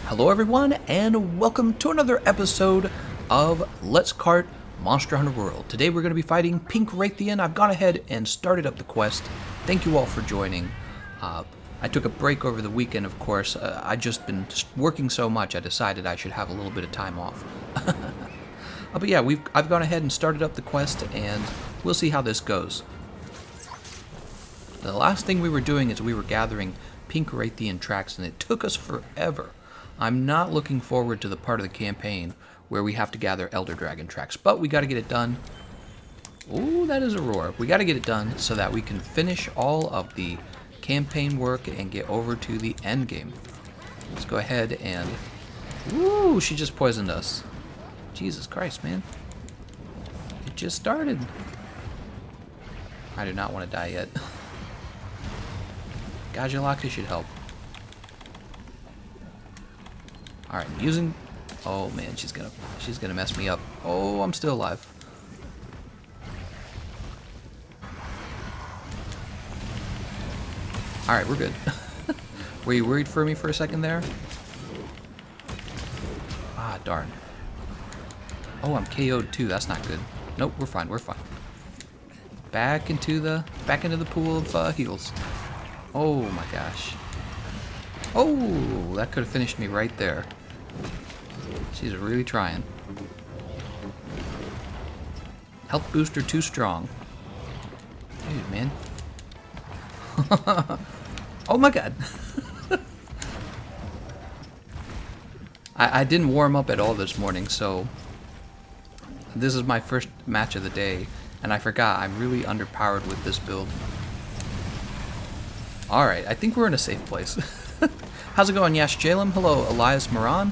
Hello everyone, and welcome to another episode of Let's Cart Monster Hunter World. Today we're going to be fighting Pink Rathian. I've gone ahead and started up the quest. Thank you all for joining. I took a break over the weekend, of course. I've just been working so much, I decided I should have a little bit of time off. But yeah, I've gone ahead and started up the quest, and we'll see how this goes. The last thing we were doing is we were gathering Pink Rathian tracks, and it took us forever. I'm not looking forward to the part of the campaign where we have to gather Elder Dragon tracks, but we got to get it done. Ooh, that is a roar. We got to get it done so that we can finish all of the campaign work and get over to the end game. Let's go ahead and... Ooh, she just poisoned us. Jesus Christ, man. It just started. I do not want to die yet. Gajalaka should help. Alright, I'm using... Oh man, she's gonna mess me up. Oh, I'm still alive. Alright, we're good. Were you worried for me for a second there? Ah, darn. Oh, I'm KO'd too. That's not good. Nope, we're fine. We're fine. Back into the pool of heals. Oh my gosh. Oh, that could have finished me right there. She's really trying. Health booster too strong. Dude, man. Oh my god. I didn't warm up at all this morning, so this is my first match of the day, and I forgot I'm really underpowered with this build. Alright, I think we're in a safe place. How's it going, Yash Jalem? Hello, Elias Moran.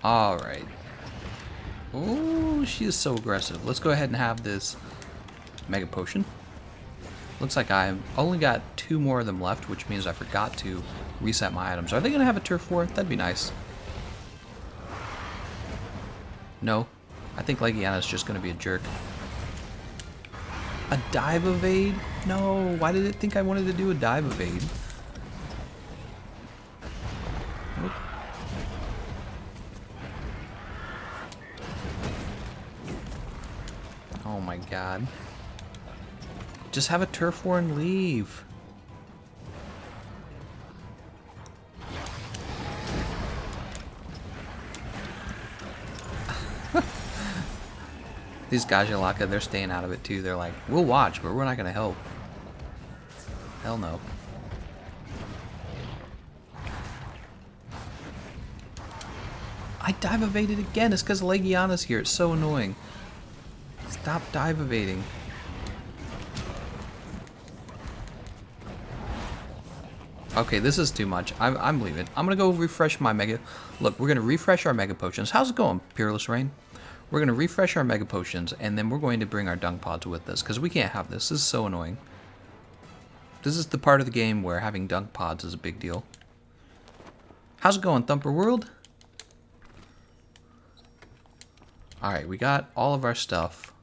Alright. Oh, she is so aggressive. Let's go ahead and have this Mega Potion. Looks like I've only got 2 more of them left, which means I forgot to reset my items. Are they going to have a turf war? That'd be nice. No. I think Legiana's just going to be a jerk. A dive evade? No, why did it think I wanted to do a dive evade? Nope. Oh my god. Just have a turf war and leave. These Gajalaka, they're staying out of it too. They're like, we'll watch, but we're not gonna help. Hell no. I dive evaded again. It's because Legiana's here. It's so annoying. Stop dive evading. Okay, this is too much. I'm leaving. I'm gonna go refresh my mega. Look, we're gonna refresh our mega potions. How's it going, Peerless Rain? We're going to refresh our Mega Potions, and then we're going to bring our Dung Pods with us, because we can't have this. This is so annoying. This is the part of the game where having Dung Pods is a big deal. How's it going, Thumper World? Alright, we got all of our stuff.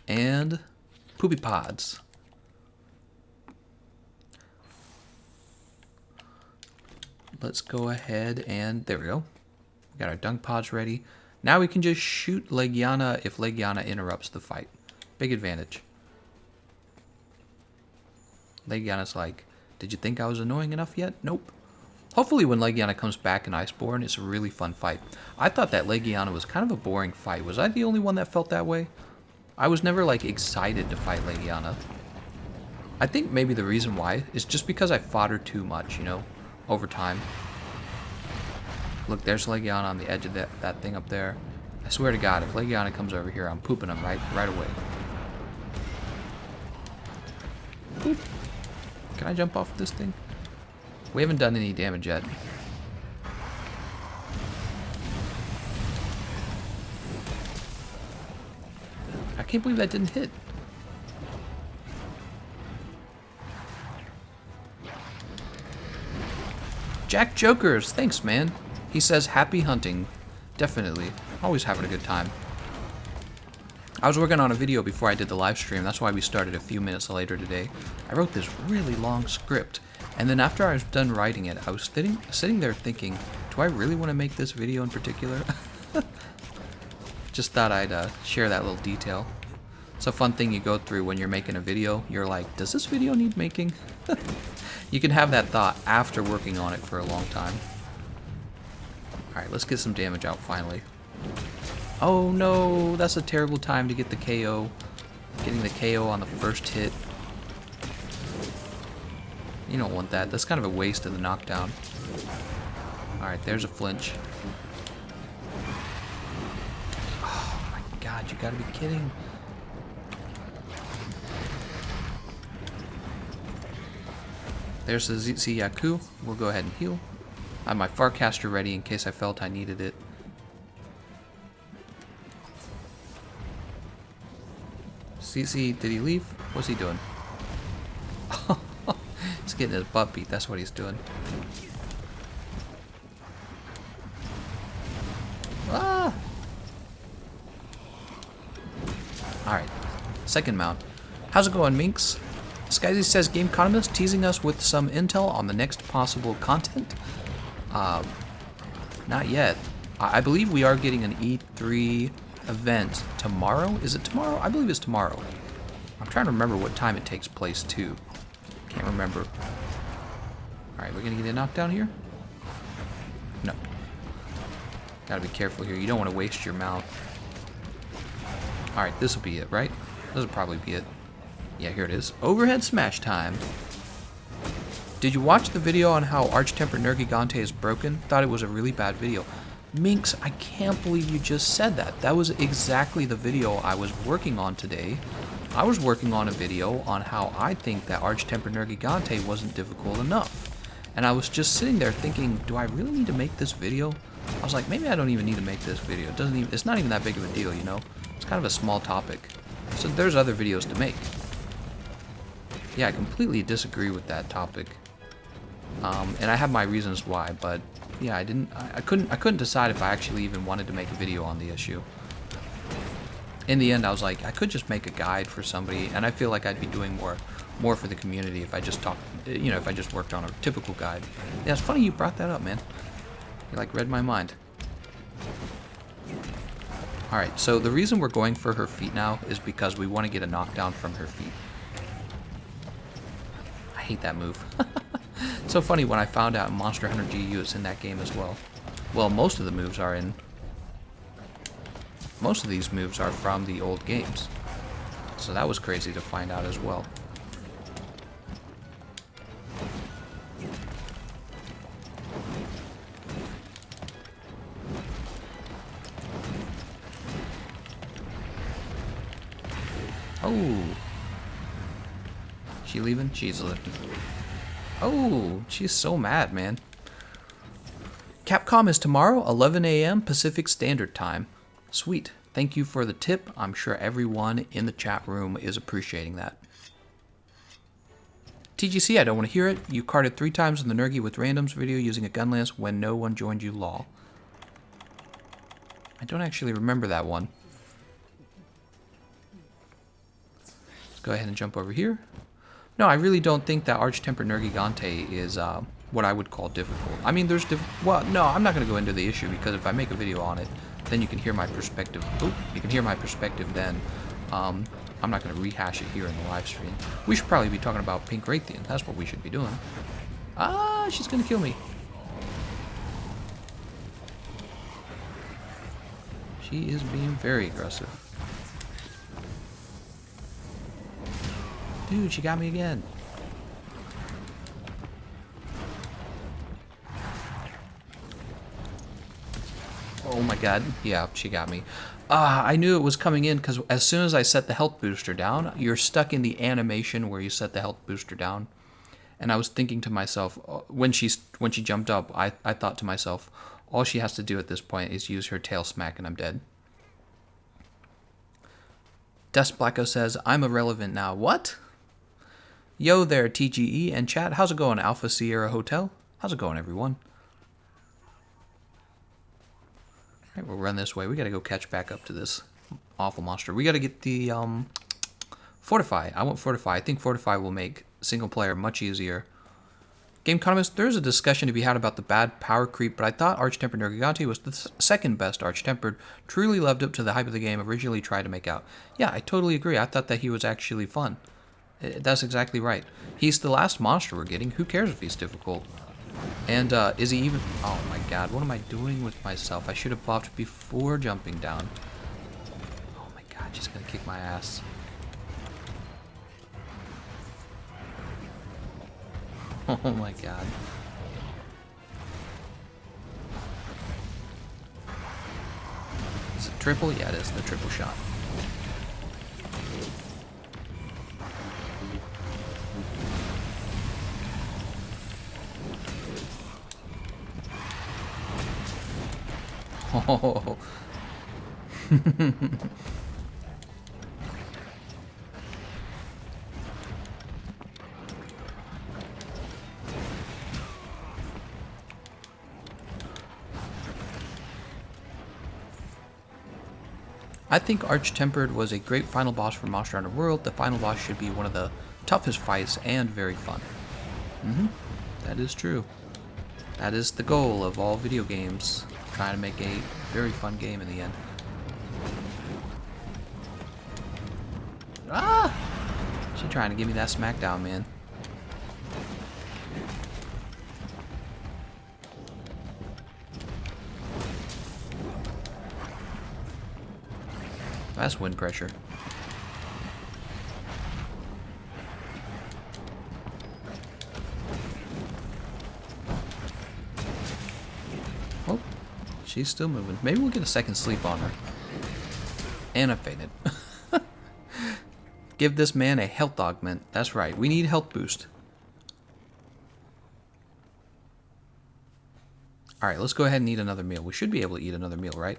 And Poopy Pods. Let's go ahead and... There we go. We got our Dung Pods ready. Now we can just shoot Legiana if Legiana interrupts the fight. Big advantage. Legiana's like, did you think I was annoying enough yet? Nope. Hopefully when Legiana comes back in Iceborne, it's a really fun fight. I thought that Legiana was kind of a boring fight. Was I the only one that felt that way? I was never like excited to fight Legiana. I think maybe the reason why is just because I fought her too much, you know, over time. Look, there's Legiana on the edge of that thing up there. I swear to God, if Legiana comes over here, I'm pooping him right away. Boop. Can I jump off this thing? We haven't done any damage yet. I can't believe that didn't hit. Jack Jokers, thanks, man. He says, happy hunting. Definitely. Always having a good time. I was working on a video before I did the live stream. That's why we started a few minutes later today. I wrote this really long script, And then after I was done writing it, I was sitting there thinking, do I really want to make this video in particular? Just thought I'd share that little detail. It's a fun thing you go through when you're making a video. You're like, does this video need making? You can have that thought after working on it for a long time. Alright, let's get some damage out finally. Oh no, that's a terrible time to get the KO. Getting the KO on the first hit. You don't want that. That's kind of a waste of the knockdown. Alright, there's a flinch. Oh my god, you gotta be kidding. There's the Yaku. We'll go ahead and heal. I have my Farcaster ready in case I felt I needed it. CC, did he leave? What's he doing? He's getting his butt beat. That's what he's doing. Ah! Alright. Second mount. How's it going, Minx? Skyzy says Gameconomist teasing us with some intel on the next possible content. Not yet. I believe we are getting an E3 event tomorrow. Is it tomorrow? I believe it's tomorrow. I'm trying to remember what time it takes place too. Can't remember. Alright, we're gonna get a knockdown here? No. Gotta be careful here. You don't want to waste your mount. Alright, this will be it, right? This will probably be it. Yeah, here it is. Overhead smash time. Did you watch the video on how Arch-Tempered Nergi Gante is broken? Thought it was a really bad video. Minx, I can't believe you just said that. That was exactly the video I was working on today. I was working on a video on how I think that Arch-Tempered Nergi Gante wasn't difficult enough. And I was just sitting there thinking, do I really need to make this video? I was like, maybe I don't even need to make this video. It's not even that big of a deal, you know? It's kind of a small topic. So there's other videos to make. Yeah, I completely disagree with that topic. And I have my reasons why, but yeah, I couldn't decide if I actually even wanted to make a video on the issue. In the end, I was like, I could just make a guide for somebody, and I feel like I'd be doing more for the community if I just talked, you know, if I just worked on a typical guide. Yeah, it's funny you brought that up, man. You like read my mind. Alright, so the reason we're going for her feet now is because we want to get a knockdown from her feet. I hate that move. So funny when I found out Monster Hunter GU is in that game as well. Well, most of the moves are in. Most of these moves are from the old games. So that was crazy to find out as well. Oh. She leaving? She's leaving. Oh, she's so mad, man. Capcom is tomorrow, 11 a.m. Pacific Standard Time. Sweet. Thank you for the tip. I'm sure everyone in the chat room is appreciating that. TGC, I don't want to hear it. You carded 3 times in the Nergi with randoms video using a gun lance when no one joined you, lol. I don't actually remember that one. Let's go ahead and jump over here. No, I really don't think that Arch-Tempered Nergi Gante is what I would call difficult. I mean, there's well, no, I'm not going to go into the issue because if I make a video on it, then you can hear my perspective. Oh, you can hear my perspective then. I'm not going to rehash it here in the live stream. We should probably be talking about Pink Rathian. That's what we should be doing. Ah, she's going to kill me. She is being very aggressive. Dude, she got me again. Oh my god. Yeah, she got me. I knew it was coming in because as soon as I set the health booster down, you're stuck in the animation where you set the health booster down. And I was thinking to myself, when she jumped up, I thought to myself, all she has to do at this point is use her tail smack and I'm dead. Des Blacko says, I'm irrelevant now. What? Yo there, TGE and chat. How's it going, Alpha Sierra Hotel? How's it going, everyone? Alright, we'll run this way. We gotta go catch back up to this awful monster. We gotta get the, Fortify. I want Fortify. I think Fortify will make single player much easier. Gameconomist, there's a discussion to be had about the bad power creep, but I thought Arch-Tempered Nergi was the second best Arch-Tempered, truly lived up to the hype of the game originally tried to make out. Yeah, I totally agree. I thought that he was actually fun. That's exactly right. He's the last monster we're getting. Who cares if he's difficult? And is he even... Oh my god, what am I doing with myself? I should have buffed before jumping down. Oh my god, she's gonna kick my ass. Oh my god. Is it triple? Yeah, it is the triple shot. Oh. I think Arch-Tempered was a great final boss for Monster Hunter World. The final boss should be one of the toughest fights and very fun. That is true. That is the goal of all video games. Trying to make a very fun game in the end. Ah! She trying to give me that SMACKDOWN, man. That's wind pressure. Oh, she's still moving. Maybe we'll get a second sleep on her. And I fainted. Give this man a health augment. That's right. We need health boost. Alright, let's go ahead and eat another meal. We should be able to eat another meal, right?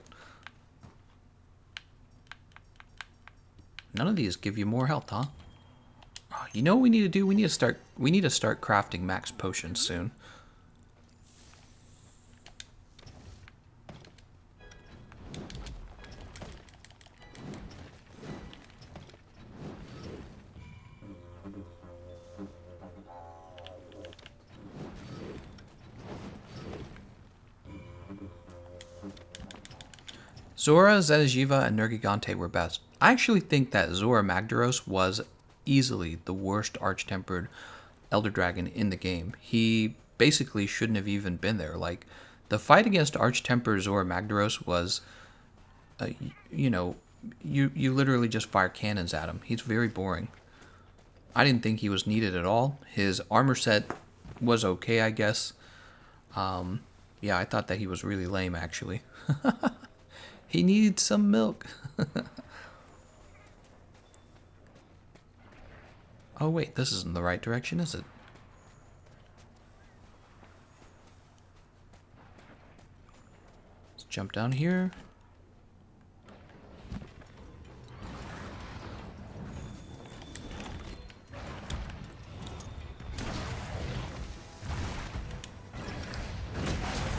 None of these give you more health, huh? Oh, you know what we need to do? We need to start crafting max potions soon. Zora, Zetajiva, and Nergigante were best. I actually think that Zora Magdaros was easily the worst Arch-Tempered Elder Dragon in the game. He basically shouldn't have even been there. Like, the fight against Arch-Tempered Zora Magdaros was, you know, you literally just fire cannons at him. He's very boring. I didn't think he was needed at all. His armor set was okay, I guess. Yeah, I thought that he was really lame, actually. He needs some milk. Oh wait, this isn't the right direction, is it? Let's jump down here.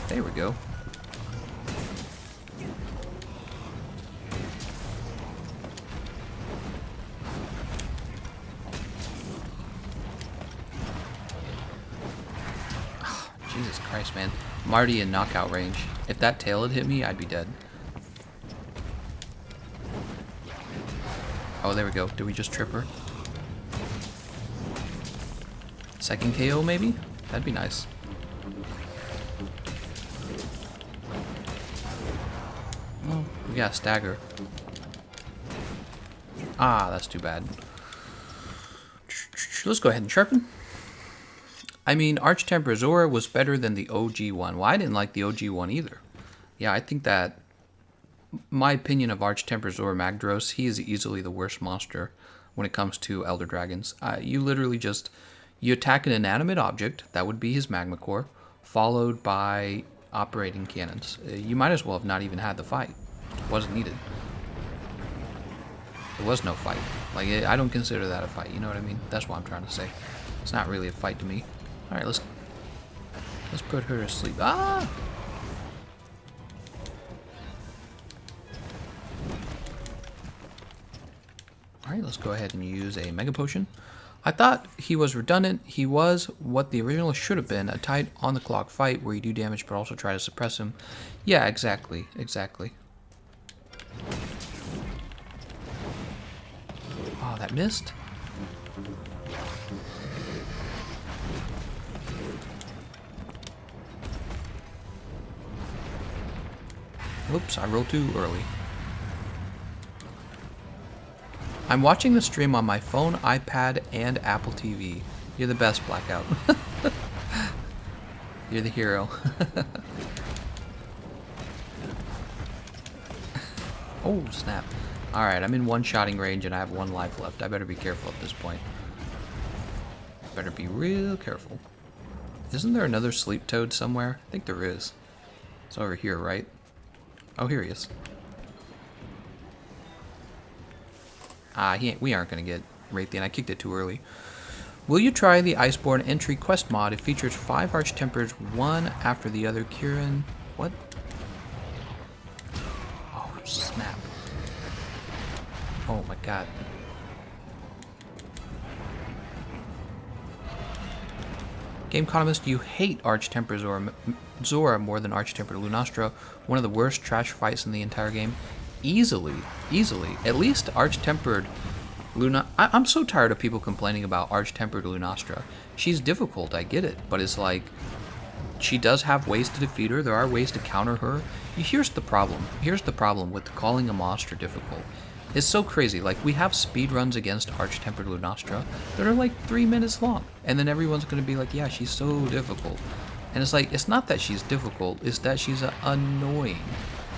There we go. Jesus Christ, man. I'm already in knockout range. If that tail had hit me, I'd be dead. Oh, there we go. Did we just trip her? Second KO, maybe? That'd be nice. Oh, we got a stagger. Ah, that's too bad. Let's go ahead and sharpen. I mean, Arch-Tempered Zora was better than the OG one. Well, I didn't like the OG one either. Yeah, I think that my opinion of Arch-Tempered Zora Magdaros, he is easily the worst monster when it comes to Elder Dragons. You literally just, you attack an inanimate object, that would be his magma core, followed by operating cannons. You might as well have not even had the fight. It wasn't needed. There was no fight. Like, I don't consider that a fight, you know what I mean? That's what I'm trying to say. It's not really a fight to me. Alright, let's put her to sleep. Ah! Alright, let's go ahead and use a Mega Potion. I thought he was redundant. He was what the original should have been, a tight on-the-clock fight where you do damage but also try to suppress him. Yeah, exactly. Oh, that missed? Oops, I rolled too early. I'm watching the stream on my phone, iPad, and Apple TV. You're the best, Blackout. You're the hero. Oh, snap. Alright, I'm in one-shotting range and I have 1 life left. I better be careful at this point. Better be real careful. Isn't there another sleep toad somewhere? I think there is. It's over here, right? Oh, here he is. We aren't going to get Rathian. I kicked it too early. Will you try the Iceborne entry quest mod? It features 5 Arch-Tempers, one after the other. Kieran... What? Oh, snap. Oh my god. Gameconomist, you hate Arch-Temper Zora more than Arch-Temper Lunastra. One of the worst trash fights in the entire game. Easily. At least Arch-Tempered Luna... I'm so tired of people complaining about Arch-Tempered Lunastra. She's difficult, I get it, but it's like... She does have ways to defeat her. There are ways to counter her. Here's the problem. Here's the problem with calling a monster difficult. It's so crazy. Like, we have speedruns against Arch-Tempered Lunastra that are like 3 minutes long. And then everyone's going to be like, yeah, she's so difficult. And it's like, it's not that she's difficult, it's that she's annoying.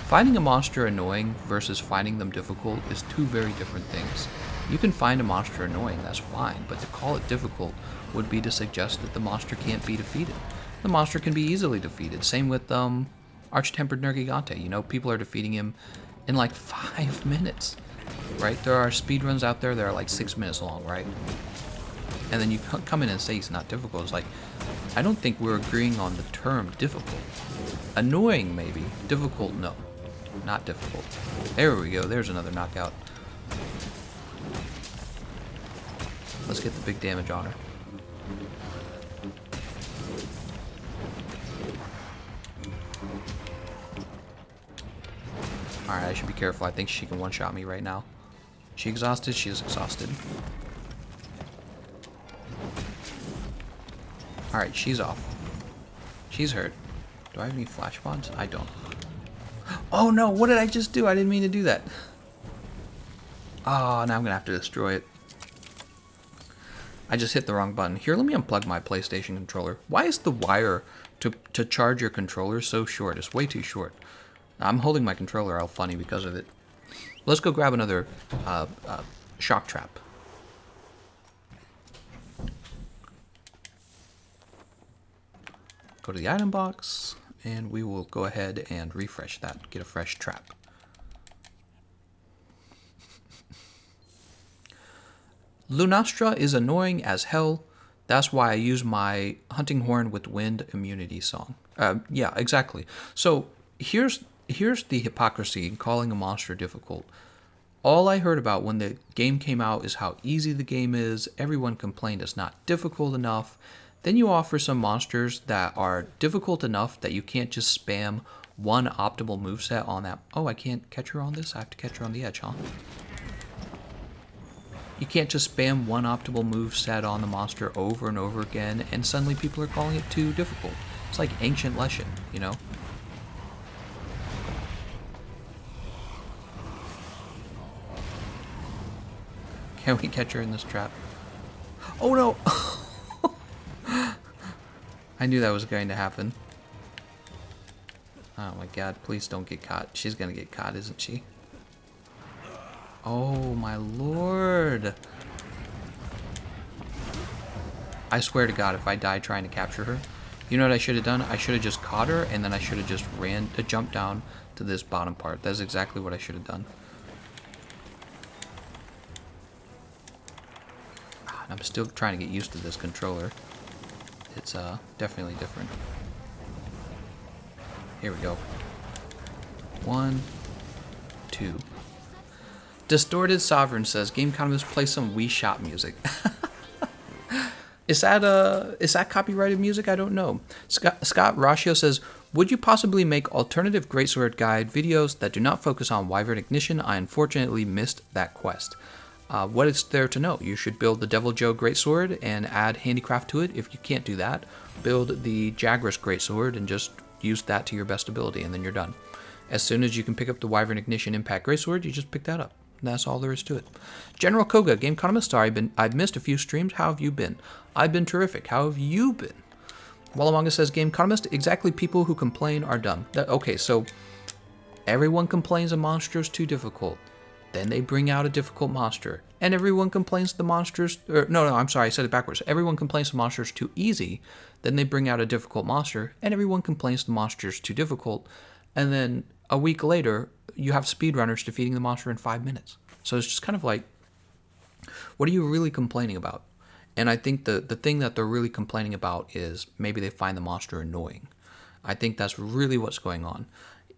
Finding a monster annoying versus finding them difficult is 2 very different things. You can find a monster annoying, that's fine, but to call it difficult would be to suggest that the monster can't be defeated. The monster can be easily defeated. Same with Arch-Tempered Nergi. You know, people are defeating him in like 5 minutes, right? There are speedruns out there that are like 6 minutes long, right? And then you come in and say he's not difficult. It's like, I don't think we're agreeing on the term difficult. Annoying, maybe. Difficult, no. Not difficult. There we go. There's another knockout. Let's get the big damage on her. Alright, I should be careful. I think she can one-shot me right now. She exhausted? She is exhausted. Alright, she's off. She's hurt. Do I have any flash pods? I don't. Oh no, what did I just do? I didn't mean to do that. Oh, now I'm gonna have to destroy it. I just hit the wrong button. Here, let me unplug my PlayStation controller. Why is the wire to charge your controller so short? It's way too short. I'm holding my controller all funny because of it. Let's go grab another shock trap. Go to the item box, and we will go ahead and refresh that. Get a fresh trap. Lunastra is annoying as hell. That's why I use my hunting horn with wind immunity song. Yeah, exactly. So here's the hypocrisy in calling a monster difficult. All I heard about when the game came out is how easy the game is. Everyone complained it's not difficult enough. Then you offer some monsters that are difficult enough that you can't just spam one optimal moveset on that. Oh, I can't catch her on this? I have to catch her on the edge, huh? You can't just spam one optimal moveset on the monster over and over again, and suddenly people are calling it too difficult. It's like ancient lesson, you know? Can we catch her in this trap? Oh no! I knew that was going to happen. Oh my god, please don't get caught. She's gonna get caught, isn't she? Oh my lord! I swear to god, if I die trying to capture her, you know what I should have done? I should have just caught her, and then I should have just jumped down to this bottom part. That's exactly what I should have done. I'm still trying to get used to this controller. It's definitely different. Here we go. 1, 2. Distorted Sovereign says, Gameconomist, play some Wii Shop music. Is that copyrighted music? I don't know. Scott Ratio says, would you possibly make alternative greatsword guide videos that do not focus on wyvern ignition? I unfortunately missed that quest. What is there to know? You should build the Devil Joe greatsword and add handicraft to it. If you can't do that, build the Jagras greatsword and just use that to your best ability, and then you're done. As soon as you can pick up the wyvern ignition impact greatsword, you just pick that up. That's all there is to it. General Koga, Gameconomist, sorry, I've missed a few streams. How have you been? I've been terrific. How have you been? Wallamonga says, Gameconomist, exactly people who complain are dumb. Okay, so everyone complains a monster is too difficult. Then they bring out a difficult monster. And everyone complains the monster's... No, I'm sorry, I said it backwards. Everyone complains the monster's too easy. Then they bring out a difficult monster. And everyone complains the monster's too difficult. And then a week later, you have speedrunners defeating the monster in 5 minutes. So it's just kind of like, what are you really complaining about? And I think the thing that they're really complaining about is maybe they find the monster annoying. I think that's really what's going on.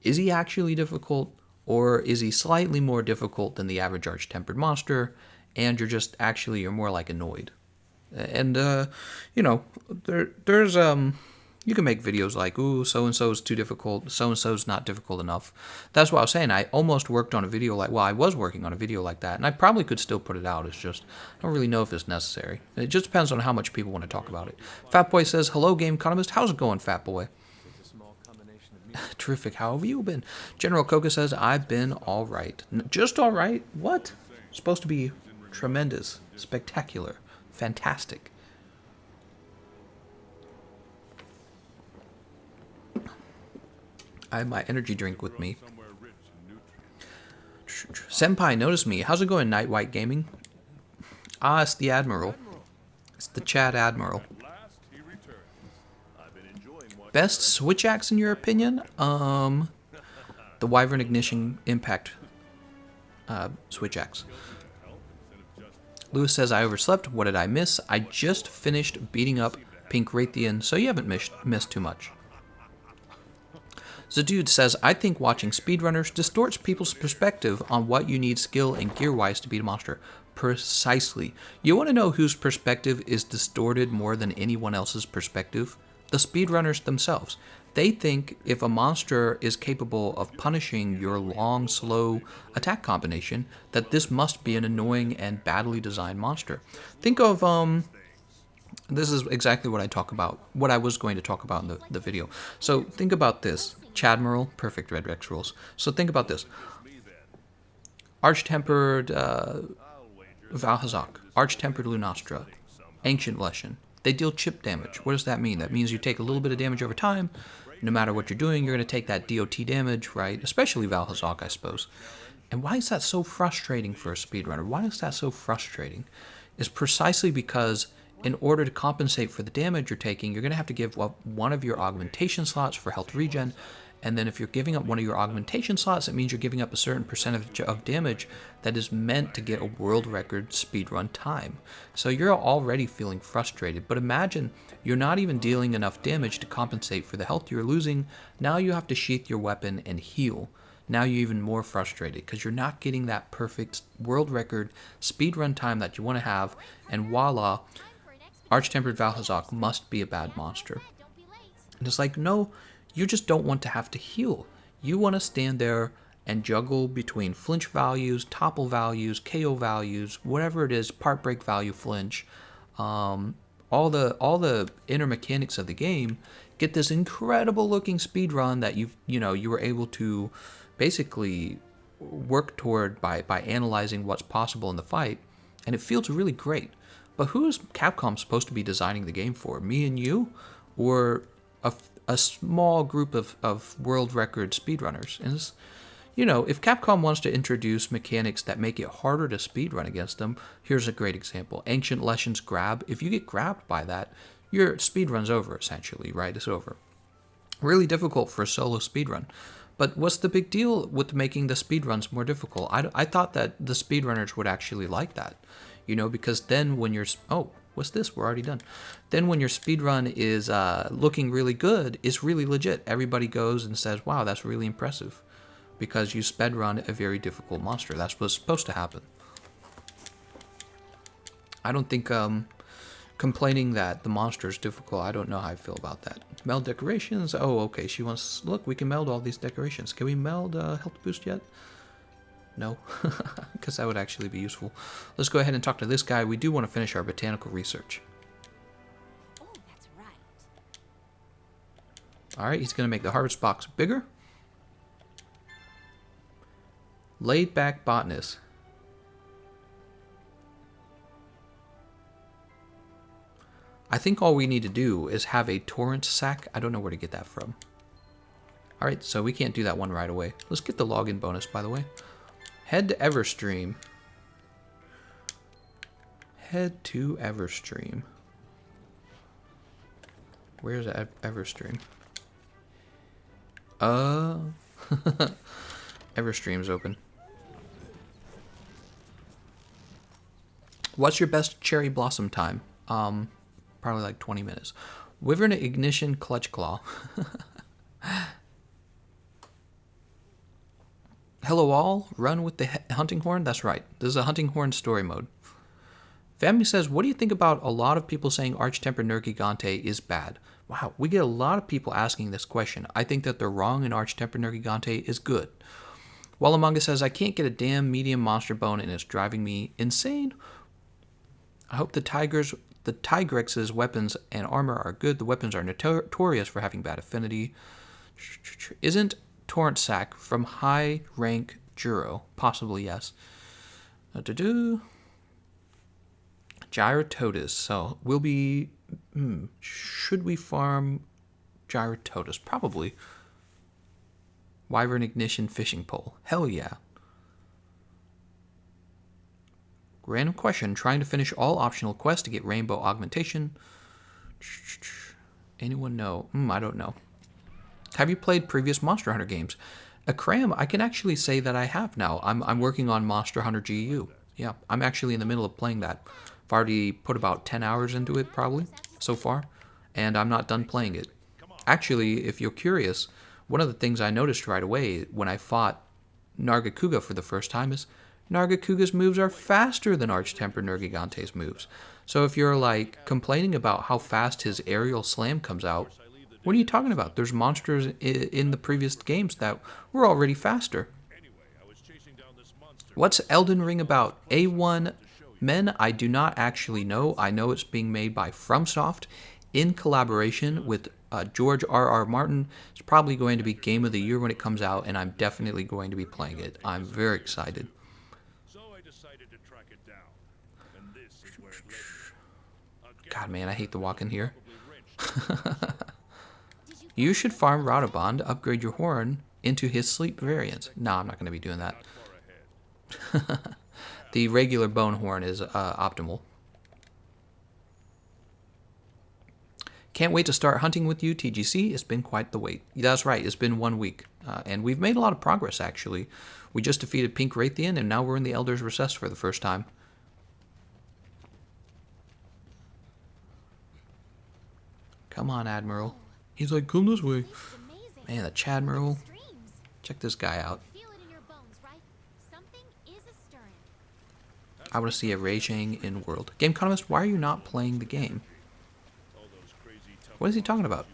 Is he actually difficult, or is he slightly more difficult than the average arch-tempered monster, and you're more like annoyed? And, there's you can make videos like, ooh, so-and-so's too difficult, so-and-so's not difficult enough. That's what I was saying. I almost worked on a video I was working on a video like that, and I probably could still put it out. It's just, I don't really know if it's necessary. It just depends on how much people want to talk about it. Fatboy says, hello, Gameconomist. How's it going, Fatboy? Terrific. How have you been? General Koga says, I've been all right. Just all right? What? Supposed to be tremendous, spectacular, fantastic. I have my energy drink with me. Senpai, notice me. How's it going, Night White Gaming? Ah, it's the Admiral. It's the Chad Admiral. Best switch axe in your opinion? The Wyvern Ignition Impact switch axe. Lewis says, I overslept. What did I miss? I just finished beating up Pink Rathian, so you haven't missed too much. Zadude says, I think watching speedrunners distorts people's perspective on what you need skill and gear-wise to beat a monster. Precisely. You want to know whose perspective is distorted more than anyone else's perspective? The speedrunners themselves. They think if a monster is capable of punishing your long, slow attack combination, that this must be an annoying and badly designed monster. Think of, this is exactly what I was going to talk about in the video. So think about this. Chadmiral, perfect red Rex rules. So think about this. Arch-tempered Valhazak, Arch-tempered Lunastra, Ancient Leshen. They deal chip damage. What does that mean? That means you take a little bit of damage over time. No matter what you're doing, you're going to take that DOT damage, right? Especially Valhazak, I suppose. And why is that so frustrating for a speedrunner? Why is that so frustrating? It's precisely because in order to compensate for the damage you're taking, you're going to have to give up one of your augmentation slots for health regen. And then if you're giving up one of your augmentation slots, it means you're giving up a certain percentage of damage that is meant to get a world record speedrun time. So you're already feeling frustrated. But imagine you're not even dealing enough damage to compensate for the health you're losing. Now you have to sheath your weapon and heal. Now you're even more frustrated because you're not getting that perfect world record speedrun time that you want to have. And voila, Arch-tempered Valhazak must be a bad monster. And it's like, no, you just don't want to have to heal. You want to stand there and juggle between flinch values, topple values, KO values, whatever it is, part break value flinch, all the inner mechanics of the game. Get this incredible looking speedrun that you were able to basically work toward by analyzing what's possible in the fight, and it feels really great. But who is Capcom supposed to be designing the game for? Me and you? Or a small group of world record speedrunners? And if Capcom wants to introduce mechanics that make it harder to speedrun against them, here's a great example. Ancient Leshen's grab. If you get grabbed by that, your speedrun's over, essentially, right? It's over. Really difficult for a solo speedrun. But what's the big deal with making the speedruns more difficult? I thought that the speedrunners would actually like that. Because then when you're... Oh, what's this? We're already done. Then when your speedrun is looking really good, it's really legit. Everybody goes and says, wow, that's really impressive. Because you speedrun a very difficult monster. That's what's supposed to happen. I don't think complaining that the monster is difficult. I don't know how I feel about that. Meld decorations. Oh, okay. She wants... Look, we can meld all these decorations. Can we meld health boost yet? No, because that would actually be useful. Let's go ahead and talk to this guy. We do want to finish our botanical research. Oh, that's right. All right, he's going to make the harvest box bigger. Laid back botanist. I think all we need to do is have a torrent sack. I don't know where to get that from. All right, so we can't do that one right away. Let's get the login bonus, by the way. Head to Everstream. Head to Everstream. Where's Everstream? Everstream's open. What's your best cherry blossom time? Probably like 20 minutes. Wyvern Ignition Clutch Claw. Hello all, run with the hunting horn? That's right. This is a hunting horn story mode. Family says, what do you think about a lot of people saying Arch-Tempered Nergigante is bad? Wow, we get a lot of people asking this question. I think that they're wrong and Arch-Tempered Nergigante is good. While Among Us says, I can't get a damn medium monster bone and it's driving me insane. I hope the Tigrex's weapons and armor are good. The weapons are notorious for having bad affinity. Isn't Torrent Sack from high rank Juro? Possibly yes. Gyrototus. So we'll be... should we farm Gyrototus? Probably. Wyvern Ignition Fishing Pole. Hell yeah. Random question. Trying to finish all optional quests to get Rainbow Augmentation. Anyone know? I don't know. Have you played previous Monster Hunter games? Akram, I can actually say that I have now. I'm working on Monster Hunter GU. Yeah, I'm actually in the middle of playing that. I've already put about 10 hours into it, probably, so far. And I'm not done playing it. Actually, if you're curious, one of the things I noticed right away when I fought Nargacuga for the first time is Nargacuga's moves are faster than Arch-Tempered Nergigante's moves. So if you're, like, complaining about how fast his aerial slam comes out, what are you talking about? There's monsters in the previous games that were already faster. What's Elden Ring about? A1 Men, I do not actually know. I know it's being made by FromSoft in collaboration with George R.R. Martin. It's probably going to be Game of the Year when it comes out, and I'm definitely going to be playing it. I'm very excited. God, man, I hate the walk in here. You should farm Radabond to upgrade your horn into his sleep variant. No, I'm not going to be doing that. The regular bone horn is optimal. Can't wait to start hunting with you, TGC. It's been quite the wait. That's right, it's been 1 week. And we've made a lot of progress, actually. We just defeated Pink Rathian, and now we're in the Elder's Recess for the first time. Come on, Admiral. He's like, come this way. Man, the Chadmiral. Check this guy out. I want to see a raging in world. Gameconomist, why are you not playing the game? What is he talking about?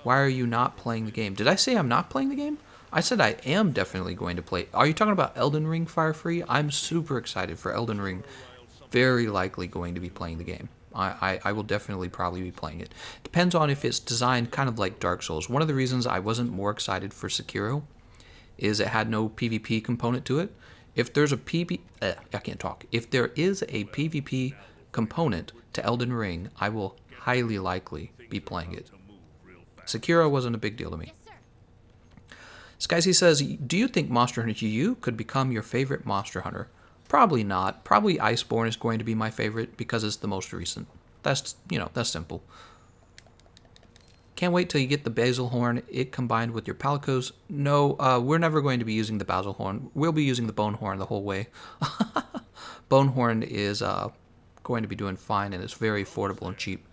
Why are you not playing the game? Did I say I'm not playing the game? I said I am definitely going to play. Are you talking about Elden Ring Fire Free? I'm super excited for Elden Ring. Very likely going to be playing the game. I will definitely probably be playing it. Depends on if it's designed kind of like Dark Souls. One of the reasons I wasn't more excited for Sekiro is it had no PvP component to it. If there's a If there is a PvP component to Elden Ring, I will highly likely be playing it. Sekiro wasn't a big deal to me. Skyzy says, do you think Monster Hunter GU could become your favorite Monster Hunter? Probably not. Probably Iceborne is going to be my favorite because it's the most recent. That's, that's simple. Can't wait till you get the Basil Horn, it combined with your Palicos. No, we're never going to be using the Basil Horn. We'll be using the Bone Horn the whole way. Bone Horn is going to be doing fine, and it's very affordable and cheap.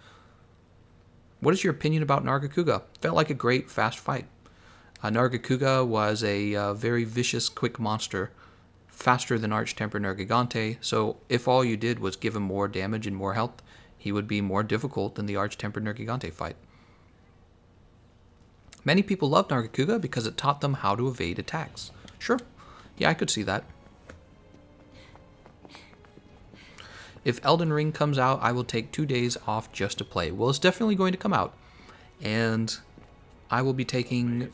What is your opinion about Nargacuga? Felt like a great, fast fight. Nargacuga was a very vicious, quick monster. faster than Arch-Tempered Nergigante, so if all you did was give him more damage and more health, he would be more difficult than the Arch-Tempered Nergigante fight. Many people love Nargacuga because it taught them how to evade attacks. Sure, yeah, I could see that. If Elden Ring comes out, I will take 2 days off just to play. Well, it's definitely going to come out, and I will be taking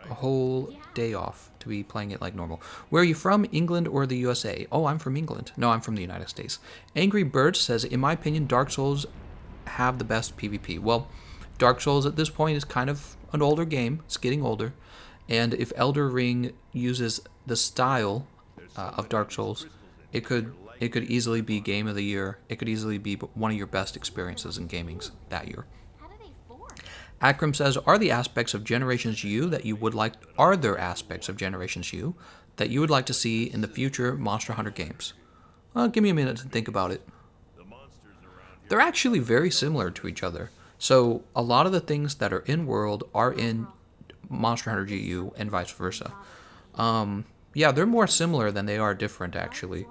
a whole day off to be playing it like normal. Where are you from, England or the USA? Oh, I'm from England. No, I'm from the United States. Angry Bird says, in my opinion, Dark Souls have the best PvP. Well, Dark Souls at this point is kind of an older game. It's getting older. And if Elden Ring uses the style of Dark Souls, it could easily be Game of the Year. It could easily be one of your best experiences in gaming that year. How do they form? Akram says, are there aspects of Generations U that you would like to see in the future Monster Hunter games? Give me a minute to think about it. They're actually very similar to each other. So a lot of the things that are in world are in Monster Hunter GU and vice versa. Yeah, they're more similar than they are different, actually.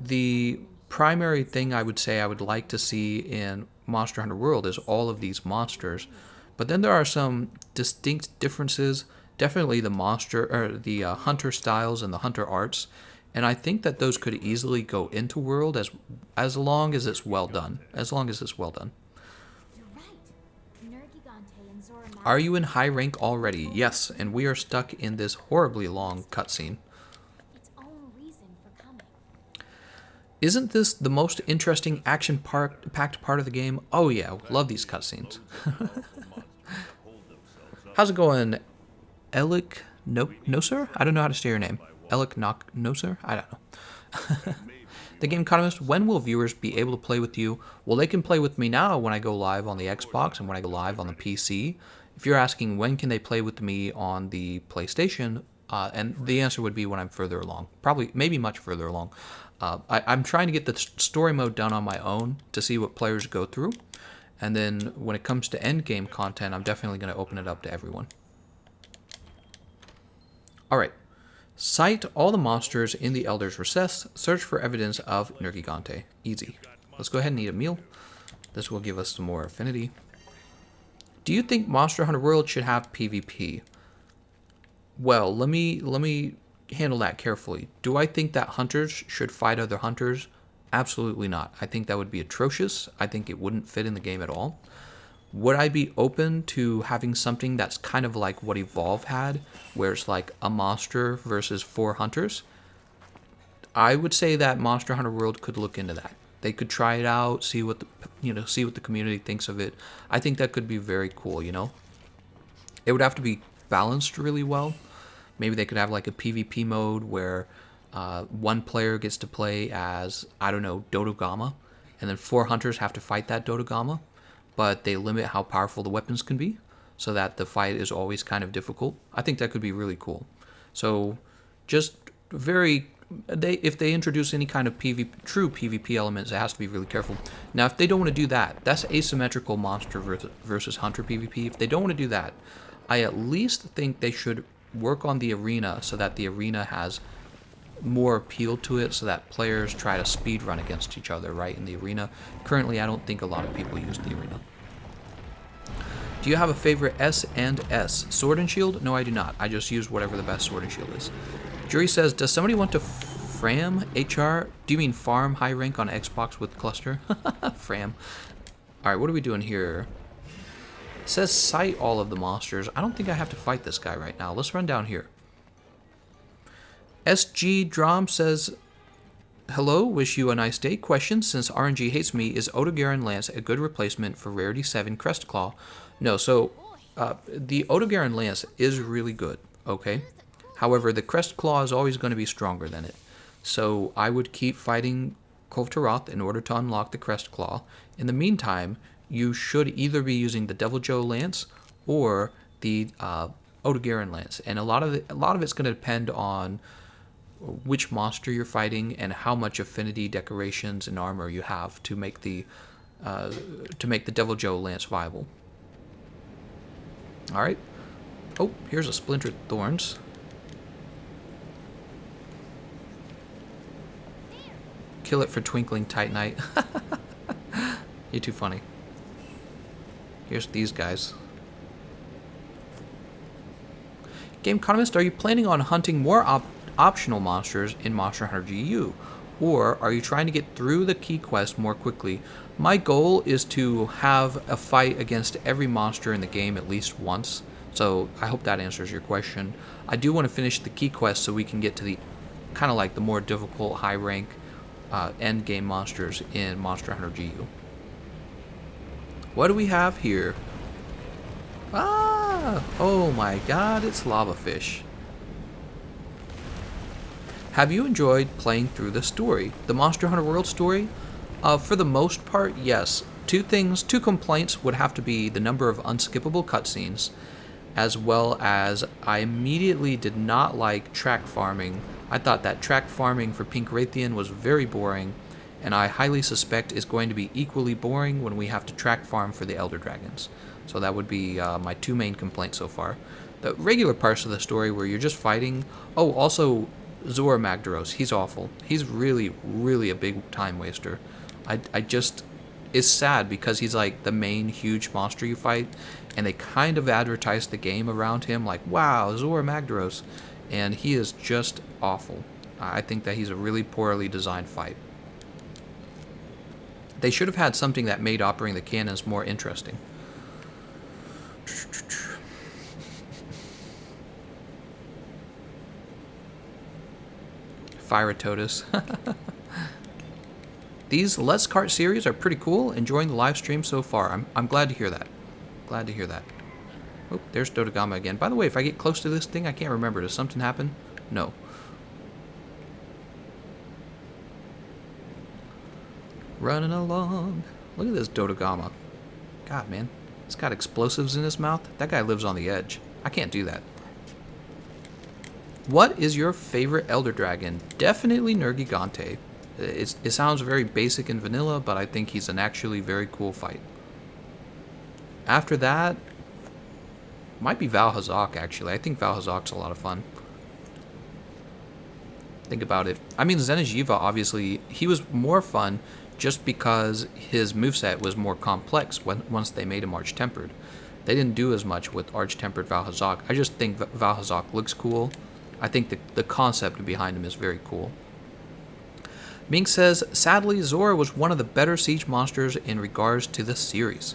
The primary thing I would say I would like to see in Monster Hunter World is all of these monsters. But then there are some distinct differences. Definitely the hunter styles and the hunter arts. And I think that those could easily go into World as long as it's well done. As long as it's well done. You're right. Nergigante and Zora Are you in high rank already? Yes, and we are stuck in this horribly long cutscene. its own reason for coming. Isn't this the most interesting action-packed part of the game? Oh yeah, love these cutscenes. How's it going, Elik Noser? I don't know how to say your name. Elik Noser? I don't know. The Gameconomist, when will viewers be able to play with you? Well, they can play with me now when I go live on the Xbox and when I go live on the PC. If you're asking when can they play with me on the PlayStation, and the answer would be when I'm further along. Probably, maybe much further along. I'm trying to get the story mode done on my own to see what players go through. And then when it comes to endgame content, I'm definitely going to open it up to everyone. Alright. Cite all the monsters in the Elder's Recess. Search for evidence of Nergigante. Easy. Let's go ahead and eat a meal. This will give us some more affinity. Do you think Monster Hunter World should have PvP? Well, let me handle that carefully. Do I think that hunters should fight other hunters? Absolutely not. I think that would be atrocious. I think it wouldn't fit in the game at all. Would I be open to having something that's kind of like what Evolve had, where it's like a monster versus 4 hunters? I would say that Monster Hunter World could look into that. They could try it out, see what the community thinks of it. I think that could be very cool, you know? It would have to be balanced really well. Maybe they could have like a PvP mode where one player gets to play as, I don't know, Dodogama, and then 4 hunters have to fight that Dodogama, but they limit how powerful the weapons can be, so that the fight is always kind of difficult. I think that could be really cool. So, just if they introduce any kind of true PvP elements, it has to be really careful. Now, if they don't want to do that, that's asymmetrical monster versus hunter PvP. If they don't want to do that, I at least think they should work on the arena so that the arena has more appeal to it, so that players try to speed run against each other right in the arena. Currently, I don't think a lot of people use the arena. Do you have a favorite S&S? Sword and Shield? No, I do not. I just use whatever the best Sword and Shield is. Jury says, does somebody want to Fram HR? Do you mean farm high rank on Xbox with cluster? Fram. Alright, what are we doing here? It says cite all of the monsters. I don't think I have to fight this guy right now. Let's run down here. SG Drom says, hello, wish you a nice day. Question, since RNG hates me, is Odogaron Lance a good replacement for Rarity 7 Crestclaw? No, so the Odogaron Lance is really good, okay? However, the Crestclaw is always going to be stronger than it. So I would keep fighting Kovtaroth in order to unlock the Crestclaw. In the meantime, you should either be using the Devil Joe Lance or the Odogaron Lance. And a lot of it's going to depend on which monster you're fighting and how much affinity, decorations, and armor you have to make the Devil Joe Lance viable. All right. Oh, here's a Splintered Thorns. kill it for Twinkling Titanite. You're too funny. Here's these guys. Gameconomist, are you planning on hunting more optional monsters in Monster Hunter GU? Or are you trying to get through the key quest more quickly? My goal is to have a fight against every monster in the game at least once. So I hope that answers your question. I do want to finish the key quest so we can get to the kind of like the more difficult high rank end game monsters in Monster Hunter GU. What do we have here? Ah! Oh my god, it's lava fish. Have you enjoyed playing through the story? The Monster Hunter World story? For the most part, yes. Two complaints would have to be the number of unskippable cutscenes, as well as I immediately did not like track farming. I thought that track farming for Pink Rathian was very boring, and I highly suspect is going to be equally boring when we have to track farm for the Elder Dragons. So that would be my two main complaints so far. The regular parts of the story where you're just fighting... Oh, also, Zora Magdaros, he's awful. He's really, really a big time waster. I just... It's sad because he's like the main huge monster you fight, and they kind of advertise the game around him like, wow, Zora Magdaros, and he is just awful. I think that he's a really poorly designed fight. They should have had something that made operating the cannons more interesting. Firatotus. These Let's Kart series are pretty cool. Enjoying the live stream so far. I'm glad to hear that. Glad to hear that. Oh, there's Dodogama again. By the way, if I get close to this thing, I can't remember. Does something happen? No. Running along. Look at this Dodogama. God, man. It's got explosives in his mouth. That guy lives on the edge. I can't do that. What is your favorite Elder Dragon? Definitely Nergi Gante. It sounds very basic and vanilla, but I think he's an actually very cool fight. After that, might be Valhazak, actually. I think Valhazak's a lot of fun. Think about it. I mean, Zenejiva, obviously, he was more fun just because his moveset was more complex once they made him Arch-Tempered. They didn't do as much with Arch-Tempered Valhazak. I just think Valhazak looks cool. I think the concept behind him is very cool. Mink says, sadly, Zora was one of the better siege monsters in regards to the series.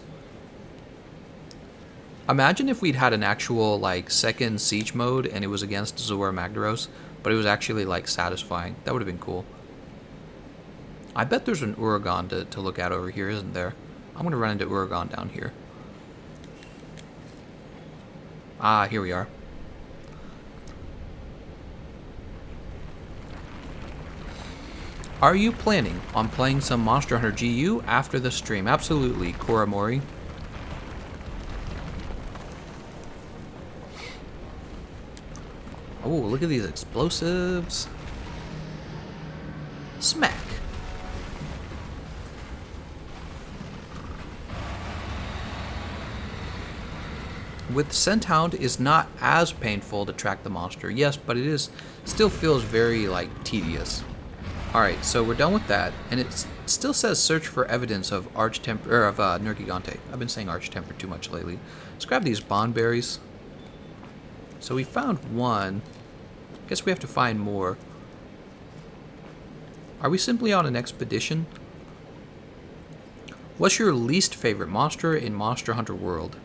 Imagine if we'd had an actual, like, second siege mode and it was against Zora Magdaros, but it was actually, like, satisfying. That would have been cool. I bet there's an Uragan to look at over here, isn't there? I'm going to run into Uragan down here. Ah, here we are. Are you planning on playing some Monster Hunter GU after the stream? Absolutely, Koramori. Oh, look at these explosives. Smack. With Scenthound is not as painful to track the monster. Yes, but it is still feels very like tedious. Alright, so we're done with that, and it still says search for evidence of Nergi Gante. I've been saying Arch-Temper too much lately. Let's grab these bond berries. So we found one. Guess we have to find more. Are we simply on an expedition? What's your least favorite monster in Monster Hunter World?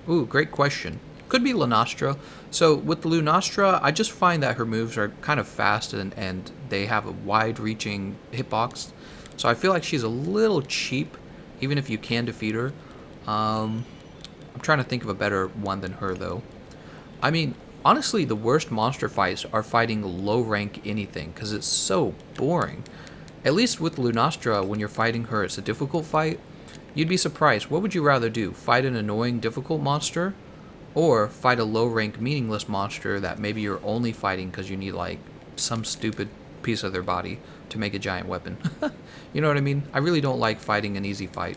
Ooh, great question. Could be Lunastra. So with the Lunastra, I just find that her moves are kind of fast and they have a wide-reaching hitbox. So I feel like she's a little cheap, even if you can defeat her. I'm trying to think of a better one than her, though. I mean, honestly, the worst monster fights are fighting low-rank anything, because it's so boring. At least with Lunastra, when you're fighting her, it's a difficult fight. You'd be surprised. What would you rather do? Fight an annoying, difficult monster? Or fight a low-rank, meaningless monster that maybe you're only fighting because you need, like, some stupid piece of their body to make a giant weapon. You know what I mean? I really don't like fighting an easy fight.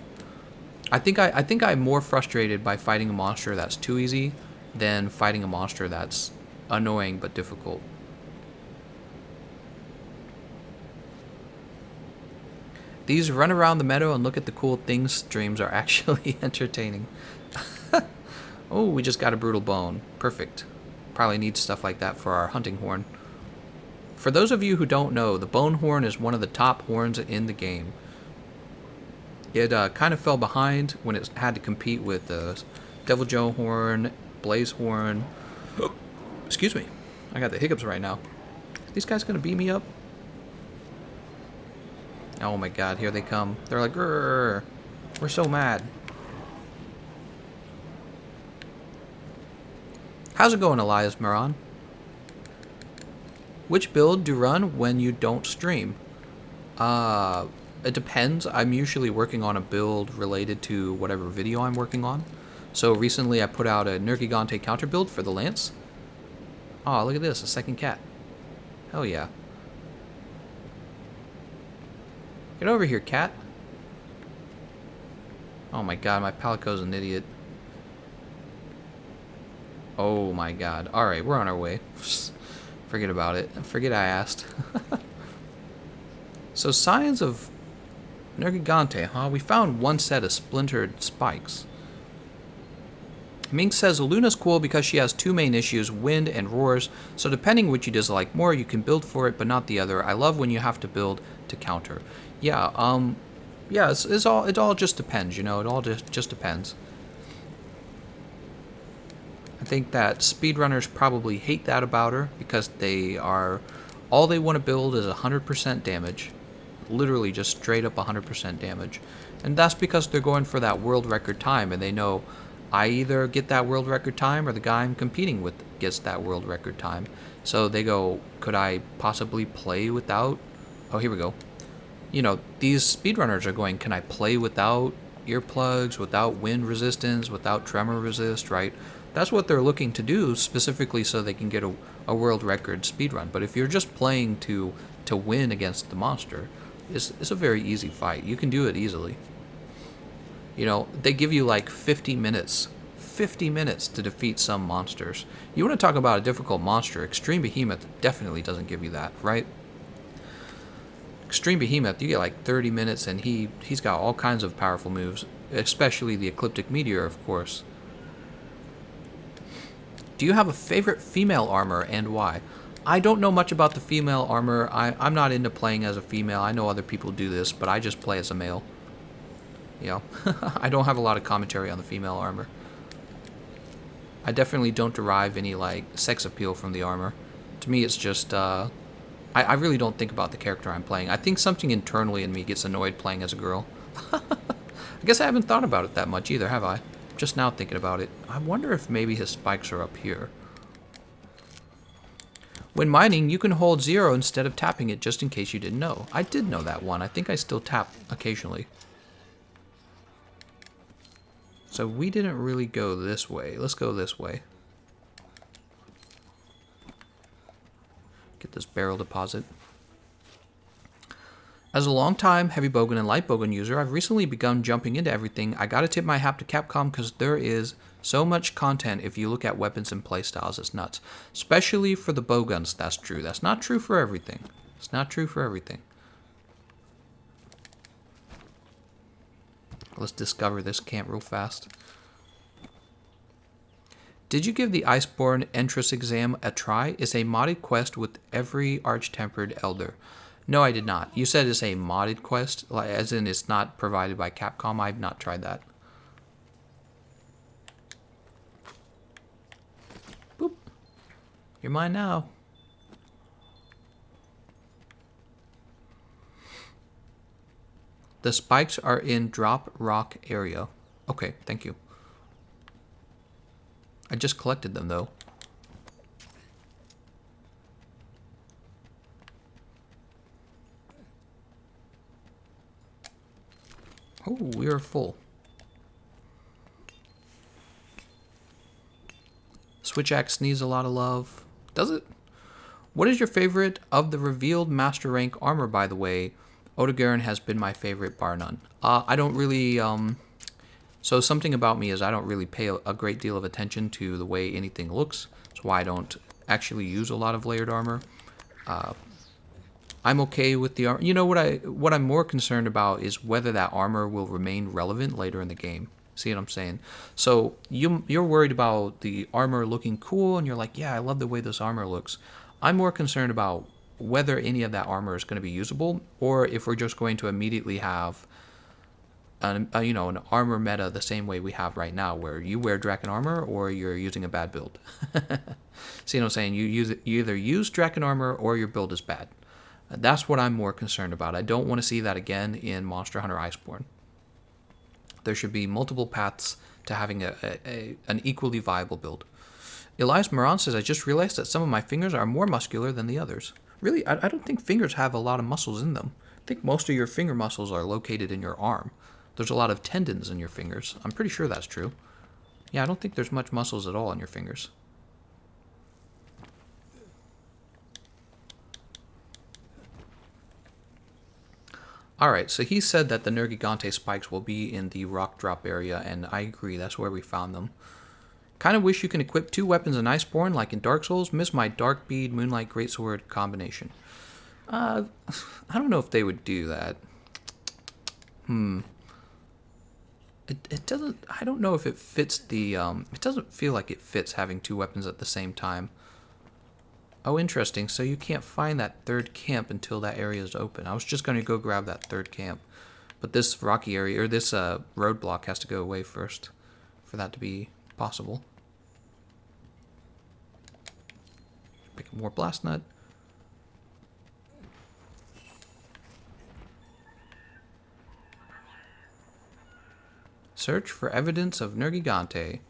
I think I'm more frustrated by fighting a monster that's too easy than fighting a monster that's annoying but difficult. These run around the meadow and look at the cool things streams are actually entertaining. Oh, we just got a brutal bone. Perfect. Probably need stuff like that for our hunting horn. For those of you who don't know, the bone horn is one of the top horns in the game. It kind of fell behind when it had to compete with the Devil Joe horn, Blaze horn. Oh, excuse me. I got the hiccups right now. Are these guys gonna beat me up? Oh my god, here they come. They're like, grrr, we're so mad. How's it going, Elias Moran? Which build do you run when you don't stream? It depends. I'm usually working on a build related to whatever video I'm working on. So recently I put out a Nergi counter build for the Lance. Oh, look at this, a second cat. Hell yeah. Get over here, cat. Oh my god, my Palico's an idiot. Oh my god. Alright, we're on our way. Forget about it. Forget I asked. So, signs of Nergi, huh? We found one set of splintered spikes. Mink says Luna's cool because she has two main issues, wind and roars, so depending which you dislike more, you can build for it, but not the other. I love when you have to build to counter. Yeah, yeah, it all just depends, you know, it all just depends. I think that speedrunners probably hate that about her because all they want to build is 100% damage. Literally just straight up 100% damage. And that's because they're going for that world record time, and they know I either get that world record time or the guy I'm competing with gets that world record time. So they go, could I possibly play without? Oh, here we go. You know, these speedrunners are going, can I play without earplugs, without wind resistance, without tremor resist, right? That's what they're looking to do specifically so they can get a world record speedrun. But if you're just playing to win against the monster, it's a very easy fight. You can do it easily. You know, they give you like 50 minutes. 50 minutes to defeat some monsters. You want to talk about a difficult monster, Extreme Behemoth definitely doesn't give you that, right? Extreme Behemoth, you get like 30 minutes and he's got all kinds of powerful moves, especially the Ecliptic Meteor, of course. Do you have a favorite female armor and why? I don't know much about the female armor. I'm not into playing as a female. I know other people do this, but I just play as a male. You know, I don't have a lot of commentary on the female armor. I definitely don't derive any, like, sex appeal from the armor. To me, it's just, I really don't think about the character I'm playing. I think something internally in me gets annoyed playing as a girl. I guess I haven't thought about it that much either, have I? Just now thinking about it. I wonder if maybe his spikes are up here. When mining, you can hold 0 instead of tapping it, just in case you didn't know. I did know that one. I think I still tap occasionally. So we didn't really go this way. Let's go this way. Get this barrel deposit. As a long-time heavy bowgun and light bowgun user, I've recently begun jumping into everything. I gotta tip my hat to Capcom because there is so much content if you look at weapons and playstyles. It's nuts. Especially for the bowguns, that's true. That's not true for everything. It's not true for everything. Let's discover this camp real fast. Did you give the Iceborne entrance exam a try? It's a modded quest with every Arch-Tempered Elder. No, I did not. You said it's a modded quest, as in it's not provided by Capcom. I've not tried that. Boop. You're mine now. The spikes are in Drop Rock area. Okay, thank you. I just collected them, though. Oh, we are full. Switch Axe needs a lot of love. Does it? What is your favorite of the revealed Master Rank armor, by the way? Odegaard has been my favorite, bar none. I don't really, so something about me is I don't really pay a great deal of attention to the way anything looks. That's why I don't actually use a lot of layered armor. I'm okay with the armor. You know what I'm more concerned about is whether that armor will remain relevant later in the game. See what I'm saying? So you're worried about the armor looking cool, and you're like, yeah, I love the way this armor looks. I'm more concerned about whether any of that armor is going to be usable, or if we're just going to immediately have an armor meta the same way we have right now, where you wear Draken armor or you're using a bad build. See what I'm saying? You either use Draken armor or your build is bad. That's what I'm more concerned about. I don't want to see that again in Monster Hunter Iceborne. There should be multiple paths to having an equally viable build. Elias Moran says, I just realized that some of my fingers are more muscular than the others. Really, I don't think fingers have a lot of muscles in them. I think most of your finger muscles are located in your arm. There's a lot of tendons in your fingers. I'm pretty sure that's true. Yeah, I don't think there's much muscles at all in your fingers. Alright, so he said that the Nergi spikes will be in the rock drop area, and I agree, that's where we found them. Kind of wish you can equip 2 weapons in Iceborne, like in Dark Souls. Miss my Dark Bead, Moonlight Greatsword combination. I don't know if they would do that. It doesn't, I don't know if it fits the, it doesn't feel like it fits having 2 weapons at the same time. Oh, interesting. So you can't find that 3rd camp until that area is open. I was just going to go grab that 3rd camp. But this rocky area, or this roadblock has to go away first for that to be possible. Pick up more blast nut. Search for evidence of Nergi.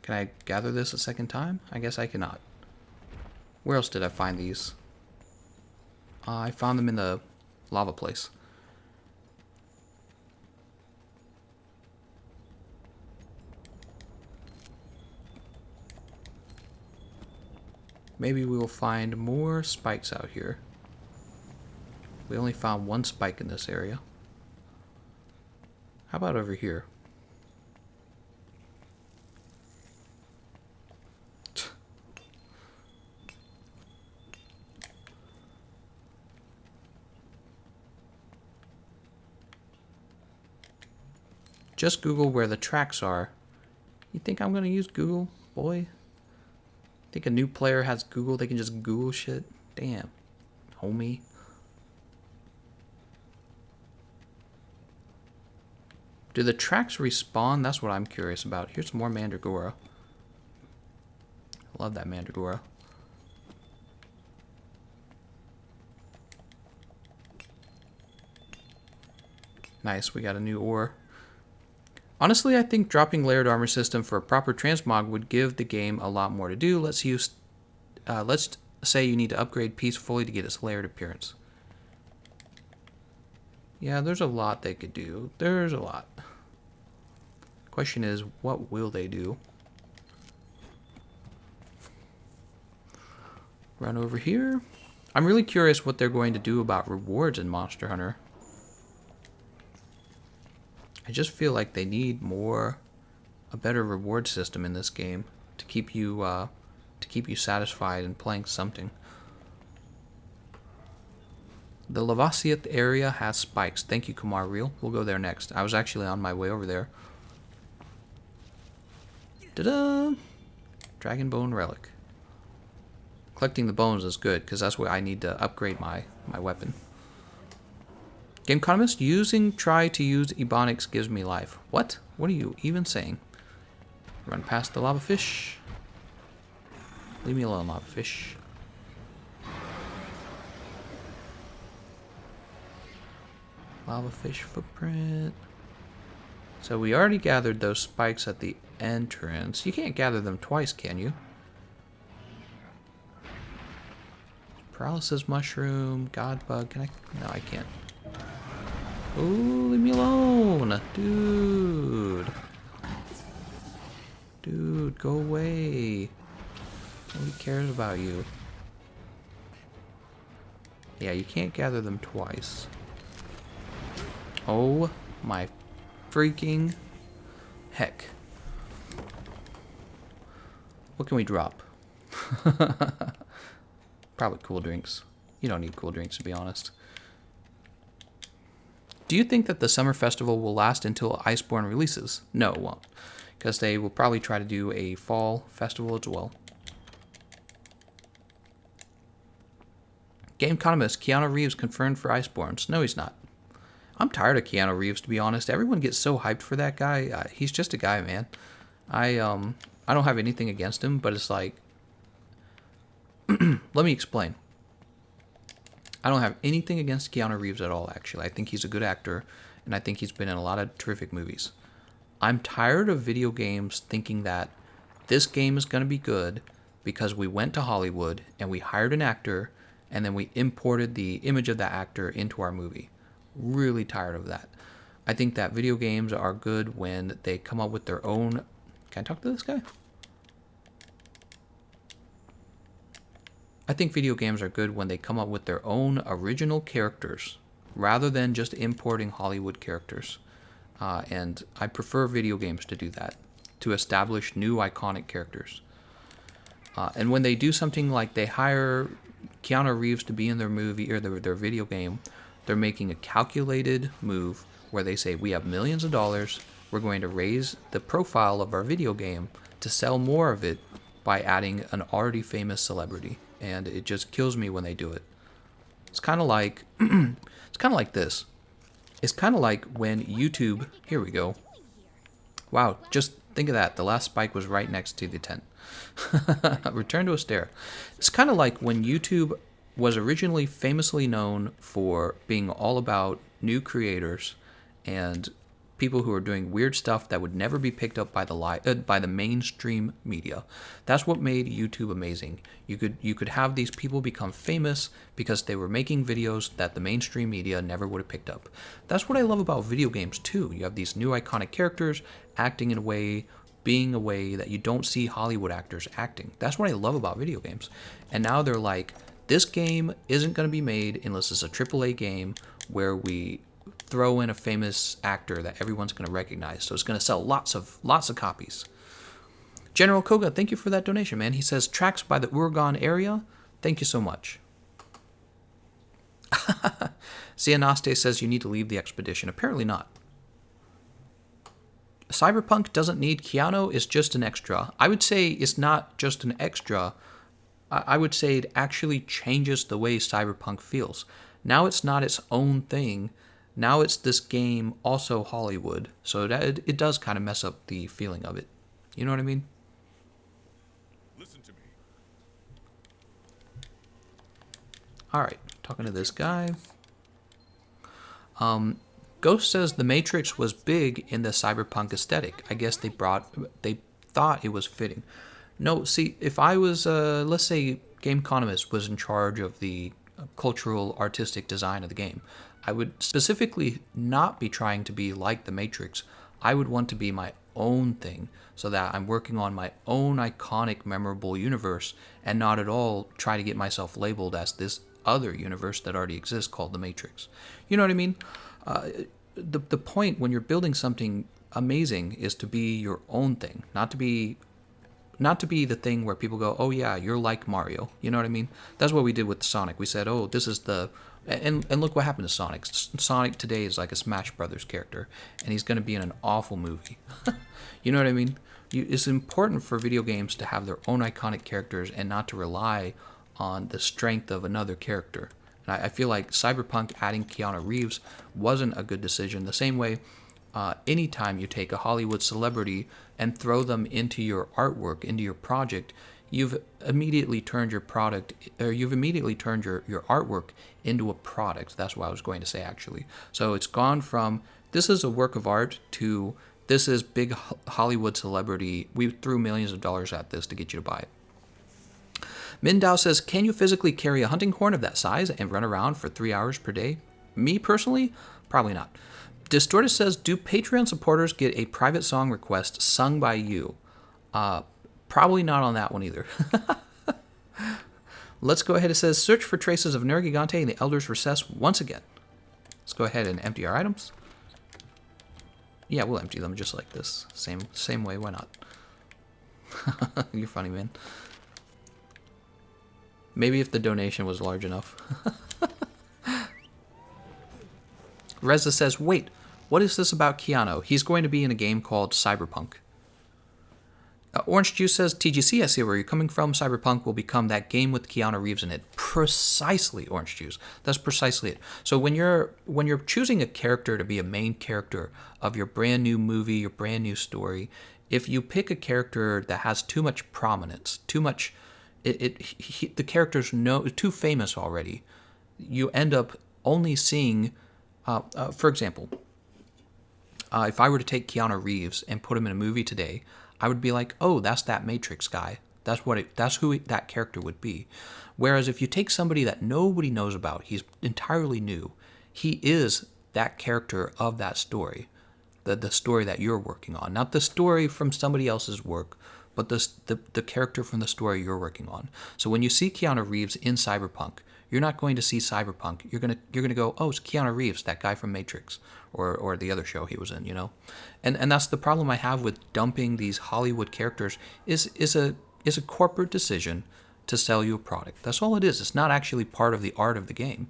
Can I gather this a second time? I guess I cannot. Where else did I find these? I found them in the lava place. Maybe we will find more spikes out here. We only found 1 spike in this area. How about over here? Just Google where the tracks are. You think I'm gonna use Google, boy? Think a new player has Google, they can just Google shit? Damn, homie. Do the tracks respawn? That's what I'm curious about. Here's some more Mandragora. Love that Mandragora. Nice, we got a new ore. Honestly, I think dropping layered armor system for a proper transmog would give the game a lot more to do. Let's say you need to upgrade peacefully to get its layered appearance. Yeah, there's a lot they could do. There's a lot. Question is, what will they do? Run over here. I'm really curious what they're going to do about rewards in Monster Hunter. I just feel like they need a better reward system in this game to keep you satisfied and playing something. The Lavasiath area has spikes. Thank you, Kumar Reel. We'll go there next. I was actually on my way over there. Ta-da! Dragon Bone Relic. Collecting the bones is good, because that's where I need to upgrade my weapon. Gameconomist, try to use Ebonics gives me life. What? What are you even saying? Run past the lava fish. Leave me alone, lava fish. Lava fish footprint. So we already gathered those spikes at the entrance. You can't gather them twice, can you? Paralysis mushroom, god bug. Can I? No, I can't. Ooh, leave me alone, dude. Dude, go away. Nobody cares about you. Yeah, you can't gather them twice. Oh my freaking heck. What can we drop? Probably cool drinks. You don't need cool drinks, to be honest. Do you think that the summer festival will last until Iceborne releases? No, it won't. Because they will probably try to do a fall festival as well. Gameconomist, Keanu Reeves confirmed for Iceborne. No, he's not. I'm tired of Keanu Reeves, to be honest. Everyone gets so hyped for that guy. He's just a guy, man. I don't have anything against him, but it's like... Let me explain. I don't have anything against Keanu Reeves at all, actually. I think he's a good actor, and I think he's been in a lot of terrific movies. I'm tired of video games thinking that this game is going to be good because we went to Hollywood and we hired an actor and then we imported the image of that actor into our movie. Really tired of that. I think that video games are good when they come up with their own... Can I talk to this guy? I think video games are good when they come up with their own original characters rather than just importing Hollywood characters. And I prefer video games to do that, to establish new iconic characters. And when they do something like they hire Keanu Reeves to be in their movie or their video game, they're making a calculated move where they say, we have millions of dollars, we're going to raise the profile of our video game to sell more of it by adding an already famous celebrity. And it just kills me when they do it. It's kind of like, it's kind of like this. It's kind of like when YouTube, here we go. Wow, just think of that. The last spike was right next to the tent. Return to a stare. It's kind of like when YouTube was originally famously known for being all about new creators and people who are doing weird stuff that would never be picked up by the mainstream media. That's what made YouTube amazing. You could have these people become famous because they were making videos that the mainstream media never would have picked up. That's what I love about video games too. You have these new iconic characters acting in a way, being a way that you don't see Hollywood actors acting. That's what I love about video games. And now they're like, this game isn't going to be made unless it's a AAA game where we throw in a famous actor that everyone's going to recognize. So it's going to sell lots of copies. General Koga, thank you for that donation, man. He says, tracks by the Uragan area. Thank you so much. Cianaste says you need to leave the expedition. Apparently not. Cyberpunk doesn't need Keanu. It's just an extra. I would say it's not just an extra. I would say it actually changes the way Cyberpunk feels. Now it's not its own thing. Now it's this game, also Hollywood. So that it does kind of mess up the feeling of it. You know what I mean? Listen to me. Alright, talking to this guy. Ghost says the Matrix was big in the cyberpunk aesthetic. I guess they thought it was fitting. No, see, if I was, let's say Gameconomist was in charge of the cultural artistic design of the game, I would specifically not be trying to be like the Matrix. I would want to be my own thing so that I'm working on my own iconic, memorable universe and not at all try to get myself labeled as this other universe that already exists called the Matrix. You know what I mean? The point when you're building something amazing is to be your own thing, not to be the thing where people go, oh yeah, you're like Mario. You know what I mean? That's what we did with Sonic. We said, oh, this is the... And look what happened to Sonic. Sonic today is like a Smash Brothers character, and he's going to be in an awful movie. You know what I mean? It's important for video games to have their own iconic characters and not to rely on the strength of another character. And I feel like Cyberpunk adding Keanu Reeves wasn't a good decision. The same way, anytime you take a Hollywood celebrity and throw them into your artwork, into your project, you've immediately turned your product, or you've immediately turned your artwork into a product. That's what I was going to say, actually. So it's gone from, this is a work of art, to this is big Hollywood celebrity. We threw millions of dollars at this to get you to buy it. Mindao says, can you physically carry a hunting horn of that size and run around for 3 hours per day? Me, personally, probably not. Distorted says, do Patreon supporters get a private song request sung by you? Probably not on that one either. Let's go ahead. It says, search for traces of Nergi in the Elder's Recess once again. Let's go ahead and empty our items. Yeah, we'll empty them just like this. Same way, why not? You're funny, man. Maybe if the donation was large enough. Reza says, wait, what is this about Keanu? He's going to be in a game called Cyberpunk. Orange Juice says, TGC, I see where you're coming from. Cyberpunk will become that game with Keanu Reeves in it. Precisely, Orange Juice. That's precisely it. So when you're choosing a character to be a main character of your brand new movie, your brand new story, if you pick a character that has too much prominence, too much, the character's too famous already, you end up only seeing, for example, if I were to take Keanu Reeves and put him in a movie today, I would be like, oh, that's that Matrix guy. That's who that character would be. Whereas if you take somebody that nobody knows about, he's entirely new, he is that character of that story, the story that you're working on, not the story from somebody else's work, but the character from the story you're working on. So when you see Keanu Reeves in Cyberpunk, you're not going to see Cyberpunk. You're gonna go, oh, it's Keanu Reeves, that guy from Matrix, or the other show he was in, you know. And that's the problem I have with dumping these Hollywood characters is a corporate decision to sell you a product. That's all it is. It's not actually part of the art of the game.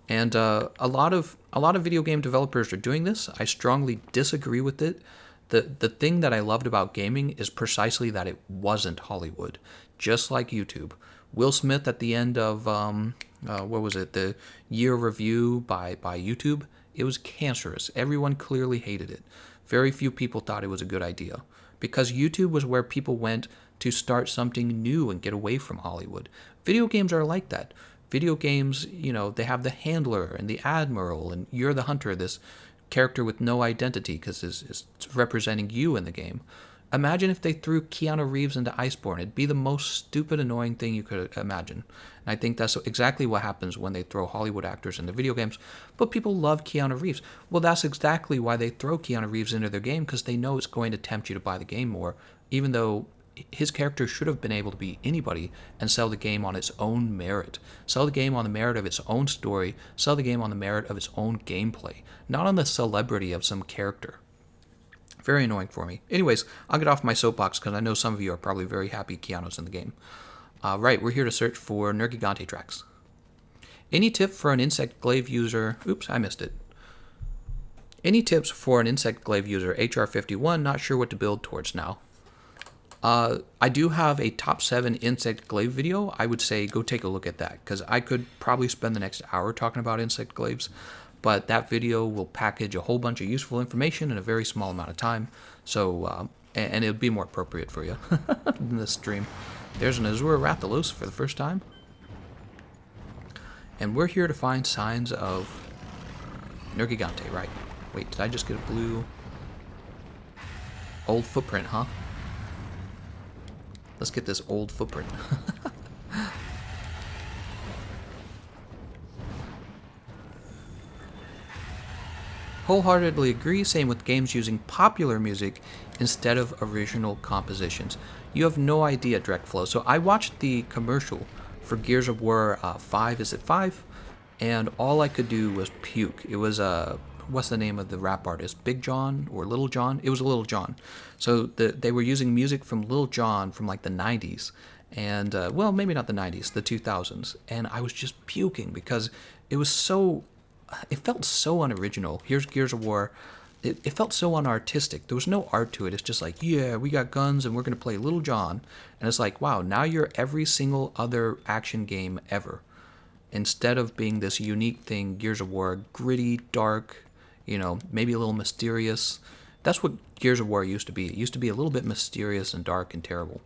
And a lot of video game developers are doing this. I strongly disagree with it. The thing that I loved about gaming is precisely that it wasn't Hollywood, just like YouTube. Will Smith at the end of what was it, the year review by YouTube, it was cancerous. Everyone clearly hated it. Very few people thought it was a good idea because YouTube was where people went to start something new and get away from Hollywood. Video games are like that. Video games, you know, they have the handler and the admiral, and you're the hunter, this character with no identity because it's representing you in the game. Imagine if they threw Keanu Reeves into Iceborne. It'd be the most stupid, annoying thing you could imagine. And I think that's exactly what happens when they throw Hollywood actors into video games. But people love Keanu Reeves. Well, that's exactly why they throw Keanu Reeves into their game, because they know it's going to tempt you to buy the game more, even though his character should have been able to be anybody and sell the game on its own merit. Sell the game on the merit of its own story. Sell the game on the merit of its own gameplay, not on the celebrity of some character. Very annoying for me. Anyways, I'll get off my soapbox because I know some of you are probably very happy Keanu's in the game. Right, we're here to search for Nergi tracks. Any tip for an insect glaive user? Oops, I missed it. Any tips for an insect glaive user? HR51, not sure what to build towards now. I do have a top 7 insect glaive video. I would say go take a look at that because I could probably spend the next hour talking about insect glaives. But that video will package a whole bunch of useful information in a very small amount of time. So, and it'll be more appropriate for you in this stream. There's an Azure Rathalos for the first time. And we're here to find signs of Nergi, right? Wait, did I just get a blue old footprint, huh? Let's get this old footprint. Wholeheartedly agree, same with games using popular music instead of original compositions. You have no idea, Drekflow. So I watched the commercial for Gears of War 5, is it 5? And all I could do was puke. It was, what's the name of the rap artist? Big John or Little John? It was Little John. So they were using music from Little John from like the 90s. And, well, maybe not the 90s, the 2000s. And I was just puking because it was so... It felt so unoriginal. Here's Gears of War. It felt so unartistic. There was no art to it. It's just like, yeah, we got guns and we're going to play Little John. And it's like, wow, now you're every single other action game ever. Instead of being this unique thing, Gears of War, gritty, dark, you know, maybe a little mysterious. That's what Gears of War used to be. It used to be a little bit mysterious and dark and terrible.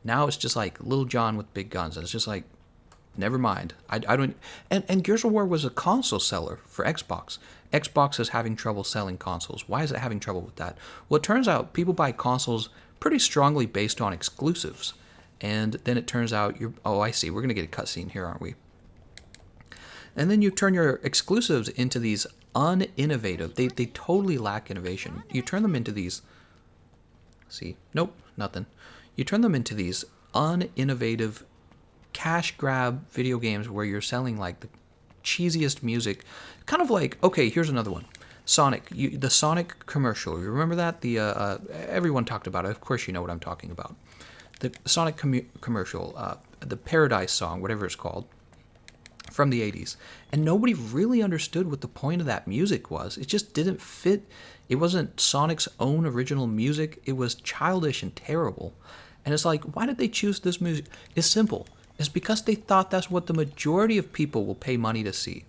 Now it's just like Little John with big guns. And it's just like, never mind. I don't. And Gears of War was a console seller for Xbox. Xbox is having trouble selling consoles. Why is it having trouble with that? Well, it turns out people buy consoles pretty strongly based on exclusives. And then it turns out oh, I see. We're going to get a cutscene here, aren't we? And then you turn your exclusives into these uninnovative. They totally lack innovation. You turn them into these. See? Nope, nothing. You turn them into these uninnovative cash grab video games where you're selling like the cheesiest music, kind of like, okay, here's another one, Sonic, the Sonic commercial. You remember that? The everyone talked about it. Of course, you know what I'm talking about. The Sonic commercial. the Paradise song, whatever it's called, from the 80s. And nobody really understood what the point of that music was. It just didn't fit. It wasn't Sonic's own original music. It was childish and terrible. And it's like, why did they choose this music? It's simple. It's because they thought that's what the majority of people will pay money to see.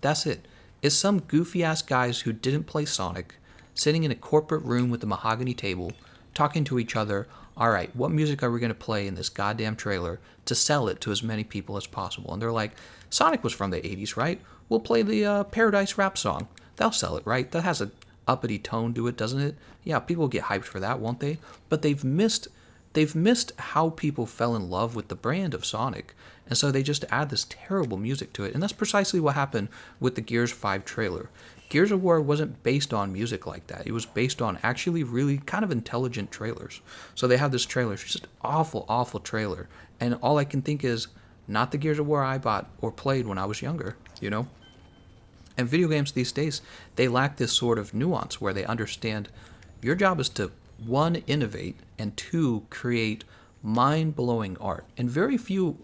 That's it. It's some goofy ass guys who didn't play Sonic, sitting in a corporate room with a mahogany table, talking to each other. All right, what music are we going to play in this goddamn trailer to sell it to as many people as possible? And they're like, Sonic was from the 80s, right? We'll play the Paradise rap song. They'll sell it, right? That has a uppity tone to it, doesn't it? Yeah, people will get hyped for that, won't they? But they've missed how people fell in love with the brand of Sonic. And so they just add this terrible music to it. And that's precisely what happened with the Gears 5 trailer. Gears of War wasn't based on music like that. It was based on actually really kind of intelligent trailers. So they have this trailer. It's just awful, awful trailer. And all I can think is not the Gears of War I bought or played when I was younger, you know? And video games these days, they lack this sort of nuance where they understand your job is to, one, innovate, and two, create mind-blowing art. And very few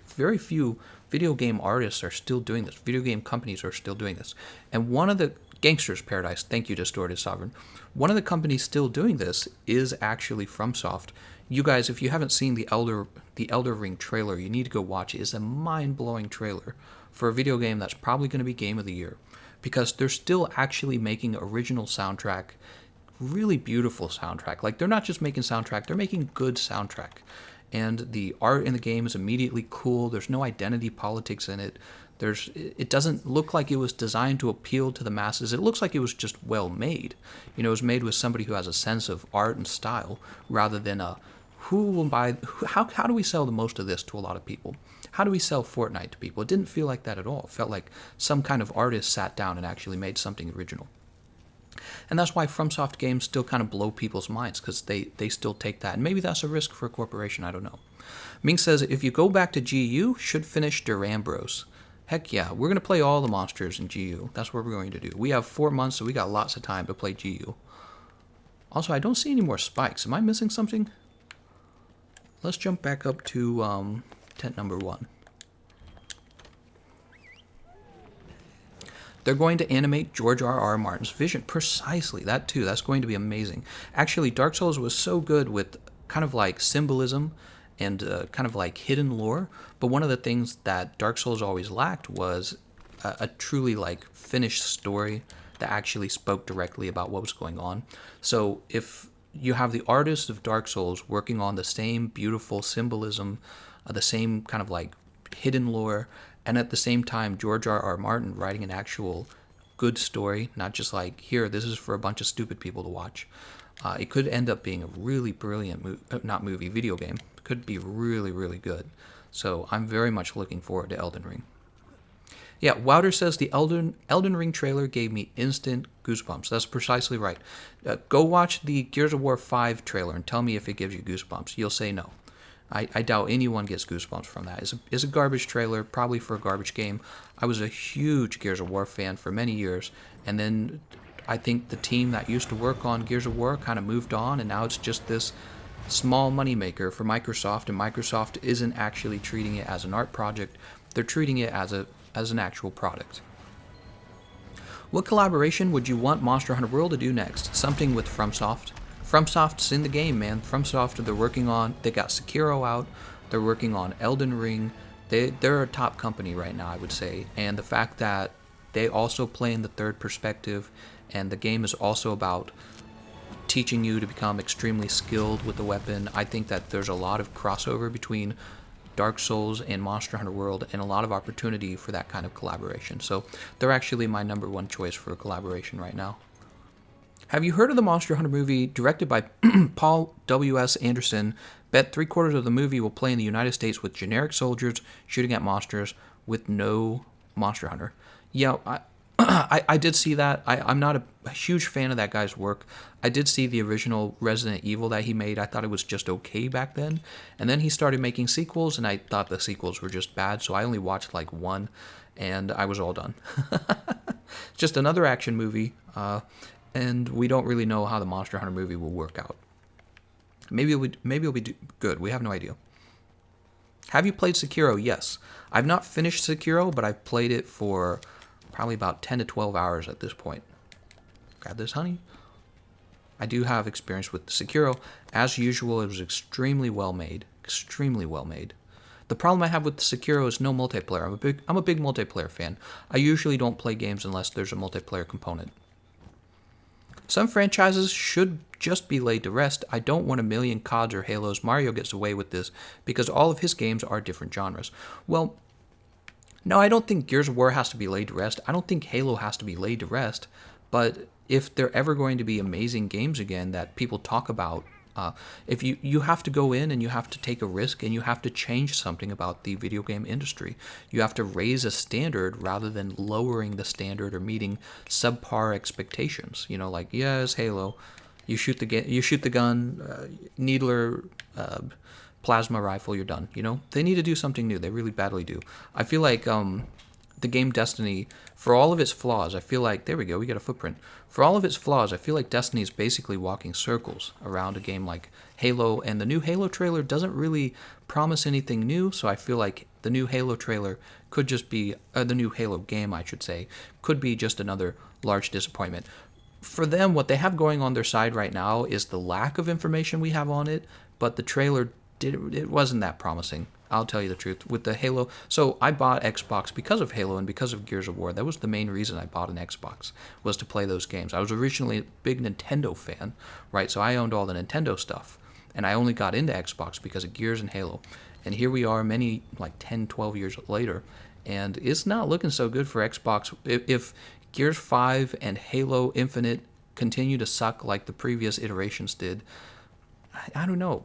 video game artists are still doing this. Video game companies are still doing this. And one of the Gangster's Paradise, thank you, Distorted Sovereign. One of the companies still doing this is actually FromSoft. You guys, if you haven't seen the Elder Ring trailer, you need to go watch it. It's a mind-blowing trailer for a video game that's probably going to be Game of the Year, because they're still actually making original soundtrack, really beautiful soundtrack. Like, they're not just making soundtrack, they're making good soundtrack. And the art in the game is immediately cool. There's no identity politics in it. It doesn't look like it was designed to appeal to the masses. It looks like it was just well made. You know, it was made with somebody who has a sense of art and style, rather than who will buy. How do we sell the most of this to a lot of people? How do we sell Fortnite to people? It didn't feel like that at all. It felt like some kind of artist sat down and actually made something original. And that's why FromSoft games still kind of blow people's minds, because they still take that. And maybe that's a risk for a corporation, I don't know. Ming says, if you go back to GU, should finish Durambros. Heck yeah, we're going to play all the monsters in GU. That's what we're going to do. We have 4 months, so we got lots of time to play GU. Also, I don't see any more spikes. Am I missing something? Let's jump back up to tent number 1. They're going to animate George R.R. Martin's vision. Precisely, that too. That's going to be amazing. Actually, Dark Souls was so good with kind of like symbolism and kind of like hidden lore. But one of the things that Dark Souls always lacked was a truly like finished story that actually spoke directly about what was going on. So if you have the artists of Dark Souls working on the same beautiful symbolism, the same kind of like hidden lore, and at the same time George R.R. Martin writing an actual good story, not just like, here, this is for a bunch of stupid people to watch, it could end up being a really brilliant video game. It could be really, really good. So I'm very much looking forward to Elden Ring. Yeah, Wouter says the Elden Ring trailer gave me instant goosebumps. That's precisely right. Go watch the Gears of War 5 trailer and tell me if it gives you goosebumps. You'll say no. I doubt anyone gets goosebumps from that. It's a garbage trailer, probably for a garbage game. I was a huge Gears of War fan for many years, and then I think the team that used to work on Gears of War kind of moved on, and now it's just this small moneymaker for Microsoft, and Microsoft isn't actually treating it as an art project. They're treating it as an actual product. What collaboration would you want Monster Hunter World to do next? Something with FromSoft. FromSoft's in the game, man. FromSoft, they got Sekiro out, they're working on Elden Ring. They're a top company right now, I would say. And the fact that they also play in the third perspective, and the game is also about teaching you to become extremely skilled with the weapon, I think that there's a lot of crossover between Dark Souls and Monster Hunter World, and a lot of opportunity for that kind of collaboration. So they're actually my number one choice for a collaboration right now. Have you heard of the Monster Hunter movie directed by Paul W.S. Anderson? Bet 3/4 of the movie will play in the United States with generic soldiers shooting at monsters with no Monster Hunter. Yeah, I did see that. I'm not a huge fan of that guy's work. I did see the original Resident Evil that he made. I thought it was just okay back then. And then he started making sequels, and I thought the sequels were just bad, so I only watched like one, and I was all done. Just another action movie, and we don't really know how the Monster Hunter movie will work out. Maybe it'll be good. We have no idea. Have you played Sekiro? Yes. I've not finished Sekiro, but I've played it for probably about 10 to 12 hours at this point. Grab this, honey. I do have experience with Sekiro. As usual, it was extremely well made. Extremely well made. The problem I have with Sekiro is no multiplayer. I'm a big multiplayer fan. I usually don't play games unless there's a multiplayer component. Some franchises should just be laid to rest. I don't want a million CODs or Halos. Mario gets away with this because all of his games are different genres. Well, no, I don't think Gears of War has to be laid to rest. I don't think Halo has to be laid to rest. But if they're ever going to be amazing games again that people talk about, if you have to go in and you have to take a risk and you have to change something about the video game industry. You have to raise a standard rather than lowering the standard or meeting subpar expectations. You know, like, yes, Halo, you shoot the gun, needler, plasma rifle, you're done. You know, they need to do something new. They really badly do. I feel like the game Destiny, for all of its flaws, I feel like, there we go, we got a footprint. For all of its flaws, I feel like Destiny is basically walking circles around a game like Halo, and the new Halo trailer doesn't really promise anything new, so I feel like the new Halo trailer could just be, the new Halo game, I should say, could be just another large disappointment. For them, what they have going on their side right now is the lack of information we have on it, but the trailer, it wasn't that promising. I'll tell you the truth. With the Halo, so I bought Xbox because of Halo and because of Gears of War. That was the main reason I bought an Xbox, was to play those games. I was originally a big Nintendo fan, right? So I owned all the Nintendo stuff. And I only got into Xbox because of Gears and Halo. And here we are many, like 10, 12 years later, and it's not looking so good for Xbox. If Gears 5 and Halo Infinite continue to suck like the previous iterations did, I don't know.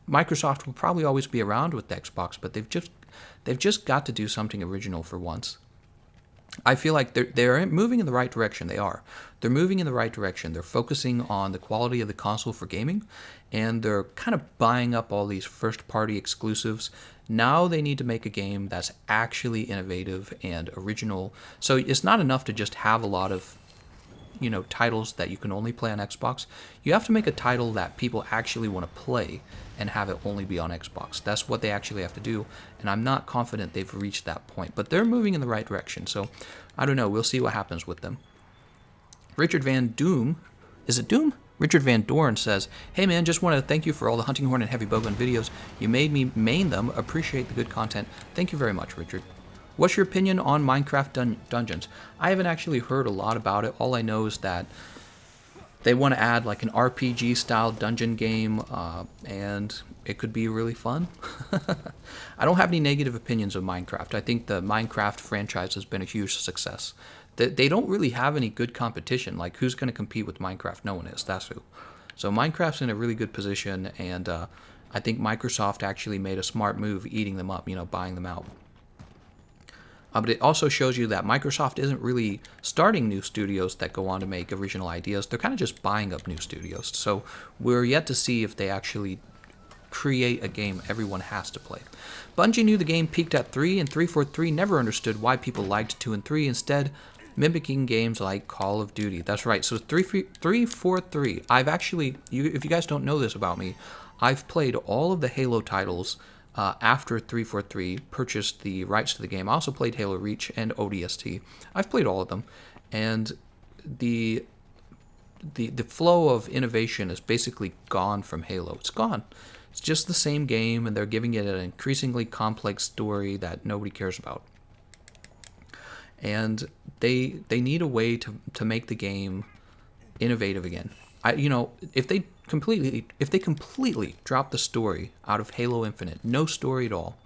Microsoft will probably always be around with the Xbox, but they've just got to do something original for once. I feel like they're moving in the right direction. They are. They're moving in the right direction. They're focusing on the quality of the console for gaming, and they're kind of buying up all these first-party exclusives. Now they need to make a game that's actually innovative and original. So it's not enough to just have a lot of, you know, titles that you can only play on Xbox. You have to make a title that people actually want to play and have it only be on Xbox. That's what they actually have to do, and I'm not confident they've reached that point, but they're moving in the right direction, so I don't know. We'll see what happens with them. Richard Van Doom, is it Doom? Richard Van Dorn says, "Hey man, just want to thank you for all the Hunting Horn and Heavy Bowgun videos. You made me main them. Appreciate the good content. Thank you very much, Richard. What's your opinion on Minecraft Dungeons?" I haven't actually heard a lot about it. All I know is that they want to add like an RPG-style dungeon game, and it could be really fun. I don't have any negative opinions of Minecraft. I think the Minecraft franchise has been a huge success. They don't really have any good competition. Like, who's going to compete with Minecraft? No one is. That's who. So Minecraft's in a really good position, and I think Microsoft actually made a smart move eating them up, you know, buying them out. But it also shows you that Microsoft isn't really starting new studios that go on to make original ideas. They're kind of just buying up new studios. So we're yet to see if they actually create a game everyone has to play. Bungie knew the game peaked at 3, and 343 never understood why people liked 2 and 3, instead mimicking games like Call of Duty. That's right. So 343, I've actually, if you guys don't know this about me, I've played all of the Halo titles after 343 purchased the rights to the game. I also played Halo Reach and ODST. I've played all of them, and the flow of innovation is basically gone from Halo. It's gone. It's just the same game, and they're giving it an increasingly complex story that nobody cares about. And they need a way to make the game innovative again. If they completely dropped the story out of Halo Infinite, no story at all,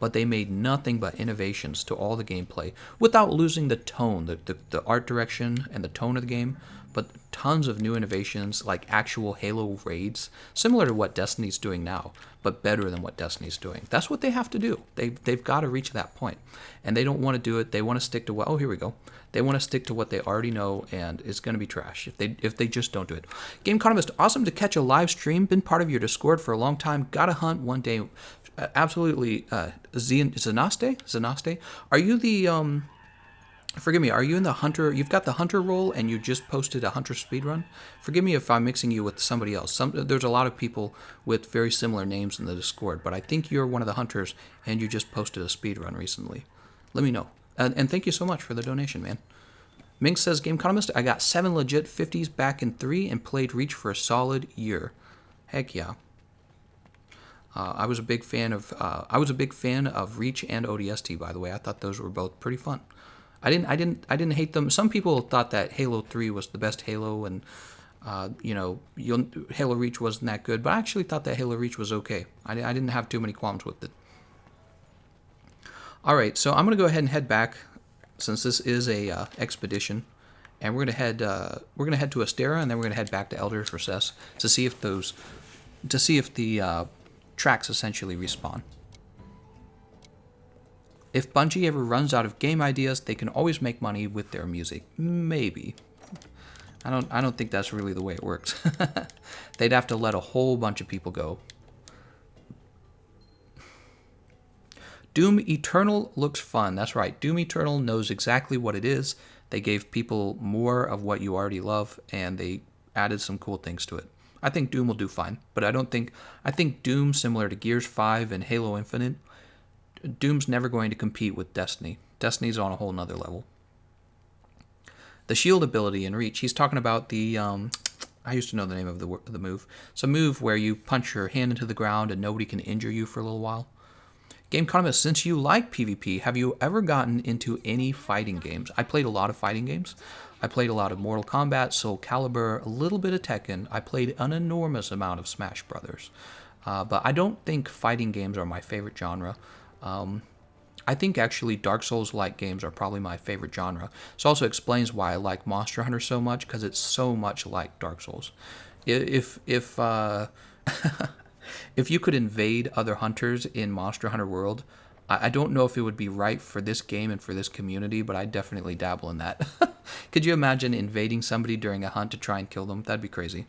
but they made nothing but innovations to all the gameplay without losing the tone, the art direction and the tone of the game, but tons of new innovations like actual Halo raids, similar to what Destiny's doing now, but better than what Destiny's doing. That's what they have to do. They've got to reach that point, and they don't want to do it. They want to stick to what? Oh, here we go. They want to stick to what they already know, and it's going to be trash if they just don't do it. Gameconomist, awesome to catch a live stream. Been part of your Discord for a long time. Gotta hunt one day. Absolutely. Zanaste? Are you the Forgive me, are you in the hunter? You've got the hunter role and you just posted a hunter speedrun? Forgive me if I'm mixing you with somebody else. There's a lot of people with very similar names in the Discord, but I think you're one of the hunters and you just posted a speedrun recently. Let me know. And thank you so much for the donation, man. Mink says, Gameconomist, I got 7 legit 50s back in 3 and played Reach for a solid year. Heck yeah. I was a big fan of Reach and ODST, by the way. I thought those were both pretty fun. I didn't hate them. Some people thought that Halo 3 was the best Halo, and Halo Reach wasn't that good. But I actually thought that Halo Reach was okay. I didn't have too many qualms with it. All right, so I'm gonna go ahead and head back, since this is a expedition, and we're gonna head to Astera, and then we're gonna head back to Elder's Recess to see if the tracks essentially respawn. If Bungie ever runs out of game ideas, they can always make money with their music. Maybe. I don't think that's really the way it works. They'd have to let a whole bunch of people go. Doom Eternal looks fun. That's right. Doom Eternal knows exactly what it is. They gave people more of what you already love, and they added some cool things to it. I think Doom will do fine, but I think Doom, similar to Gears 5 and Halo Infinite, Doom's never going to compete with Destiny. Destiny's on a whole nother level. The shield ability in Reach, he's talking about the, I used to know the name of the move. It's a move where you punch your hand into the ground and nobody can injure you for a little while. Gameconomist, since you like PvP, have you ever gotten into any fighting games? I played a lot of fighting games. I played a lot of Mortal Kombat, Soul Calibur, a little bit of Tekken. I played an enormous amount of Smash Brothers. But I don't think fighting games are my favorite genre. I think actually Dark Souls-like games are probably my favorite genre. This also explains why I like Monster Hunter so much, because it's so much like Dark Souls. If if you could invade other hunters in Monster Hunter World, I don't know if it would be right for this game and for this community, but I definitely dabble in that. Could you imagine invading somebody during a hunt to try and kill them? That'd be crazy.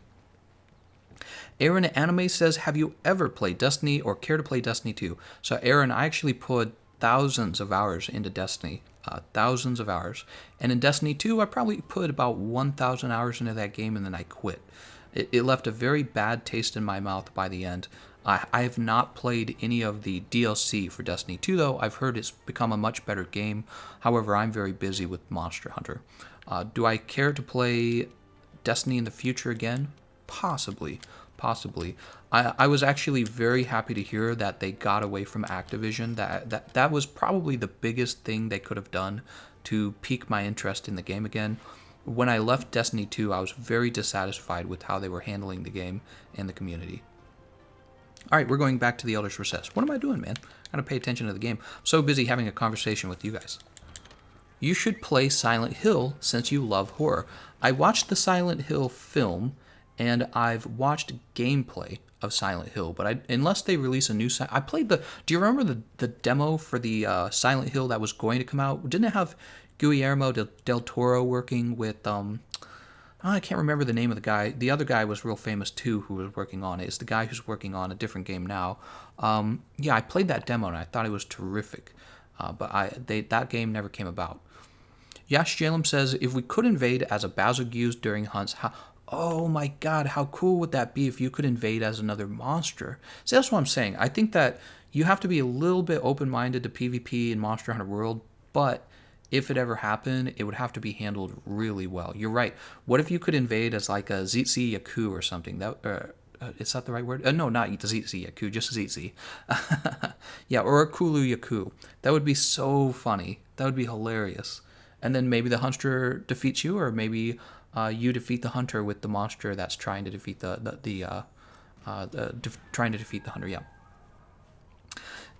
Aaron Anime says, have you ever played Destiny or care to play Destiny 2? So Aaron, I actually put thousands of hours into Destiny. Thousands of hours. And in Destiny 2, I probably put about 1,000 hours into that game and then I quit. It left a very bad taste in my mouth by the end. I have not played any of the DLC for Destiny 2, though. I've heard it's become a much better game. However, I'm very busy with Monster Hunter. Do I care to play Destiny in the future again? Possibly. I was actually very happy to hear that they got away from Activision. That was probably the biggest thing they could have done to pique my interest in the game again. When I left Destiny 2, I was very dissatisfied with how they were handling the game and the community. All right, we're going back to the Elder's Recess. What am I doing, man? I gotta pay attention to the game. I'm so busy having a conversation with you guys. You should play Silent Hill since you love horror. I watched the Silent Hill film, and I've watched gameplay of Silent Hill, but unless they release a new... I played the... Do you remember the demo for the Silent Hill that was going to come out? Didn't it have Guillermo del Toro working with... I can't remember the name of the guy. The other guy was real famous too who was working on it. It's the guy who's working on a different game now. Yeah, I played that demo and I thought it was terrific. But that game never came about. Yash Jalem says, if we could invade as a Basilgeuse during hunts, oh my god, how cool would that be if you could invade as another monster? See, that's what I'm saying. I think that you have to be a little bit open-minded to PvP in Monster Hunter World, but if it ever happened, it would have to be handled really well. You're right. What if you could invade as like a Zitzi Yaku or something? Is that the right word? No, not the Zitzi Yaku, just Zitzi. Yeah, or a Kulu Yaku. That would be so funny. That would be hilarious. And then maybe the hunter defeats you, or maybe you defeat the hunter with the monster that's trying to defeat trying to defeat the hunter. Yeah.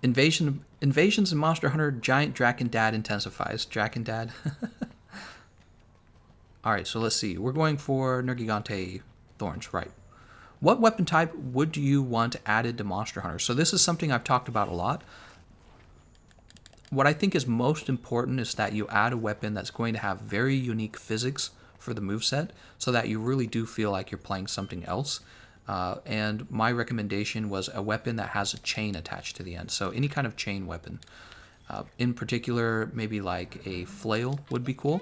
Invasions in Monster Hunter, Giant Drakendad intensifies. Drakendad. Alright, so let's see. We're going for Nergigante Thorns, right. What weapon type would you want added to Monster Hunter? So this is something I've talked about a lot. What I think is most important is that you add a weapon that's going to have very unique physics for the moveset, so that you really do feel like you're playing something else. And my recommendation was a weapon that has a chain attached to the end. So any kind of chain weapon. In particular, maybe like a flail would be cool.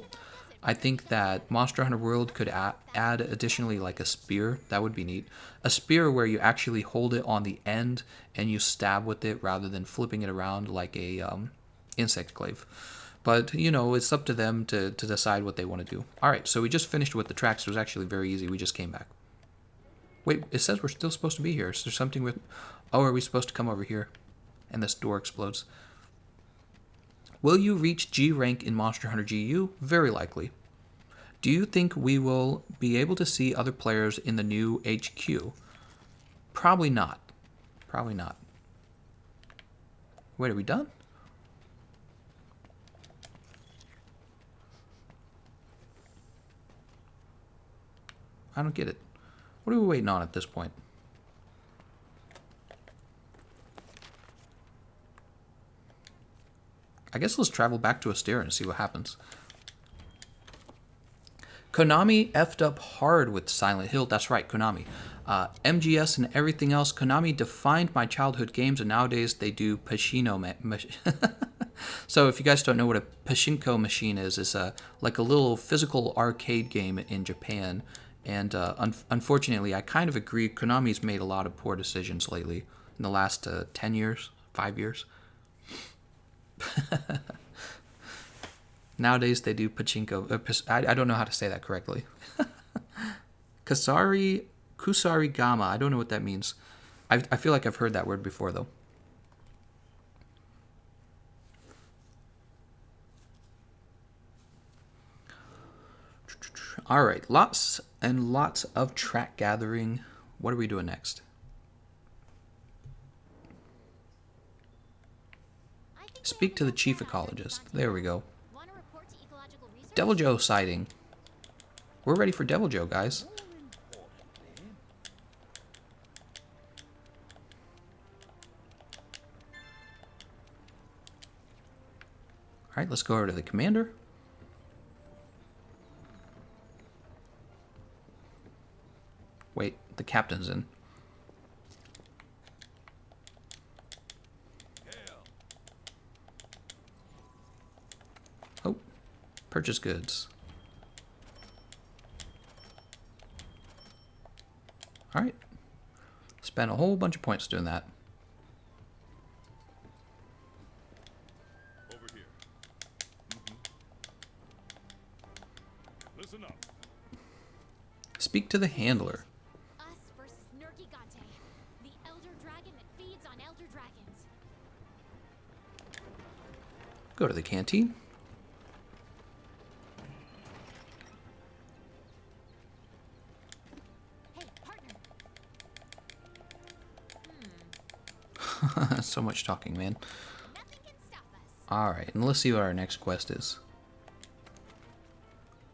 I think that Monster Hunter World could add additionally like a spear. That would be neat. A spear where you actually hold it on the end and you stab with it rather than flipping it around like a insect glaive. But, you know, it's up to them to decide what they want to do. Alright, so we just finished with the tracks. It was actually very easy. We just came back. Wait, it says we're still supposed to be here. Is there something with... Oh, are we supposed to come over here? And this door explodes. Will you reach G rank in Monster Hunter GU? Very likely. Do you think we will be able to see other players in the new HQ? Probably not. Probably not. Wait, are we done? I don't get it. What are we waiting on at this point? I guess let's travel back to Astera and see what happens. Konami effed up hard with Silent Hill. That's right, Konami. MGS and everything else. Konami defined my childhood games, and nowadays they do Pachinko. So if you guys don't know what a Pachinko machine is, it's like a little physical arcade game in Japan. And unfortunately, I kind of agree. Konami's made a lot of poor decisions lately in the last 10 years, 5 years. Nowadays they do pachinko. I don't know how to say that correctly. Kusari Gama. I don't know what that means. I feel like I've heard that word before though. All right, lots and lots of track gathering. What are we doing next? Speak to the chief ecologist. There we go. Devil Joe sighting. We're ready for Devil Joe, guys. Alright, let's go over to the commander. Wait, the captain's in. Oh, purchase goods. Alright. Spent a whole bunch of points doing that. Over here. Listen up. Speak to the handler. Us versus Nergi, the elder dragon that feeds on elder dragons. Go to the canteen. Hey, partner. So much talking, man. Nothing can stop us. Alright, and let's see what our next quest is.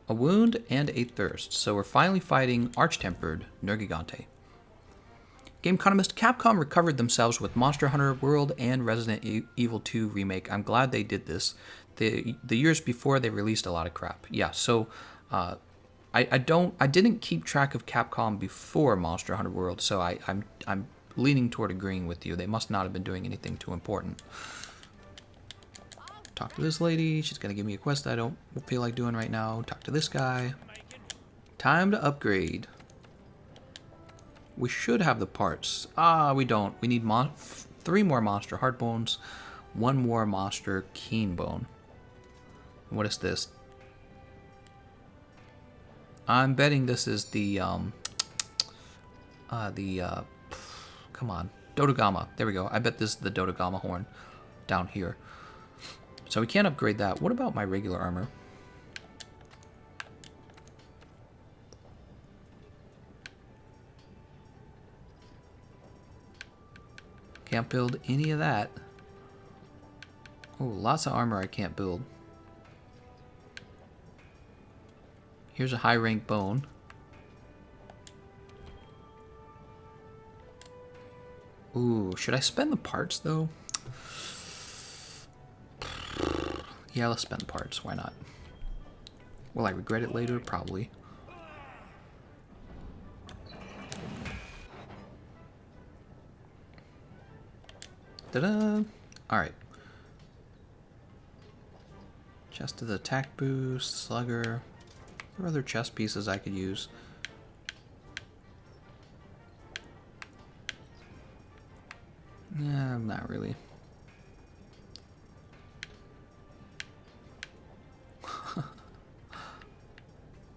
A wound and a thirst. So we're finally fighting Arch-Tempered Nergi. Gameconomist, Capcom recovered themselves with Monster Hunter World and Resident Evil 2 Remake. I'm glad they did this. The years before, they released a lot of crap. Yeah, so I didn't keep track of Capcom before Monster Hunter World, so I'm leaning toward agreeing with you. They must not have been doing anything too important. Talk to this lady. She's going to give me a quest I don't feel like doing right now. Talk to this guy. Time to upgrade. We should have the parts. We don't. We need 3 more Monster Heart Bones, 1 more Monster Keen Bone. What is this? I'm betting this is the, come on. Dodogama. There we go. I bet this is the Dodogama horn down here. So we can't upgrade that. What about my regular armor? Can't build any of that. Oh, lots of armor I can't build. Here's a high rank bone. Ooh, should I spend the parts though? Yeah, let's spend the parts. Why not? Will I regret it later? Probably. Ta-da! Alright. Chest of the attack boost, slugger. There are other chest pieces I could use. Nah, not really.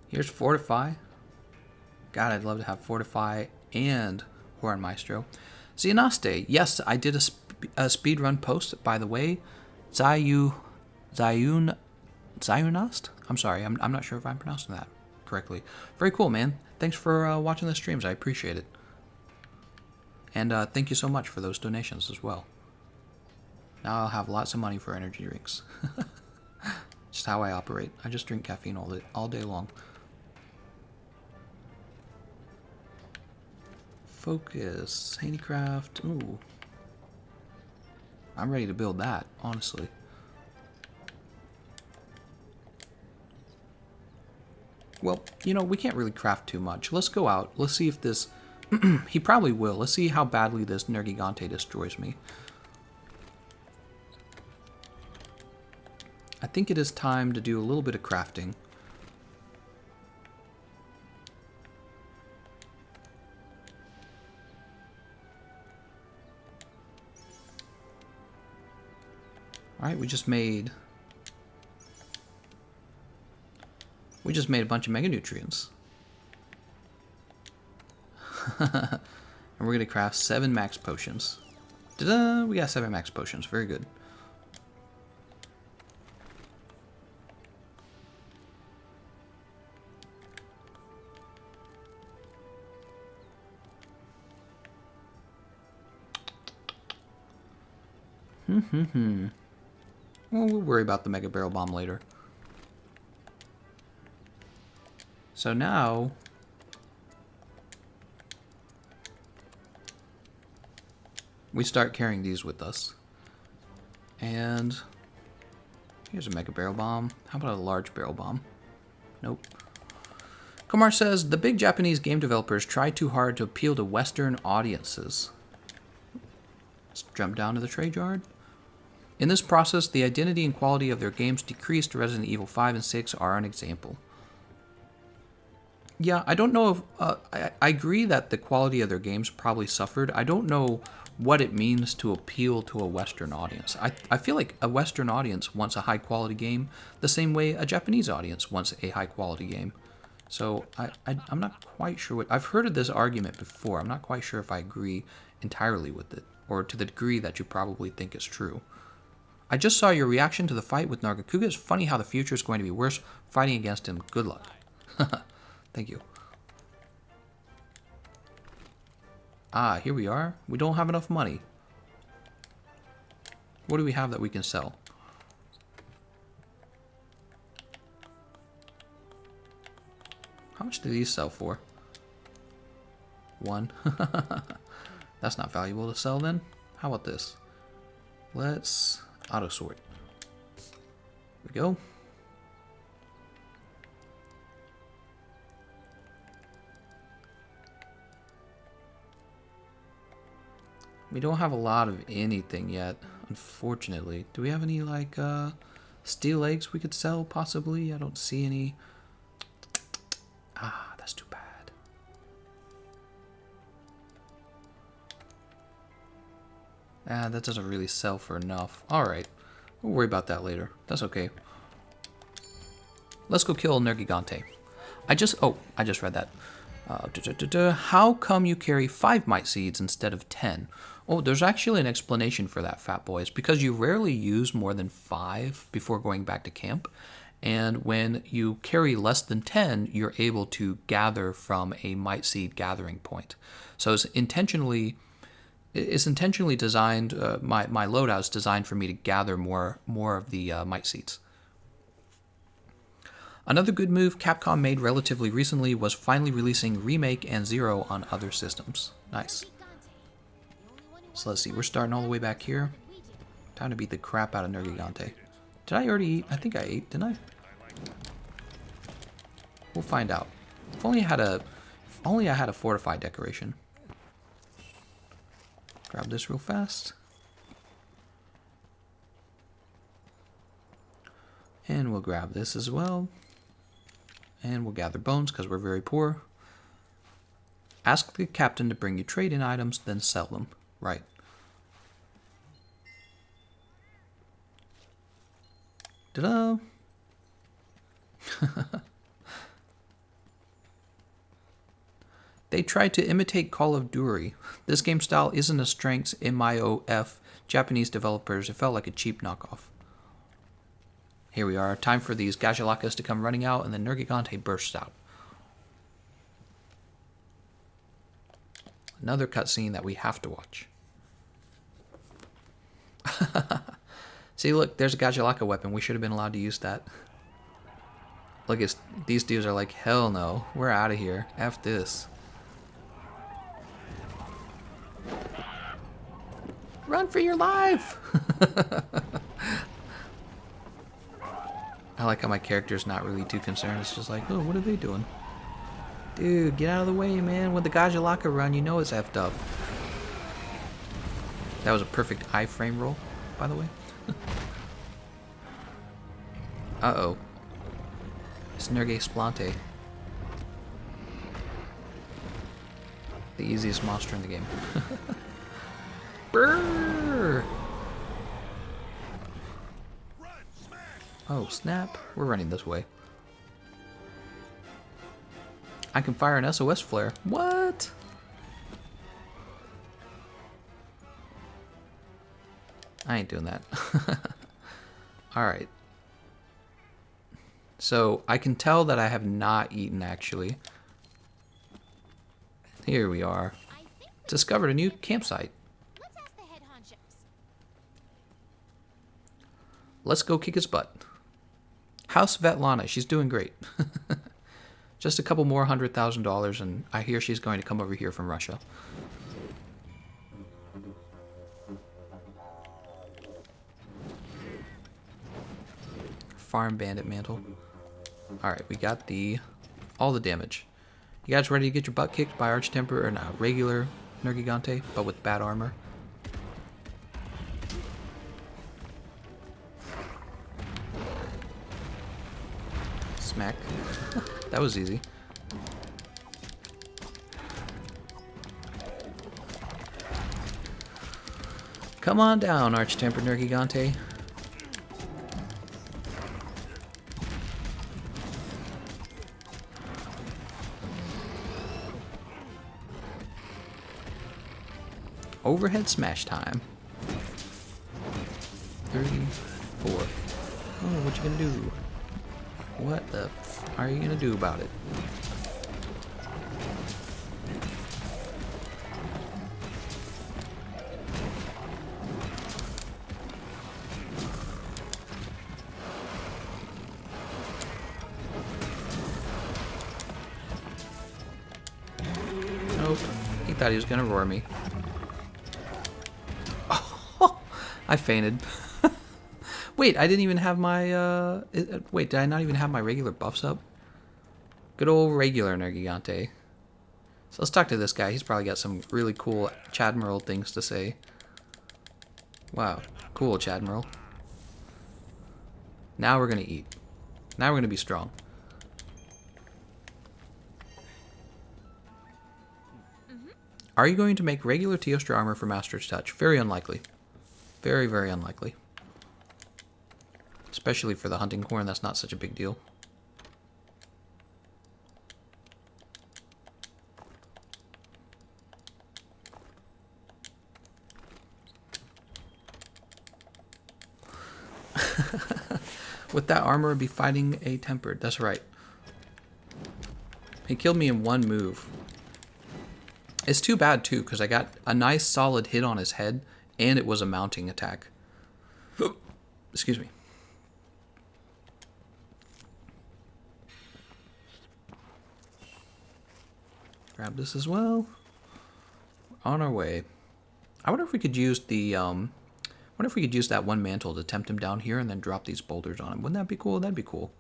Here's Fortify. God, I'd love to have Fortify and Horn Maestro. Xionaste. Yes, I did a speedrun post, by the way. Zayunast? I'm sorry, I'm not sure if I'm pronouncing that correctly. Very cool, man. Thanks for watching the streams. I appreciate it. And thank you so much for those donations as well. Now I'll have lots of money for energy drinks. Just how I operate. I just drink caffeine all day long. Focus. Handicraft. Ooh. I'm ready to build that, honestly. Well, you know, we can't really craft too much. Let's go out. Let's see if this... He probably will. Let's see how badly this Nergi destroys me. I think it is time to do a little bit of crafting. Alright, we just made a bunch of mega nutrients. And we're gonna craft 7 max potions. Ta-da! We got 7 max potions. Very good. Well, we'll worry about the Mega Barrel Bomb later. So now... we start carrying these with us. And... here's a Mega Barrel Bomb. How about a large Barrel Bomb? Nope. Komar says, the big Japanese game developers try too hard to appeal to Western audiences. Let's jump down to the trade yard. In this process, the identity and quality of their games decreased. Resident Evil 5 and 6 are an example. Yeah, I don't know if... I agree that the quality of their games probably suffered. I don't know what it means to appeal to a Western audience. I feel like a Western audience wants a high-quality game the same way a Japanese audience wants a high-quality game. So I'm not quite sure what... I've heard of this argument before. I'm not quite sure if I agree entirely with it, or to the degree that you probably think is true. I just saw your reaction to the fight with Nargacuga. It's funny how the future is going to be worse fighting against him. Good luck. Thank you. Ah, here we are. We don't have enough money. What do we have that we can sell? How much do these sell for? 1. That's not valuable to sell then. How about this? Let's auto sort. There we go. We don't have a lot of anything yet, unfortunately. Do we have any, like, steel eggs we could sell, possibly? I don't see any. Ah, that's too bad. Ah, that doesn't really sell for enough. Alright, we'll worry about that later. That's okay. Let's go kill Nergi. I just read that. How come you carry 5 might seeds instead of 10? Oh, there's actually an explanation for that, fat boy. It's because you rarely use more than 5 before going back to camp. And when you carry less than 10, you're able to gather from a might seed gathering point. So it's intentionally designed, my loadout is designed for me to gather more of the might seeds. Another good move Capcom made relatively recently was finally releasing Remake and Zero on other systems. Nice. So let's see, we're starting all the way back here. Time to beat the crap out of Nergi. Did I already eat? I think I ate, didn't I? We'll find out. If only I had a fortified decoration. Grab this real fast. And we'll grab this as well. And we'll gather bones because we're very poor. Ask the captain to bring you trade-in items, then sell them. Right. Ta-da! They tried to imitate Call of Duty. This game style isn't a strengths MIOF Japanese developers. It felt like a cheap knockoff. Here we are. Time for these Gajalakas to come running out, and then Nergi bursts out. Another cutscene that we have to watch. See, look, there's a Gajalaka weapon. We should have been allowed to use that. Look, these dudes are like, hell no. We're out of here. F this. Run for your life! I like how my character's not really too concerned. It's just like, oh, what are they doing? Dude, get out of the way, man. When the Gajalaka run, you know it's effed up. That was a perfect iframe roll, by the way. Uh-oh. It's Nergi Splante. The easiest monster in the game. Brrr! Oh, snap. We're running this way. I can fire an SOS flare. What? I ain't doing that. Alright. So, I can tell that I have not eaten, actually. Here we are. Discovered a new campsite. Let's ask the head honchos. Let's go kick his butt. House Vetlana, she's doing great. Just a couple more $100,000, and I hear she's going to come over here from Russia. Farm bandit mantle. Alright, we got all the damage. You guys ready to get your butt kicked by Arch-Temper or not? Regular Nergi, but with bad armor. Smack. That was easy. Come on down, Arch-Temper Nergi. Overhead smash time. 3, 4. Oh, what you gonna do? What the f are you gonna do about it? Nope. He thought he was gonna roar me. I fainted. Wait, I didn't even have my, wait, did I not even have my regular buffs up? Good old regular Nergi. So let's talk to this guy. He's probably got some really cool Chadmiral things to say. Wow, cool Chadmiral. Now we're gonna eat. Now we're gonna be strong. Are you going to make regular Teostra armor for Master's Touch? Very unlikely. Very, very unlikely. Especially for the hunting horn, that's not such a big deal. With that armor, I'd be fighting a tempered. That's right. He killed me in one move. It's too bad, too, because I got a nice solid hit on his head, and it was a mounting attack. Excuse me. Grab this as well. We're on our way. I wonder if we could use the wonder if we could use that one mantle to tempt him down here and then drop these boulders on him. Wouldn't that be cool? That'd be cool.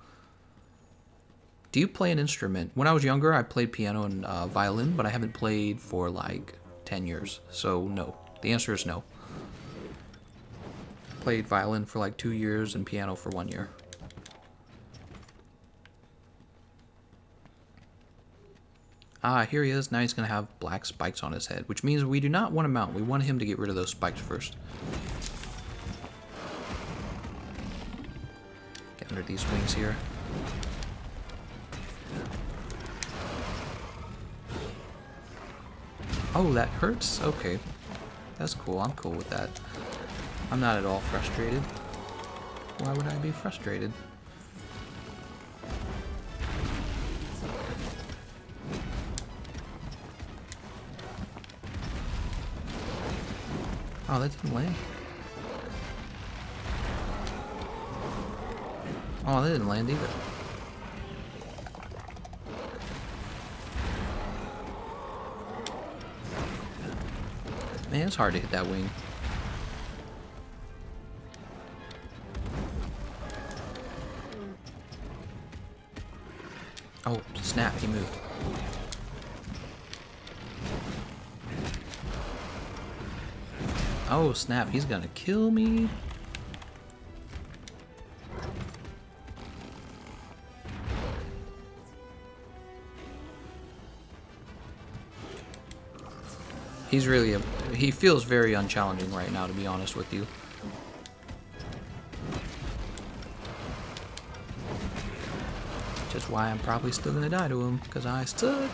Do you play an instrument? When I was younger, I played piano and violin, but I haven't played for like 10 years. So no. The answer is no. Played violin for like 2 years and piano for 1 year. Ah, here he is. Now he's going to have black spikes on his head, which means we do not want to mount. We want him to get rid of those spikes first. Get under these wings here. Oh, that hurts? Okay. That's cool. I'm cool with that. I'm not at all frustrated. Why would I be frustrated? Oh, that didn't land. Oh, that didn't land either. Man, it's hard to hit that wing. Oh, snap, he moved. Oh, snap, he's gonna kill me. He's really he feels very unchallenging right now, to be honest with you. Which is why I'm probably still gonna die to him, because I suck.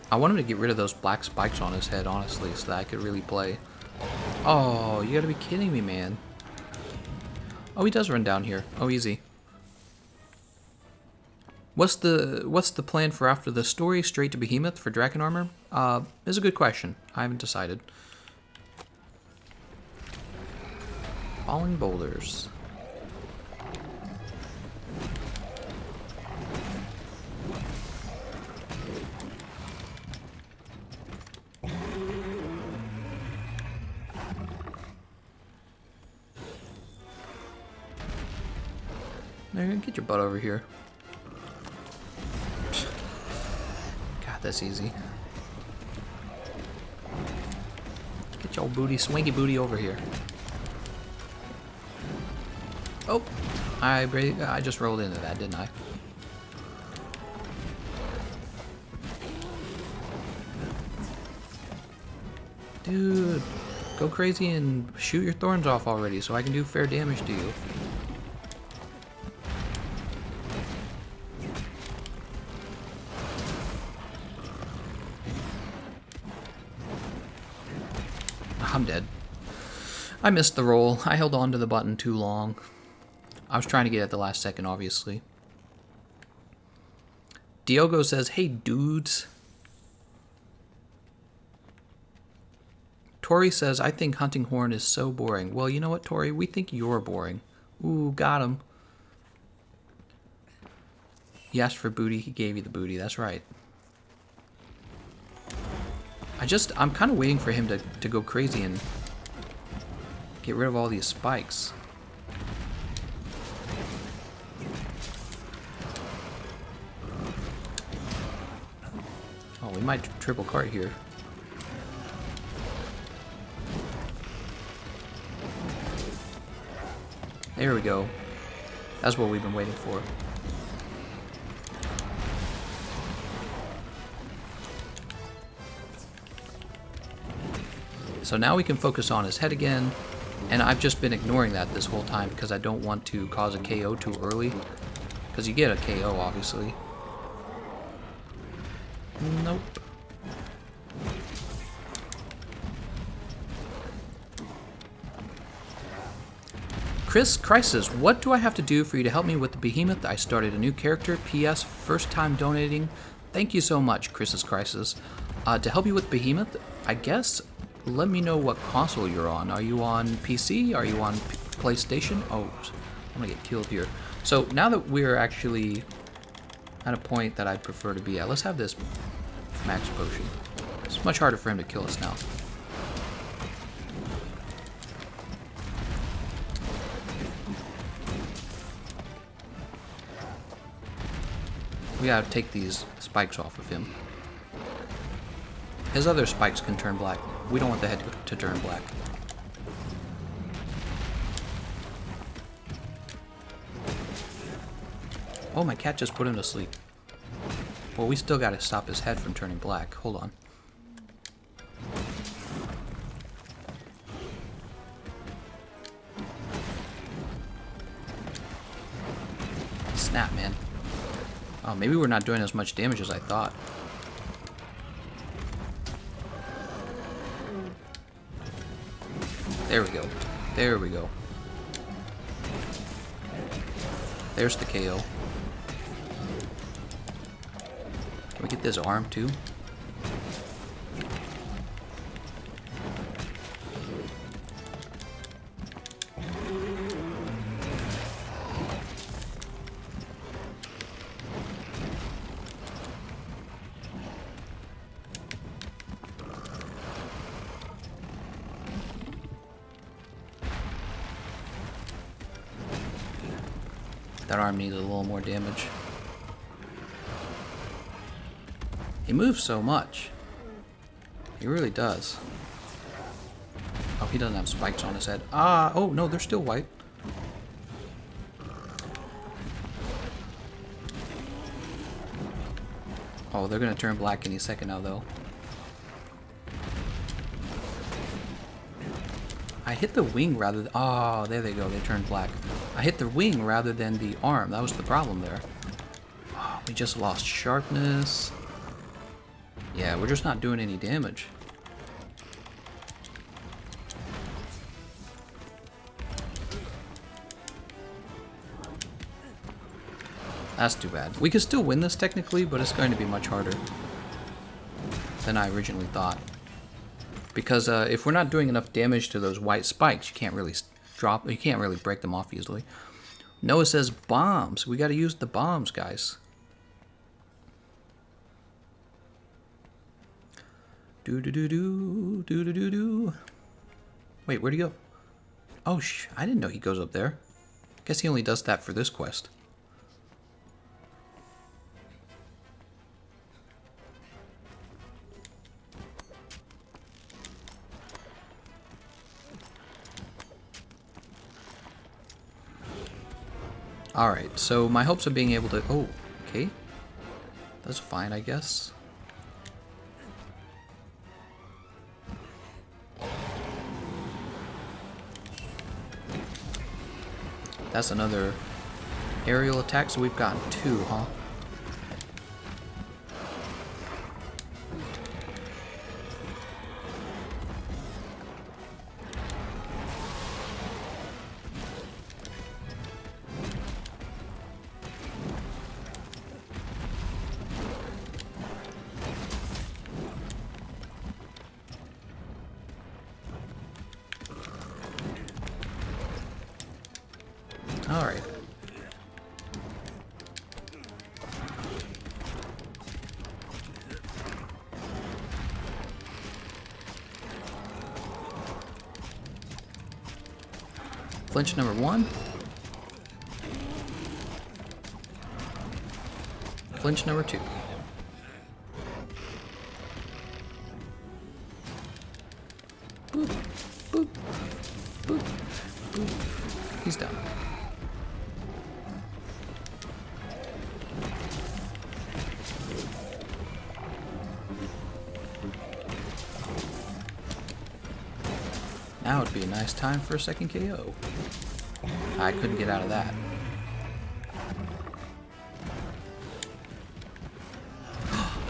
I want him to get rid of those black spikes on his head, honestly, so that I could really play. Oh, you gotta be kidding me, man. Oh, he does run down here. Oh, easy. What's the plan for after the story? Straight to Behemoth for Dragon Armor? Is a good question. I haven't decided. Falling boulders. There, get your butt over here. God, that's easy. Get your booty, swanky booty over here. Oh, I just rolled into that, didn't I? Dude, go crazy and shoot your thorns off already so I can do fair damage to you. I'm dead. I missed the roll. I held on to the button too long. I was trying to get it at the last second, obviously. Diogo says, hey, dudes. Tori says, I think hunting horn is so boring. Well, you know what, Tori? We think you're boring. Ooh, got him. He asked for booty. He gave you the booty. That's right. I'm kind of waiting for him to go crazy and get rid of all these spikes. Oh, we might triple cart here. There we go. That's what we've been waiting for. So now we can focus on his head again, and I've just been ignoring that this whole time because I don't want to cause a KO too early, because you get a KO, obviously. Nope. Chris Crisis, what do I have to do for you to help me with the Behemoth? I started a new character. P.S. First time donating. Thank you so much, Chris's Crisis. To help you with Behemoth, I guess, let me know what console you're on. Are you on PC? Are you on PlayStation? Oh, I'm gonna get killed here. So now that we're actually at a point that I'd prefer to be at, let's have this max potion. It's much harder for him to kill us now. We gotta take these spikes off of him. His other spikes can turn black. We don't want the head to turn black. Oh, my cat just put him to sleep. Well, we still gotta stop his head from turning black. Hold on. Snap, man. Oh, maybe we're not doing as much damage as I thought. There we go. There we go. There's the KO. Can we get this arm too? That arm needs a little more damage. He moves so much. He really does. Oh, he doesn't have spikes on his head. Ah, oh no, they're still white. Oh, they're gonna turn black any second now, though. I hit the wing rather than... Oh, there they go. They turned black. I hit the wing rather than the arm. That was the problem there. Oh, we just lost sharpness. Yeah, we're just not doing any damage. That's too bad. We could still win this technically, but it's going to be much harder than I originally thought. Because if we're not doing enough damage to those white spikes, you can't really you can't really break them off easily. Noah says bombs. We got to use the bombs, guys. Do do do do do do do do. Wait, where'd he go? Oh, I didn't know he goes up there. Guess he only does that for this quest. Alright, so my hopes of being able to... Oh, okay. That's fine, I guess. That's another aerial attack, so we've gotten 2, huh? Alright. Flinch number 1. Flinch number 2. Boop, boop, boop, boop. He's done. Now would be a nice time for a second KO. I couldn't get out of that.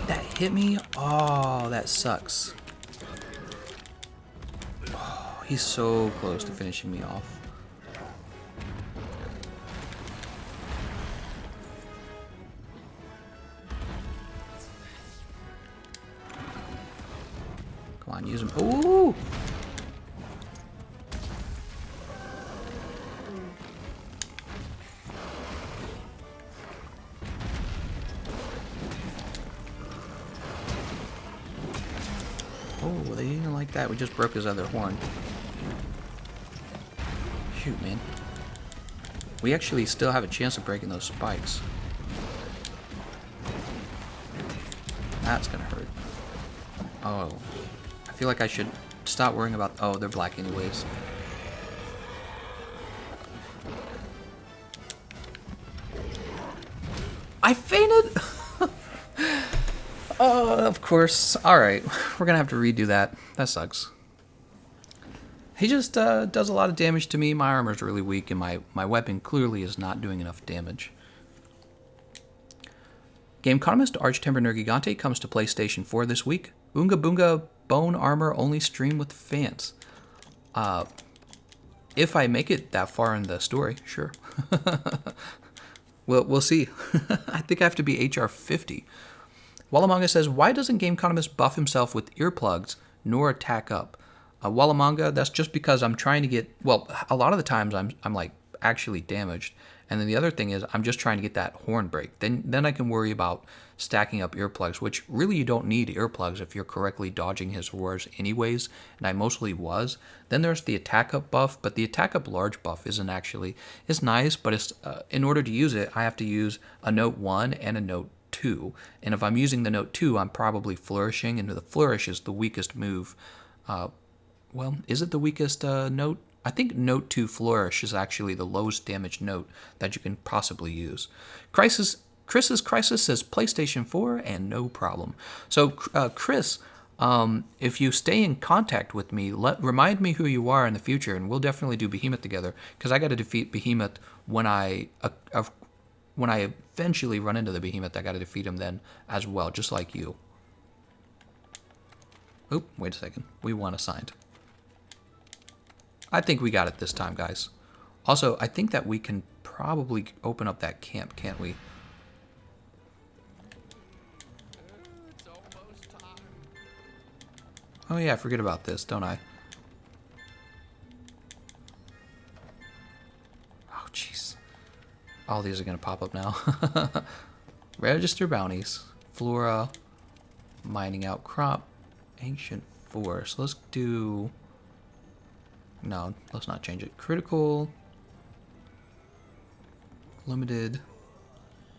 That hit me? Oh, that sucks. Oh, he's so close to finishing me off. Come on, use him. Ooh! Oh, they didn't like that. We just broke his other horn. Shoot, man. We actually still have a chance of breaking those spikes. That's gonna hurt. Oh. I feel like I should stop worrying about... Oh, they're black anyways. I fainted! Of course. Alright, we're gonna have to redo that. That sucks. He just does a lot of damage to me. My armor's really weak, and my weapon clearly is not doing enough damage. Gameconomist Arch-Tempered Nergi Gante comes to PlayStation 4 this week. Oonga Boonga Bone Armor only stream with fans. If I make it that far in the story, sure. We'll see. I think I have to be HR 50. Wallamanga says, why doesn't Gameconomist buff himself with earplugs nor attack up? Wallamanga, that's just because I'm trying to get, well, a lot of the times I'm like actually damaged. And then the other thing is I'm just trying to get that horn break. Then I can worry about stacking up earplugs, which really you don't need earplugs if you're correctly dodging his roars anyways, and I mostly was. Then there's the attack up buff, but the attack up large buff isn't actually, it's nice, but it's in order to use it, I have to use a note 1 and a note 2. And if I'm using the note 2, I'm probably flourishing, and the flourish is the weakest move. Well, is it the weakest note? I think note 2 flourish is actually the lowest damage note that you can possibly use. Chris's Crisis says PlayStation 4 and no problem. So Chris, if you stay in contact with me, remind me who you are in the future, and we'll definitely do Behemoth together, because I got to defeat Behemoth when I eventually run into the Behemoth. I got to defeat him then as well, just like you. Oop, wait a second. We want assigned. I think we got it this time, guys. Also, I think that we can probably open up that camp, can't we? It's almost time. Oh yeah, I forget about this, don't I? Oh, jeez. All these are going to pop up now. Register bounties. Flora. Mining outcrop. Ancient forest. Let's do... No, let's not change it. Critical. Limited.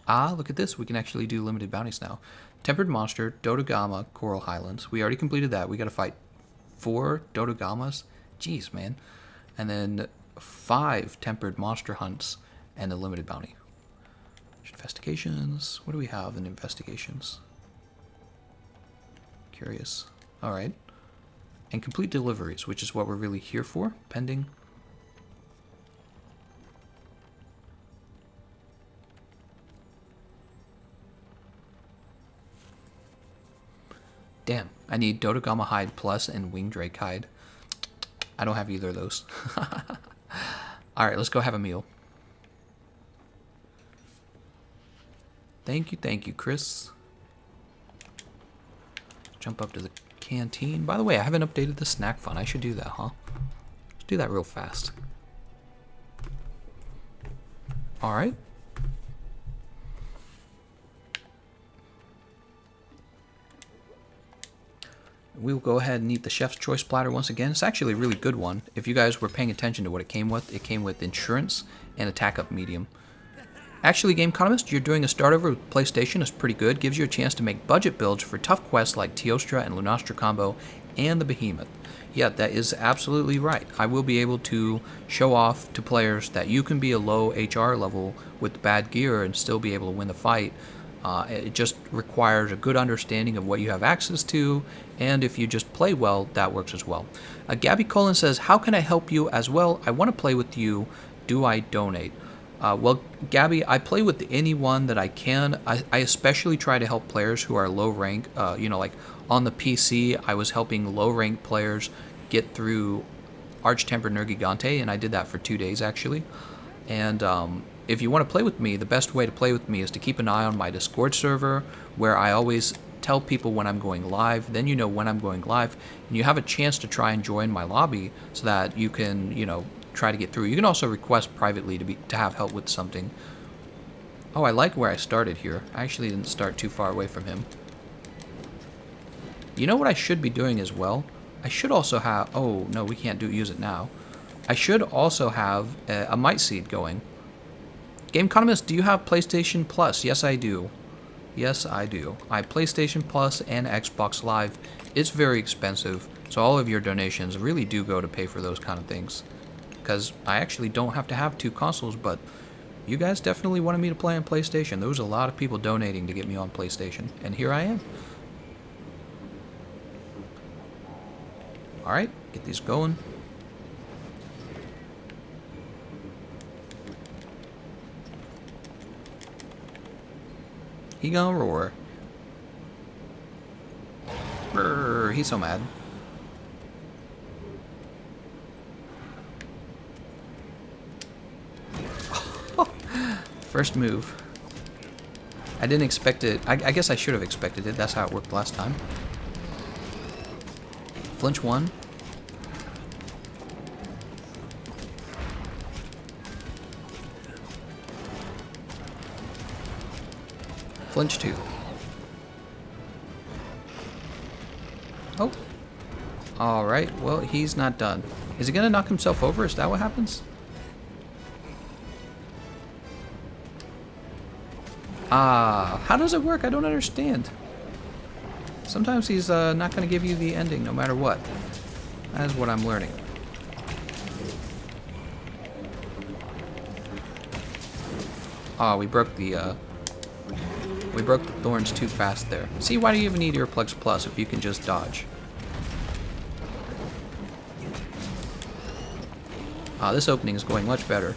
Ah, look at this. We can actually do limited bounties now. Tempered Monster, Dodogama, Coral Highlands. We already completed that. We got to fight 4 Dodogamas. Jeez, man. And then 5 Tempered Monster Hunts and a limited bounty. Investigations. What do we have in investigations? Curious. All right. And complete deliveries, which is what we're really here for. Pending. Damn, I need Dodogama Hide Plus and Wing Drake Hide. I don't have either of those. Alright, let's go have a meal. Thank you, Chris. Jump up to the canteen. By the way, I haven't updated the snack fund. I should do that, huh? Let's do that real fast. Alright. We'll go ahead and eat the Chef's Choice platter once again. It's actually a really good one. If you guys were paying attention to what it came with insurance and attack up medium. Actually, Gameconomist, you're doing a start over with PlayStation is pretty good. Gives you a chance to make budget builds for tough quests like Teostra and Lunastra combo and the Behemoth. Yeah, that is absolutely right. I will be able to show off to players that you can be a low HR level with bad gear and still be able to win the fight. It just requires a good understanding of what you have access to, and if you just play well, that works as well. Gabby Cullen says, how can I help you as well? I want to play with you. Do I donate? Well, Gabby, I play with anyone that I can. I especially try to help players who are low rank. You know, like on the PC, I was helping low rank players get through Arch-Tempered Nergi Gante, and I did that for 2 days actually. And if you want to play with me, the best way to play with me is to keep an eye on my Discord server, where I always tell people when I'm going live. Then you know when I'm going live, and you have a chance to try and join my lobby so that you can, you know, try to get through. You can also request privately to have help with something. Oh, I like where I started here. I actually didn't start too far away from him. You know what I should be doing as well? I should also have... Oh, no, we can't use it now. I should also have a Might Seed going. Gameconomist, do you have PlayStation Plus? Yes, I do. Yes, I do. I have PlayStation Plus and Xbox Live. It's very expensive, so all of your donations really do go to pay for those kind of things. Because I actually don't have to have 2 consoles, but You guys definitely wanted me to play on PlayStation. There was a lot of people donating to get me on PlayStation, and here I am. Alright, get these going. He gonna roar. Brrr, he's so mad. First move. I didn't expect it. I guess I should have expected it. That's how it worked last time. Flinch 1. Flinch 2. Oh. Alright, well, he's not done. Is he gonna knock himself over? Is that what happens? Ah, how does it work? I don't understand. Sometimes he's not going to give you the ending no matter what. That is what I'm learning. Ah, we broke the thorns too fast there. See, why do you even need Earplugs Plus if you can just dodge? Ah, this opening is going much better.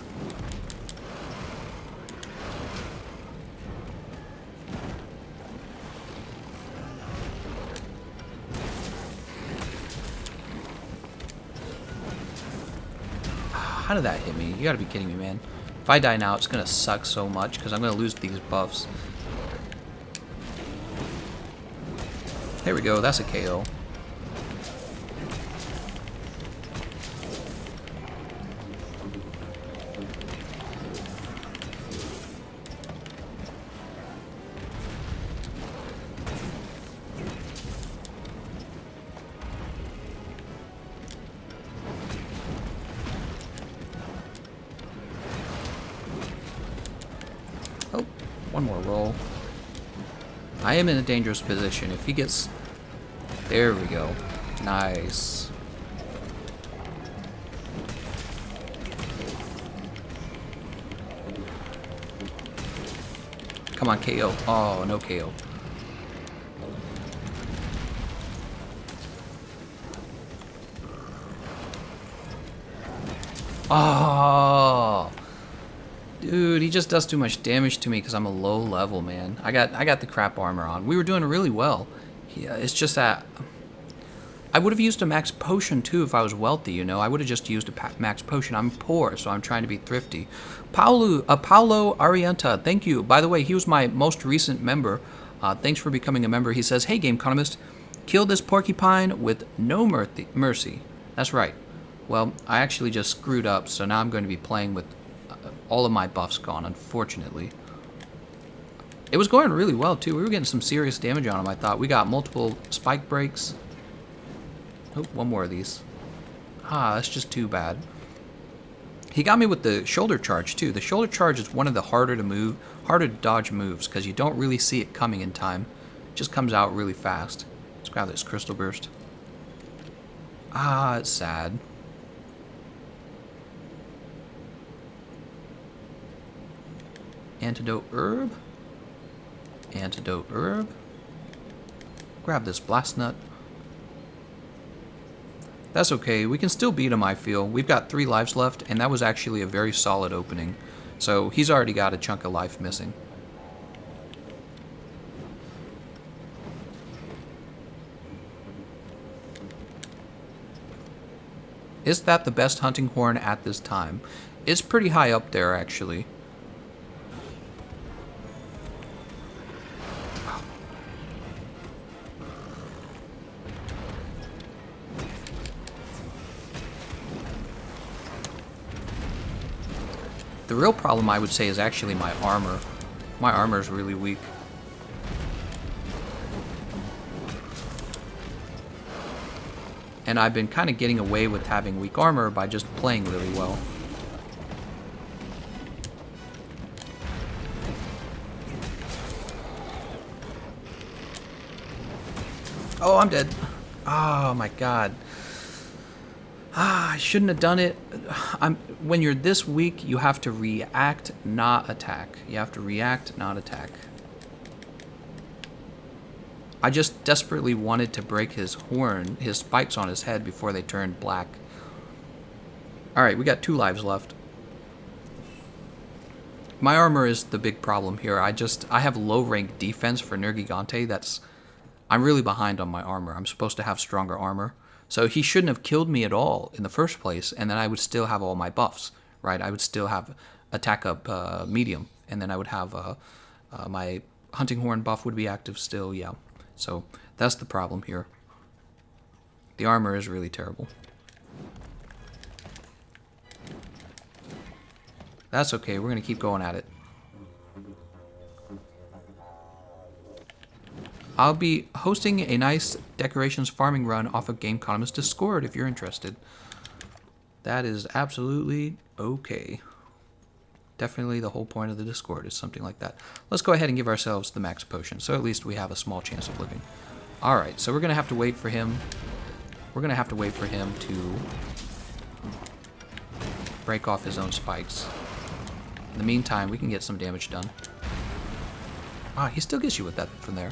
How did that hit me? You gotta be kidding me, man. If I die now, it's gonna suck so much because I'm gonna lose these buffs. There we go, that's a KO. Oh, one more roll. I am in a dangerous position. If he gets... There we go. Nice. Come on, KO. Oh, no KO. Oh, dude, he just does too much damage to me because I'm a low level, man. I got the crap armor on. We were doing really well. Yeah, it's just that I would have used a max potion too if I was wealthy, you know. I would have just used a max potion. I'm poor, so I'm trying to be thrifty. Paulo Arienta, thank you. By the way, he was my most recent member. Thanks for becoming a member. He says, "Hey, Gameconomist, kill this porcupine with no mercy." That's right. Well, I actually just screwed up, so now I'm going to be playing with all of my buffs gone, unfortunately. It was going really well, too. We were getting some serious damage on him, I thought. We got multiple spike breaks. Oh, one more of these. Ah, that's just too bad. He got me with the shoulder charge, too. The shoulder charge is one of the harder to dodge moves, because you don't really see it coming in time. It just comes out really fast. Let's grab this crystal burst. Ah, it's sad. Antidote herb. Antidote herb. Grab this blast nut. That's okay. We can still beat him, I feel. We've got 3 lives left, and that was actually a very solid opening. So he's already got a chunk of life missing. Is that the best hunting horn at this time? It's pretty high up there, actually. The real problem, I would say, is actually my armor. My armor is really weak. And I've been kind of getting away with having weak armor by just playing really well. Oh, I'm dead. Oh my god. I shouldn't have done it. When you're this weak, you have to react, not attack. You have to react, not attack. I just desperately wanted to break his horn, his spikes on his head before they turned black. Alright, we got 2 lives left. My armor is the big problem here. I have low rank defense for Nergi. I'm really behind on my armor. I'm supposed to have stronger armor. So he shouldn't have killed me at all in the first place, and then I would still have all my buffs, right? I would still have attack up medium, and then I would have my hunting horn buff would be active still, yeah. So that's the problem here. The armor is really terrible. That's okay, we're gonna keep going at it. I'll be hosting a nice decorations farming run off of Gameconomist Discord if you're interested. That is absolutely okay. Definitely the whole point of the Discord is something like that. Let's go ahead and give ourselves the max potion, so at least we have a small chance of living. Alright, so we're gonna have to wait for him. We're gonna have to wait for him to break off his own spikes. In the meantime, we can get some damage done. Ah, he still gets you with that from there.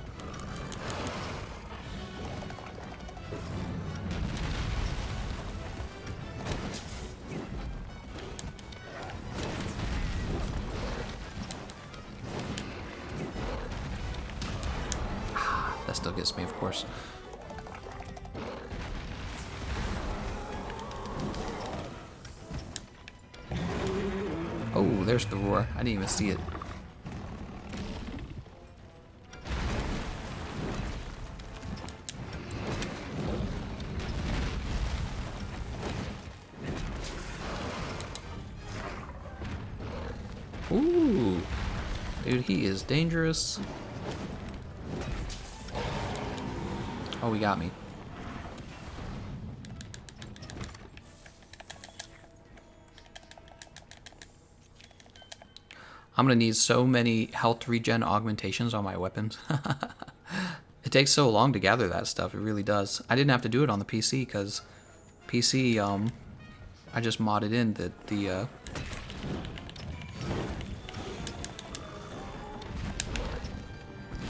That still gets me, of course. Oh, there's the roar. I didn't even see it. Ooh. Dude, he is dangerous. Oh, he got me. I'm gonna need so many health regen augmentations on my weapons. It takes so long to gather that stuff, it really does. I didn't have to do it on the PC, because PC, I just modded in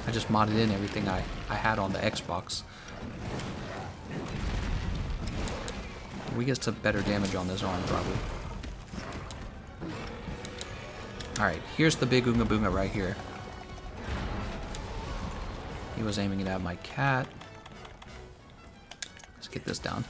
I just modded in everything I had on the Xbox. We get some better damage on this arm, probably. Alright, here's the big Oonga Boonga right here. He was aiming it at my cat. Let's get this down.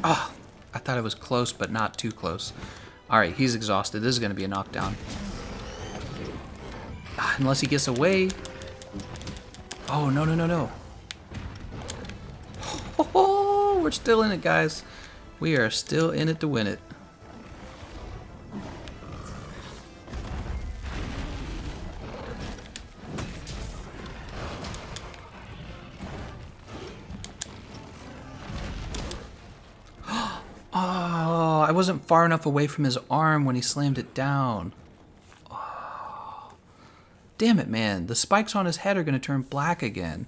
Oh, I thought it was close, but not too close. Alright, he's exhausted. This is going to be a knockdown. Unless he gets away. Oh, no, no, no, no. Oh, we're still in it, guys. We are still in it to win it. Oh, I wasn't far enough away from his arm when he slammed it down. Oh. Damn it, man. The spikes on his head are going to turn black again.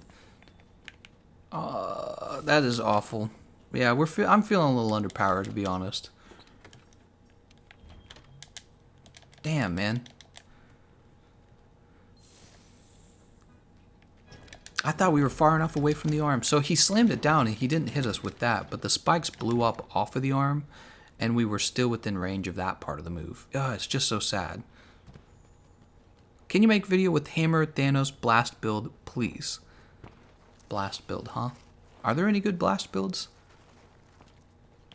That is awful. Yeah, I'm feeling a little underpowered, to be honest. Damn, man. I thought we were far enough away from the arm. So he slammed it down and he didn't hit us with that, but the spikes blew up off of the arm and we were still within range of that part of the move. Ugh, it's just so sad. Can you make video with Hammer Thanos blast build, please? Blast build, huh? Are there any good blast builds?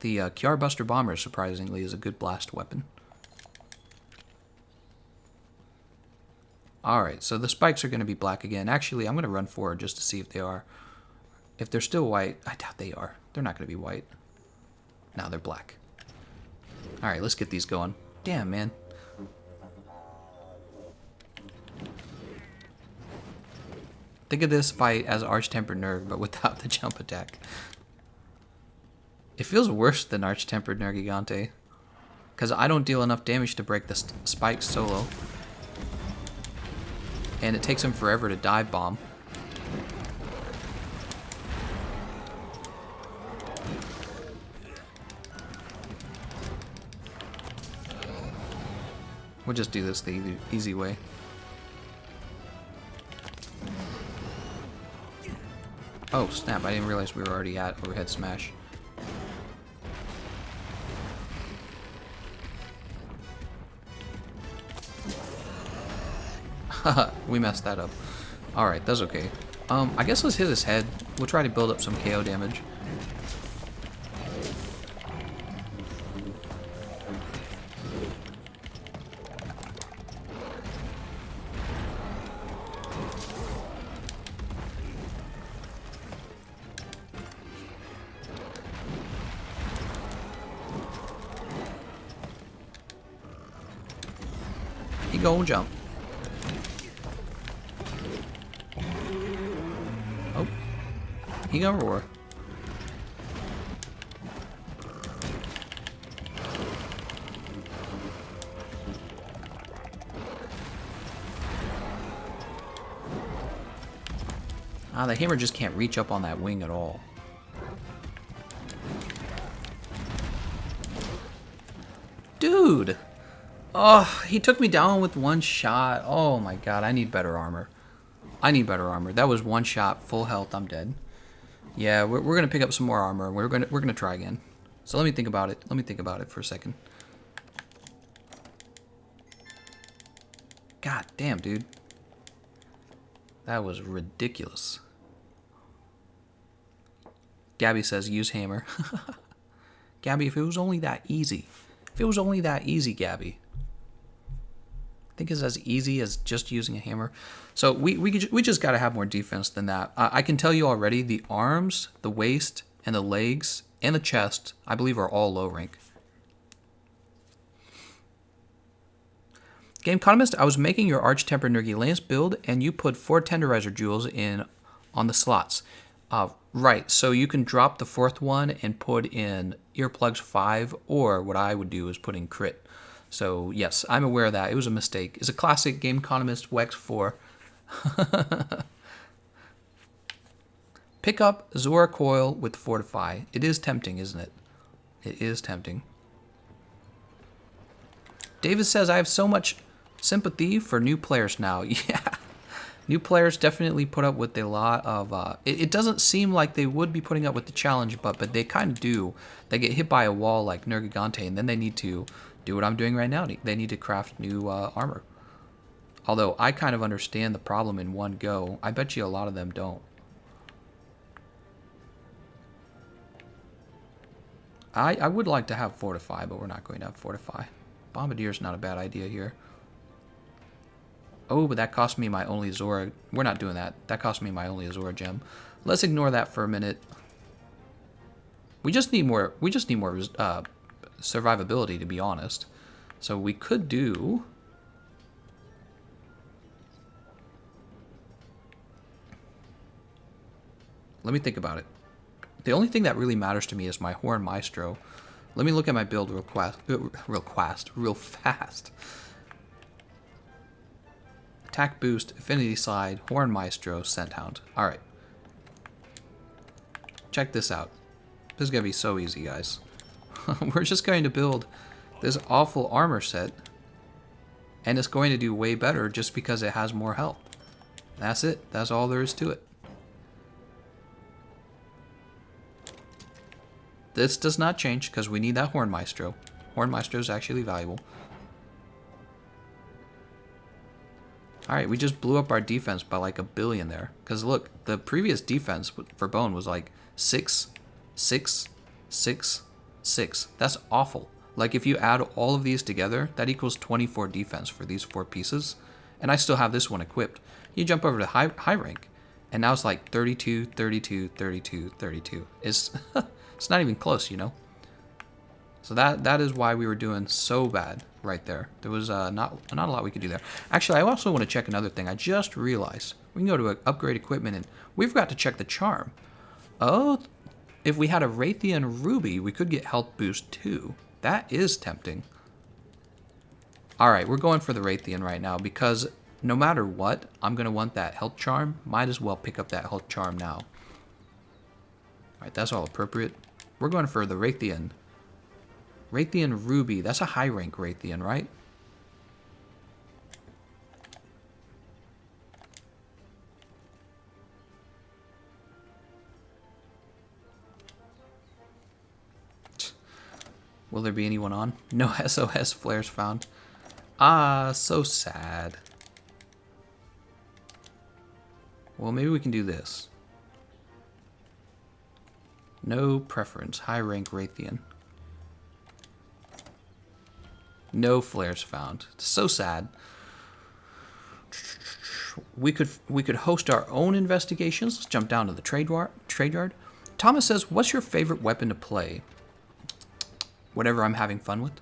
The Kiar Buster Bomber, surprisingly, is a good blast weapon. Alright, so the spikes are going to be black again. Actually, I'm going to run forward just to see if they are. If they're still white, I doubt they are. They're not going to be white. No, they're black. Alright, let's get these going. Damn, man. Think of this fight as Arch-Tempered Nerg, but without the jump attack. It feels worse than Arch-Tempered Nergigante, because I don't deal enough damage to break the spikes solo. And it takes him forever to dive bomb. We'll just do this the easy way. Oh snap, I didn't realize we were already at overhead smash. Haha, we messed that up. Alright, that's okay. I guess let's hit his head. We'll try to build up some KO damage. He gonna jump. Oh. He gonna roar. Ah, the hammer just can't reach up on that wing at all. Dude! Oh, he took me down with one shot. Oh my god, I need better armor. I need better armor. That was one shot, full health, I'm dead. Yeah, we're gonna pick up some more armor. We're gonna try again. So let me think about it. Let me think about it for a second. God damn, dude. That was ridiculous. Gabby says, use hammer. Gabby, if it was only that easy. If it was only that easy, Gabby. I think it's as easy as just using a hammer. So we just got to have more defense than that. I can tell you already, the arms, the waist, and the legs, and the chest, I believe are all low rank. Gameconomist, I was making your Arch-Tempered Nergi Lance build, and you put 4 Tenderizer Jewels in on the slots. Right, so you can drop the 4th one and put in Earplugs 5, or what I would do is put in Crit. So yes, I'm aware of that. It was a mistake. It's a classic Gameconomist Wex 4. Pick up Zora Coil with Fortify. It is tempting, isn't it? It is tempting. David says, I have so much sympathy for new players now. Yeah. New players definitely put up with a lot of... It doesn't seem like they would be putting up with the challenge, but they kind of do. They get hit by a wall like Nergigante, and then they need to do what I'm doing right now. They need to craft new armor. Although, I kind of understand the problem in one go. I bet you a lot of them don't. I would like to have Fortify, but we're not going to have Fortify. Bombardier's not a bad idea here. Oh, but that cost me my only Zora. We're not doing that. That cost me my only Zora gem. Let's ignore that for a minute. We just need more. We just need more survivability, to be honest. So we could do. Let me think about it. The only thing that really matters to me is my Horn Maestro. Let me look at my build real fast. Attack boost, affinity slide, Horn Maestro, Scent Hound. Alright. Check this out. This is going to be so easy, guys. We're just going to build this awful armor set. And it's going to do way better just because it has more health. That's it. That's all there is to it. This does not change because we need that Horn Maestro. Horn Maestro is actually valuable. Alright, we just blew up our defense by like 1 billion there. Because look, the previous defense for Bone was like 6, 6, 6, 6. That's awful. Like if you add all of these together, that equals 24 defense for these 4 pieces. And I still have this one equipped. You jump over to high rank, And now it's like 32, 32, 32, 32. It's, it's not even close, you know? So that is why we were doing so bad right there. There was not a lot we could do there. Actually, I also want to check another thing. I just realized we can go to upgrade equipment, and we forgot to check the charm. Oh, if we had a Rathian Ruby, we could get health boost too. That is tempting. All right, we're going for the Rathian right now because no matter what, I'm going to want that health charm. Might as well pick up that health charm now. All right, that's all appropriate. We're going for the Rathian. Rathian Ruby. That's a high rank Rathian, right? Will there be anyone on? No SOS flares found. Ah, so sad. Well, maybe we can do this. No preference. High rank Rathian. No flares found. So sad. We could host our own investigations. Let's jump down to the trade yard. Thomas says, "What's your favorite weapon to play?" Whatever I'm having fun with.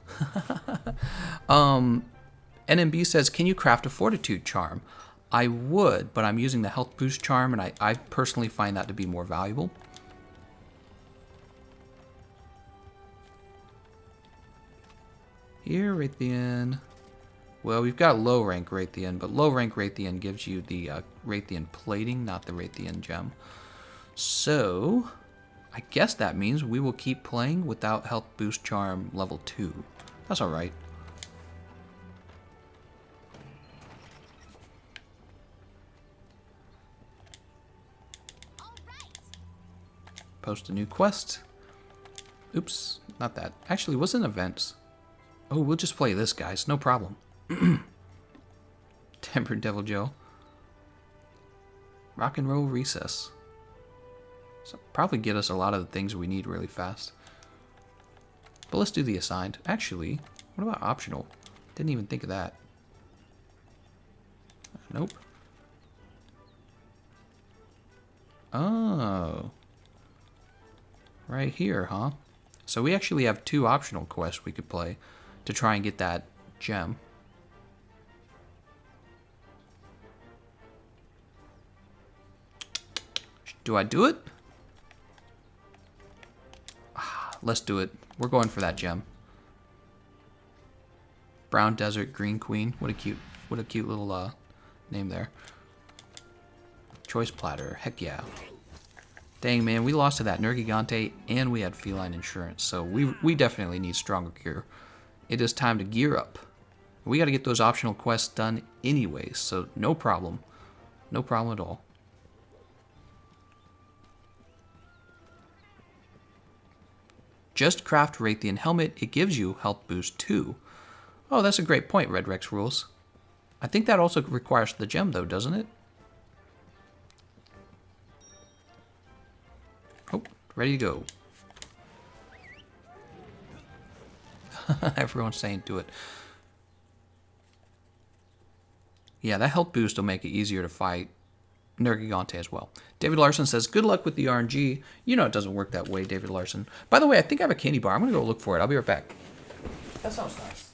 NMB says, "Can you craft a fortitude charm?" I would, but I'm using the health boost charm, and I personally find that to be more valuable. Here, Rathian. Well, we've got low rank Rathian, but low rank Rathian gives you the Rathian plating, not the Rathian gem. So, I guess that means we will keep playing without health boost charm level 2. That's alright. Post a new quest. Oops, not that. Actually, what's an event? Oh, we'll just play this, guys. No problem. Tempered Devil Joe. Rock and Roll Recess. So probably get us a lot of the things we need really fast. But let's do the assigned. Actually, what about optional? Didn't even think of that. Nope. Oh. Right here, huh? So we actually have 2 optional quests we could play to try and get that gem. Do I do it? Let's do it. We're going for that gem. Brown Desert Green Queen. What a cute little name there. Choice platter. Heck yeah. Dang, man, we lost to that Nergi Gante and we had feline insurance, so we definitely need stronger gear. It is time to gear up. We got to get those optional quests done anyways, so no problem. No problem at all. Just craft Rathian helmet. It gives you health boost too. Oh, that's a great point, Red Rex Rules. I think that also requires the gem though, doesn't it? Oh, ready to go. Everyone's saying do it. Yeah, that health boost will make it easier to fight Nergigante as well. David Larson says, "Good luck with the RNG." You know it doesn't work that way, David Larson. By the way, I think I have a candy bar. I'm going to go look for it. I'll be right back. That sounds nice.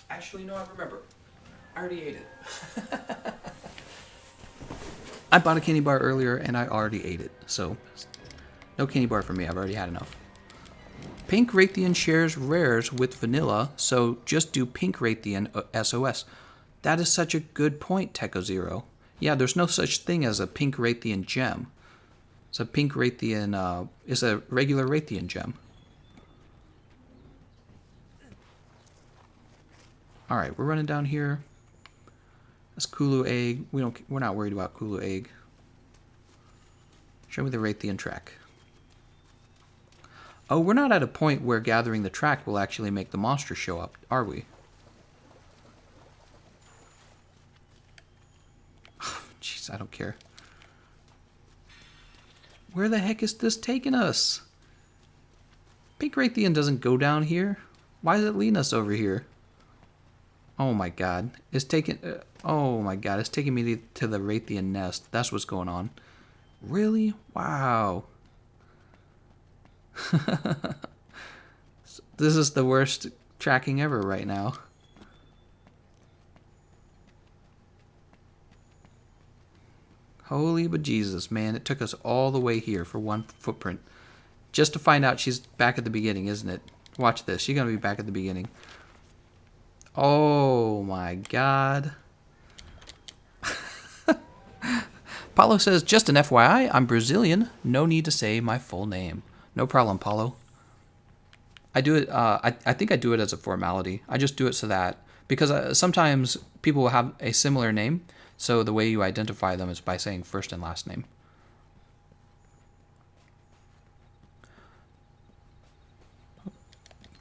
Actually, no, I remember. I already ate it. I bought a candy bar earlier, and I already ate it. So, no candy bar for me. I've already had enough. Pink Rathian shares rares with vanilla, so just do Pink Rathian SOS. That is such a good point, Techo Zero. Yeah, there's no such thing as a Pink Rathian gem. It's a Pink Rathian, is a regular Rathian gem. Alright, we're running down here. That's Kulu Egg. We're not worried about Kulu Egg. Show me the Rathian track. Oh, we're not at a point where gathering the track will actually make the monster show up, are we? Jeez, I don't care. Where the heck is this taking us? Pink Rathian doesn't go down here. Why is it leading us over here? Oh my god. It's taking... oh my god. It's taking me to the Rathian nest. That's what's going on. Really? Wow. This is the worst tracking ever right now. Holy bejesus, man. It took us all the way here for one footprint. Just to find out she's back at the beginning, isn't it? Watch this. She's going to be back at the beginning. Oh my god. Paulo says, just an FYI, I'm Brazilian. No need to say my full name. No problem, Paulo. I do it, I think I do it as a formality. I just do it so that, because sometimes people will have a similar name, so the way you identify them is by saying first and last name.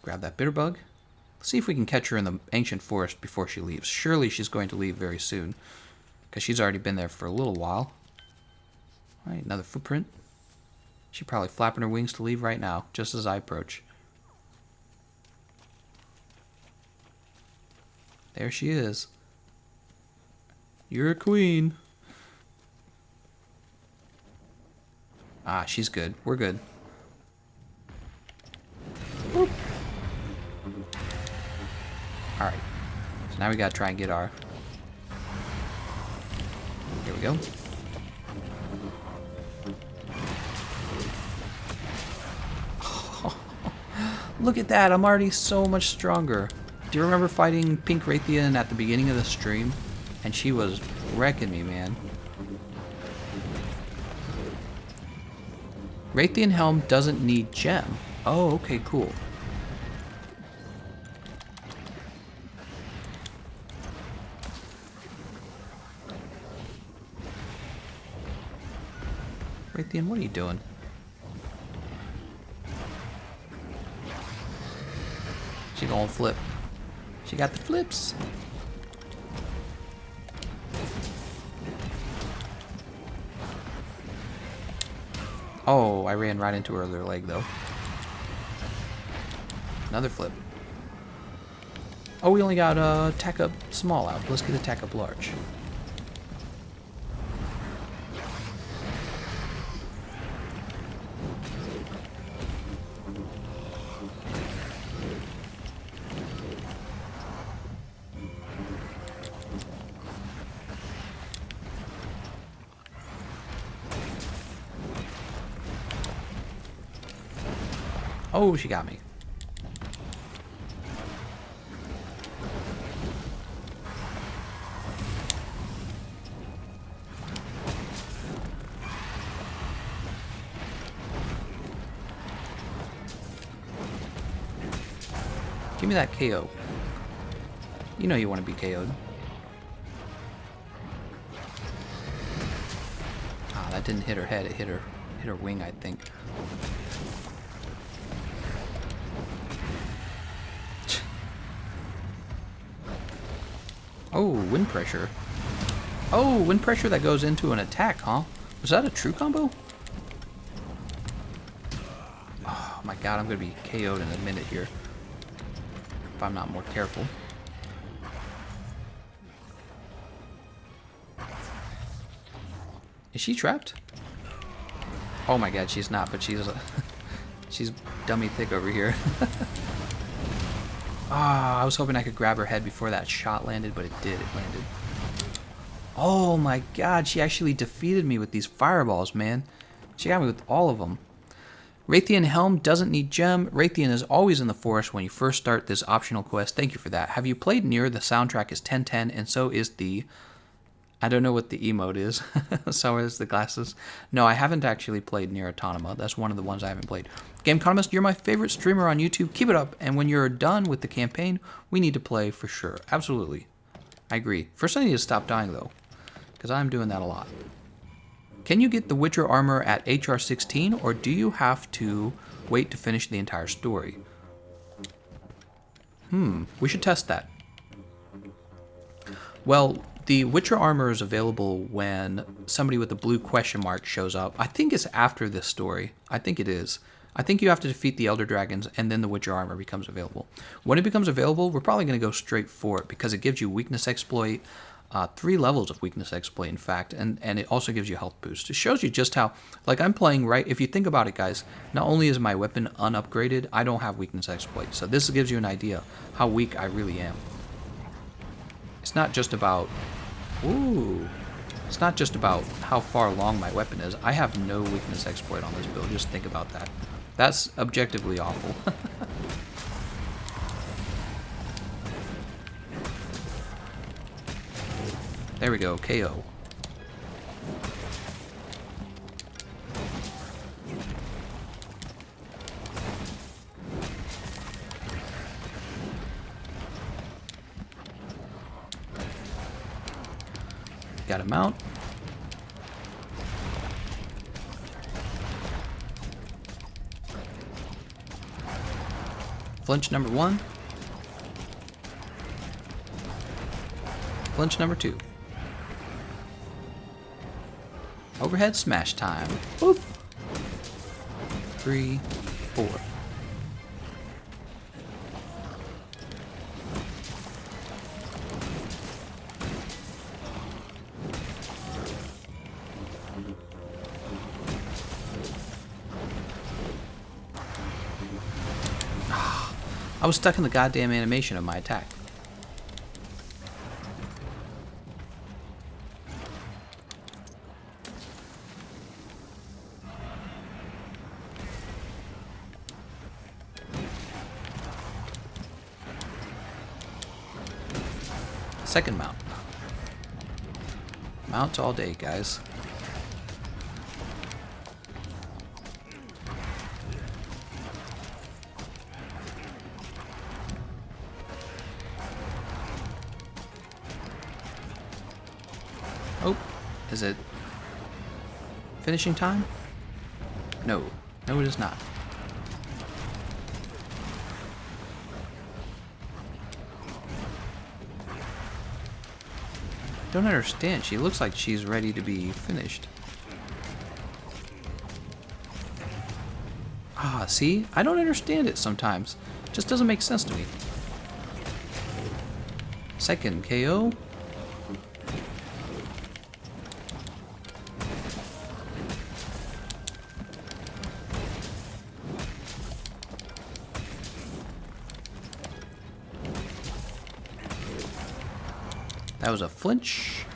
Grab that bitterbug. Let's see if we can catch her in the ancient forest before she leaves. Surely she's going to leave very soon, because she's already been there for a little while. All right, another footprint. She's probably flapping her wings to leave right now, just as I approach. There she is. You're a queen. Ah, she's good. We're good. Boop. Alright. So now we gotta try and get our... Here we go. Look at that. I'm already so much stronger. Do you remember fighting Pink Rathian at the beginning of the stream? And she was wrecking me, man. Rathian Helm doesn't need gem. Oh, okay, cool. Rathian, what are you doing? She gonna flip. She got the flips. Oh, I ran right into her other leg, though. Another flip. Oh, we only got attack up small out. Let's get attack up large. Oh, she got me. Give me that KO. You know you want to be KO'd. Ah, that didn't hit her head. It hit her wing, I think. Oh, wind pressure. Oh, wind pressure that goes into an attack, huh? Was that a true combo? Oh my god, I'm gonna be KO'd in a minute here. If I'm not more careful. Is she trapped? Oh my god, she's not, but she's she's dummy thick over here. Ah, I was hoping I could grab her head before that shot landed, but it did. It landed. Oh my god, she actually defeated me with these fireballs, man. She got me with all of them. Rathian Helm doesn't need gem. Rathian is always in the forest when you first start this optional quest. Thank you for that. Have you played Nier? The soundtrack is 1010, and so is the... I don't know what the emote is. So is the glasses. No, I haven't actually played Nier Automata. That's one of the ones I haven't played. Gameconomist, you're my favorite streamer on YouTube. Keep it up. And when you're done with the campaign, we need to play for sure. Absolutely. I agree. First, I need to stop dying, though, because I'm doing that a lot. Can you get the Witcher armor at HR 16, or do you have to wait to finish the entire story? We should test that. Well, the Witcher armor is available when somebody with a blue question mark shows up. I think it's after this story. I think it is. I think you have to defeat the Elder Dragons, and then the Witcher Armor becomes available. When it becomes available, we're probably going to go straight for it, because it gives you Weakness Exploit, 3 levels of Weakness Exploit, in fact, and it also gives you Health Boost. It shows you just how, like, I'm playing right, if you think about it, guys, not only is my weapon unupgraded, I don't have Weakness Exploit, so this gives you an idea how weak I really am. It's not just about, ooh, it's not just about how far along my weapon is. I have no Weakness Exploit on this build, just think about that. That's objectively awful. There we go, KO. Got a mount. Flinch number 1. Flinch number 2. Overhead smash time. Boop. 3, 4. I was stuck in the goddamn animation of my attack. Second mount. Mounts all day, guys. Oh, is it finishing time? No. No, it is not. Don't understand. She looks like she's ready to be finished. Ah, see? I don't understand it sometimes. It just doesn't make sense to me. Second KO. That was a flinch.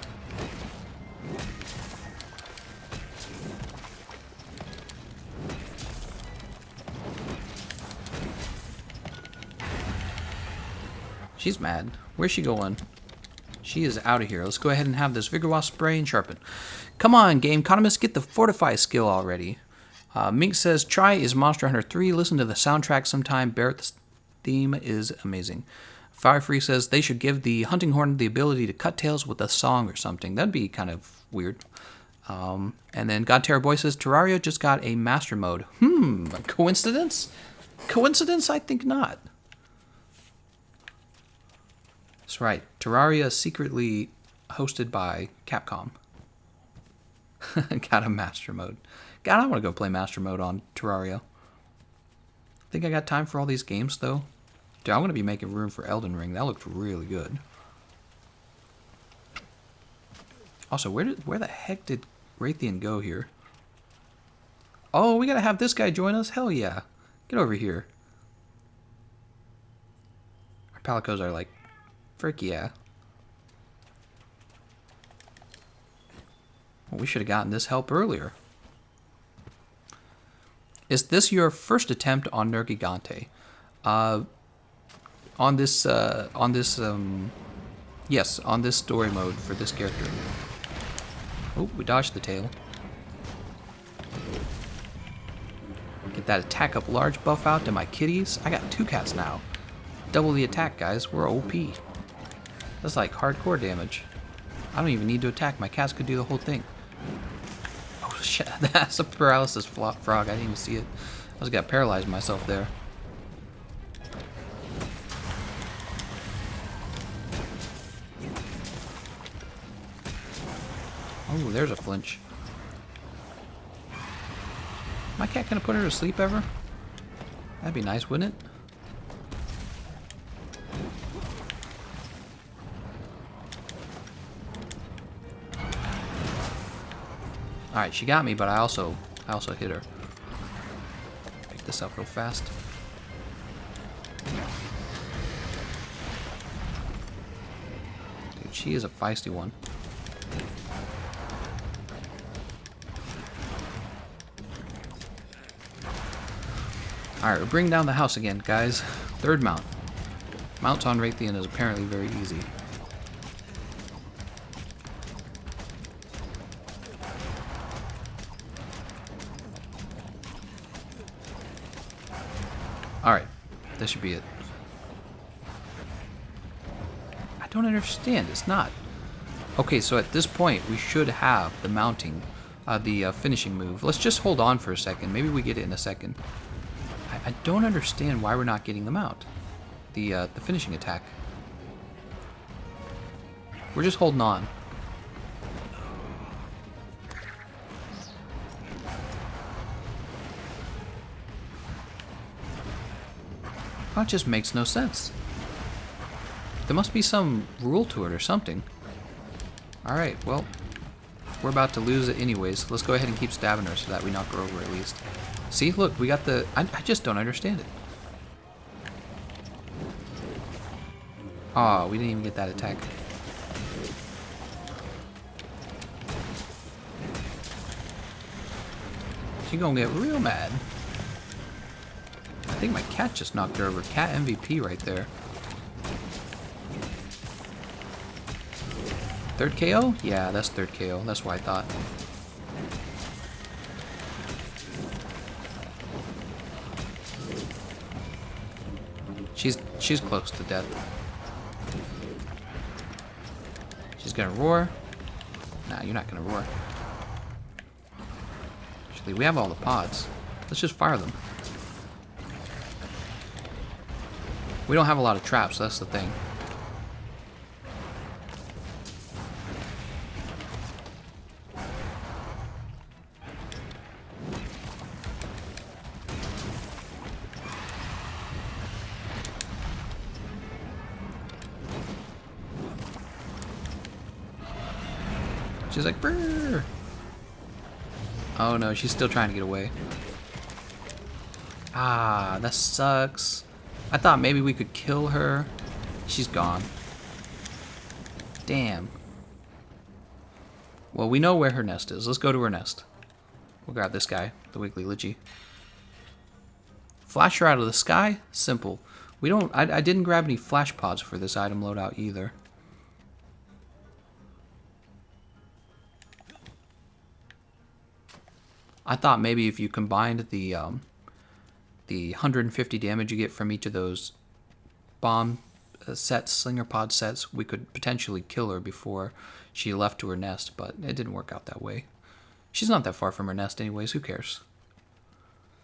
She's mad. Where's she going? She is out of here. Let's go ahead and have this Vigor Wasp spray and sharpen. Come on, Gameconomist, get the Fortify skill already. Mink says, try is Monster Hunter 3. Listen to the soundtrack sometime. Barrett's theme is amazing. Firefree says they should give the hunting horn the ability to cut tails with a song or something. That'd be kind of weird. And then Godterra Boy says Terraria just got a master mode. Coincidence? Coincidence? I think not. That's right. Terraria is secretly hosted by Capcom. Got a master mode. God, I want to go play master mode on Terraria. Think I got time for all these games though? Dude, I'm going to be making room for Elden Ring. That looked really good. Also, where the heck did Rathian go here? Oh, we got to have this guy join us? Hell yeah. Get over here. Our Palicos are like, frick yeah. Well, we should have gotten this help earlier. Is this your first attempt on Nergi Gante? Yes, on this story mode for this character. Oh, we dodged the tail. Get that attack up large buff out to my kitties. I got 2 cats now. Double the attack, guys. We're OP. That's like hardcore damage. I don't even need to attack. My cats could do the whole thing. Oh shit, that's a paralysis frog. I didn't even see it. I just got paralyzed myself there. Oh, there's a flinch. My cat gonna put her to sleep ever? That'd be nice, wouldn't it? Alright, she got me, but I also hit her. Pick this up real fast. Dude, she is a feisty one. Alright, we're bringing down the house again, guys. Third mount. Mounts on Rathian is apparently very easy. Alright, this should be it. I don't understand, it's not. Okay, so at this point, we should have the mounting, the finishing move. Let's just hold on for a second. Maybe we get it in a second. I don't understand why we're not getting them out. The finishing attack. We're just holding on. That just makes no sense. There must be some rule to it or something. Alright, well, we're about to lose it anyways. Let's go ahead and keep stabbing her so that we knock her over at least. See, look, we got the... I just don't understand it. Aw, we didn't even get that attack. She's gonna get real mad. I think my cat just knocked her over. Cat MVP right there. Third KO? Yeah, that's third KO. That's what I thought. She's close to death. She's gonna roar. Nah, you're not gonna roar. Actually, we have all the pods. Let's just fire them. We don't have a lot of traps, that's the thing. She's like, brrr. Oh no, she's still trying to get away. Ah, that sucks. I thought maybe we could kill her. She's gone. Damn. Well, we know where her nest is. Let's go to her nest. We'll grab this guy, the Wiggly Lidgy. Flash her out of the sky? Simple. We don't... I didn't grab any flash pods for this item loadout either. I thought maybe if you combined the 150 damage you get from each of those bomb sets, slinger pod sets, we could potentially kill her before she left to her nest, but it didn't work out that way. She's not that far from her nest anyways, who cares?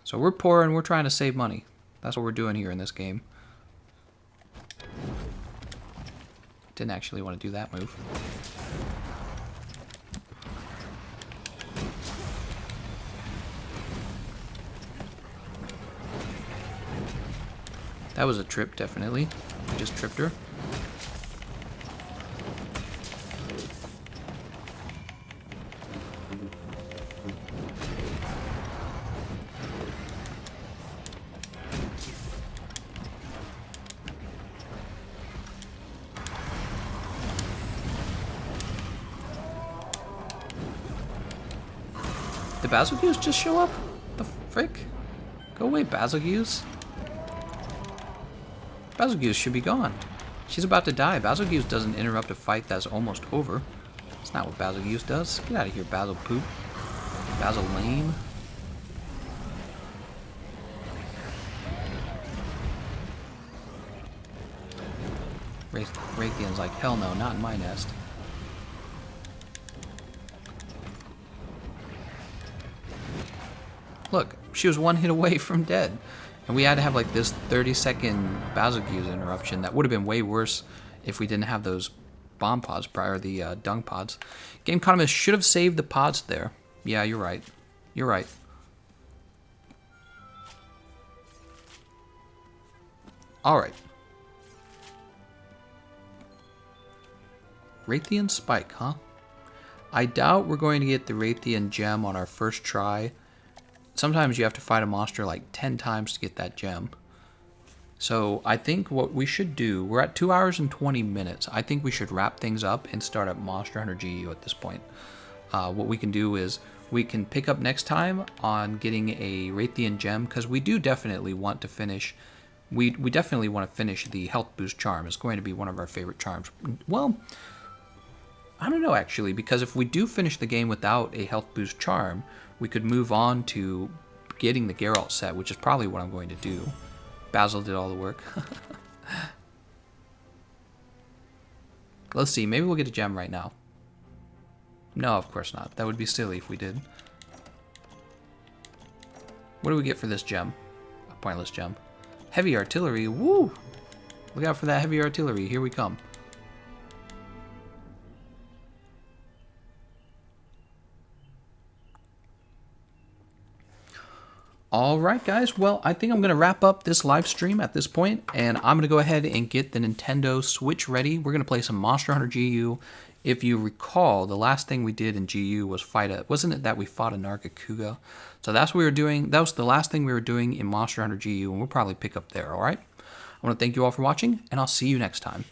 So we're poor and we're trying to save money. That's what we're doing here in this game. Didn't actually want to do that move. That was a trip, definitely. I just tripped her. Did Basilgeuse just show up? The frick? Go away, Basilgeuse. Basilgeuse should be gone. She's about to die. Basilgeuse doesn't interrupt a fight that's almost over. That's not what Basilgeuse does. Get out of here, Basil Poop. Basil Lame. Rathian's like, hell no, not in my nest. Look, she was one hit away from dead. And we had to have like this 30-second Basilgeuse interruption. That would have been way worse if we didn't have those bomb pods prior, the dung pods. Gameconomist should have saved the pods there. Yeah, you're right. You're right. Alright. Rathian Spike, huh? I doubt we're going to get the Rathian gem on our first try. Sometimes you have to fight a monster like 10 times to get that gem. So I think what we should do, we're at 2 hours and 20 minutes. I think we should wrap things up and start at Monster Hunter GU at this point. What we can do is we can pick up next time on getting a Rathian gem, because we do definitely want to finish. We definitely want to finish the health boost charm. It's going to be one of our favorite charms. Well, I don't know actually, because if we do finish the game without a health boost charm, we could move on to getting the Geralt set, which is probably what I'm going to do. Basil did all the work. Let's see, maybe we'll get a gem right now. No, of course not. That would be silly if we did. What do we get for this gem? A pointless gem. Heavy artillery, woo! Look out for that heavy artillery, here we come. Alright guys, well I think I'm going to wrap up this live stream at this point, and I'm going to go ahead and get the Nintendo Switch ready. We're going to play some Monster Hunter GU. If you recall, the last thing we did in GU was wasn't it that we fought a Nargacuga? So that's what we were doing. That was the last thing we were doing in Monster Hunter GU, and we'll probably pick up there, alright? I want to thank you all for watching, and I'll see you next time.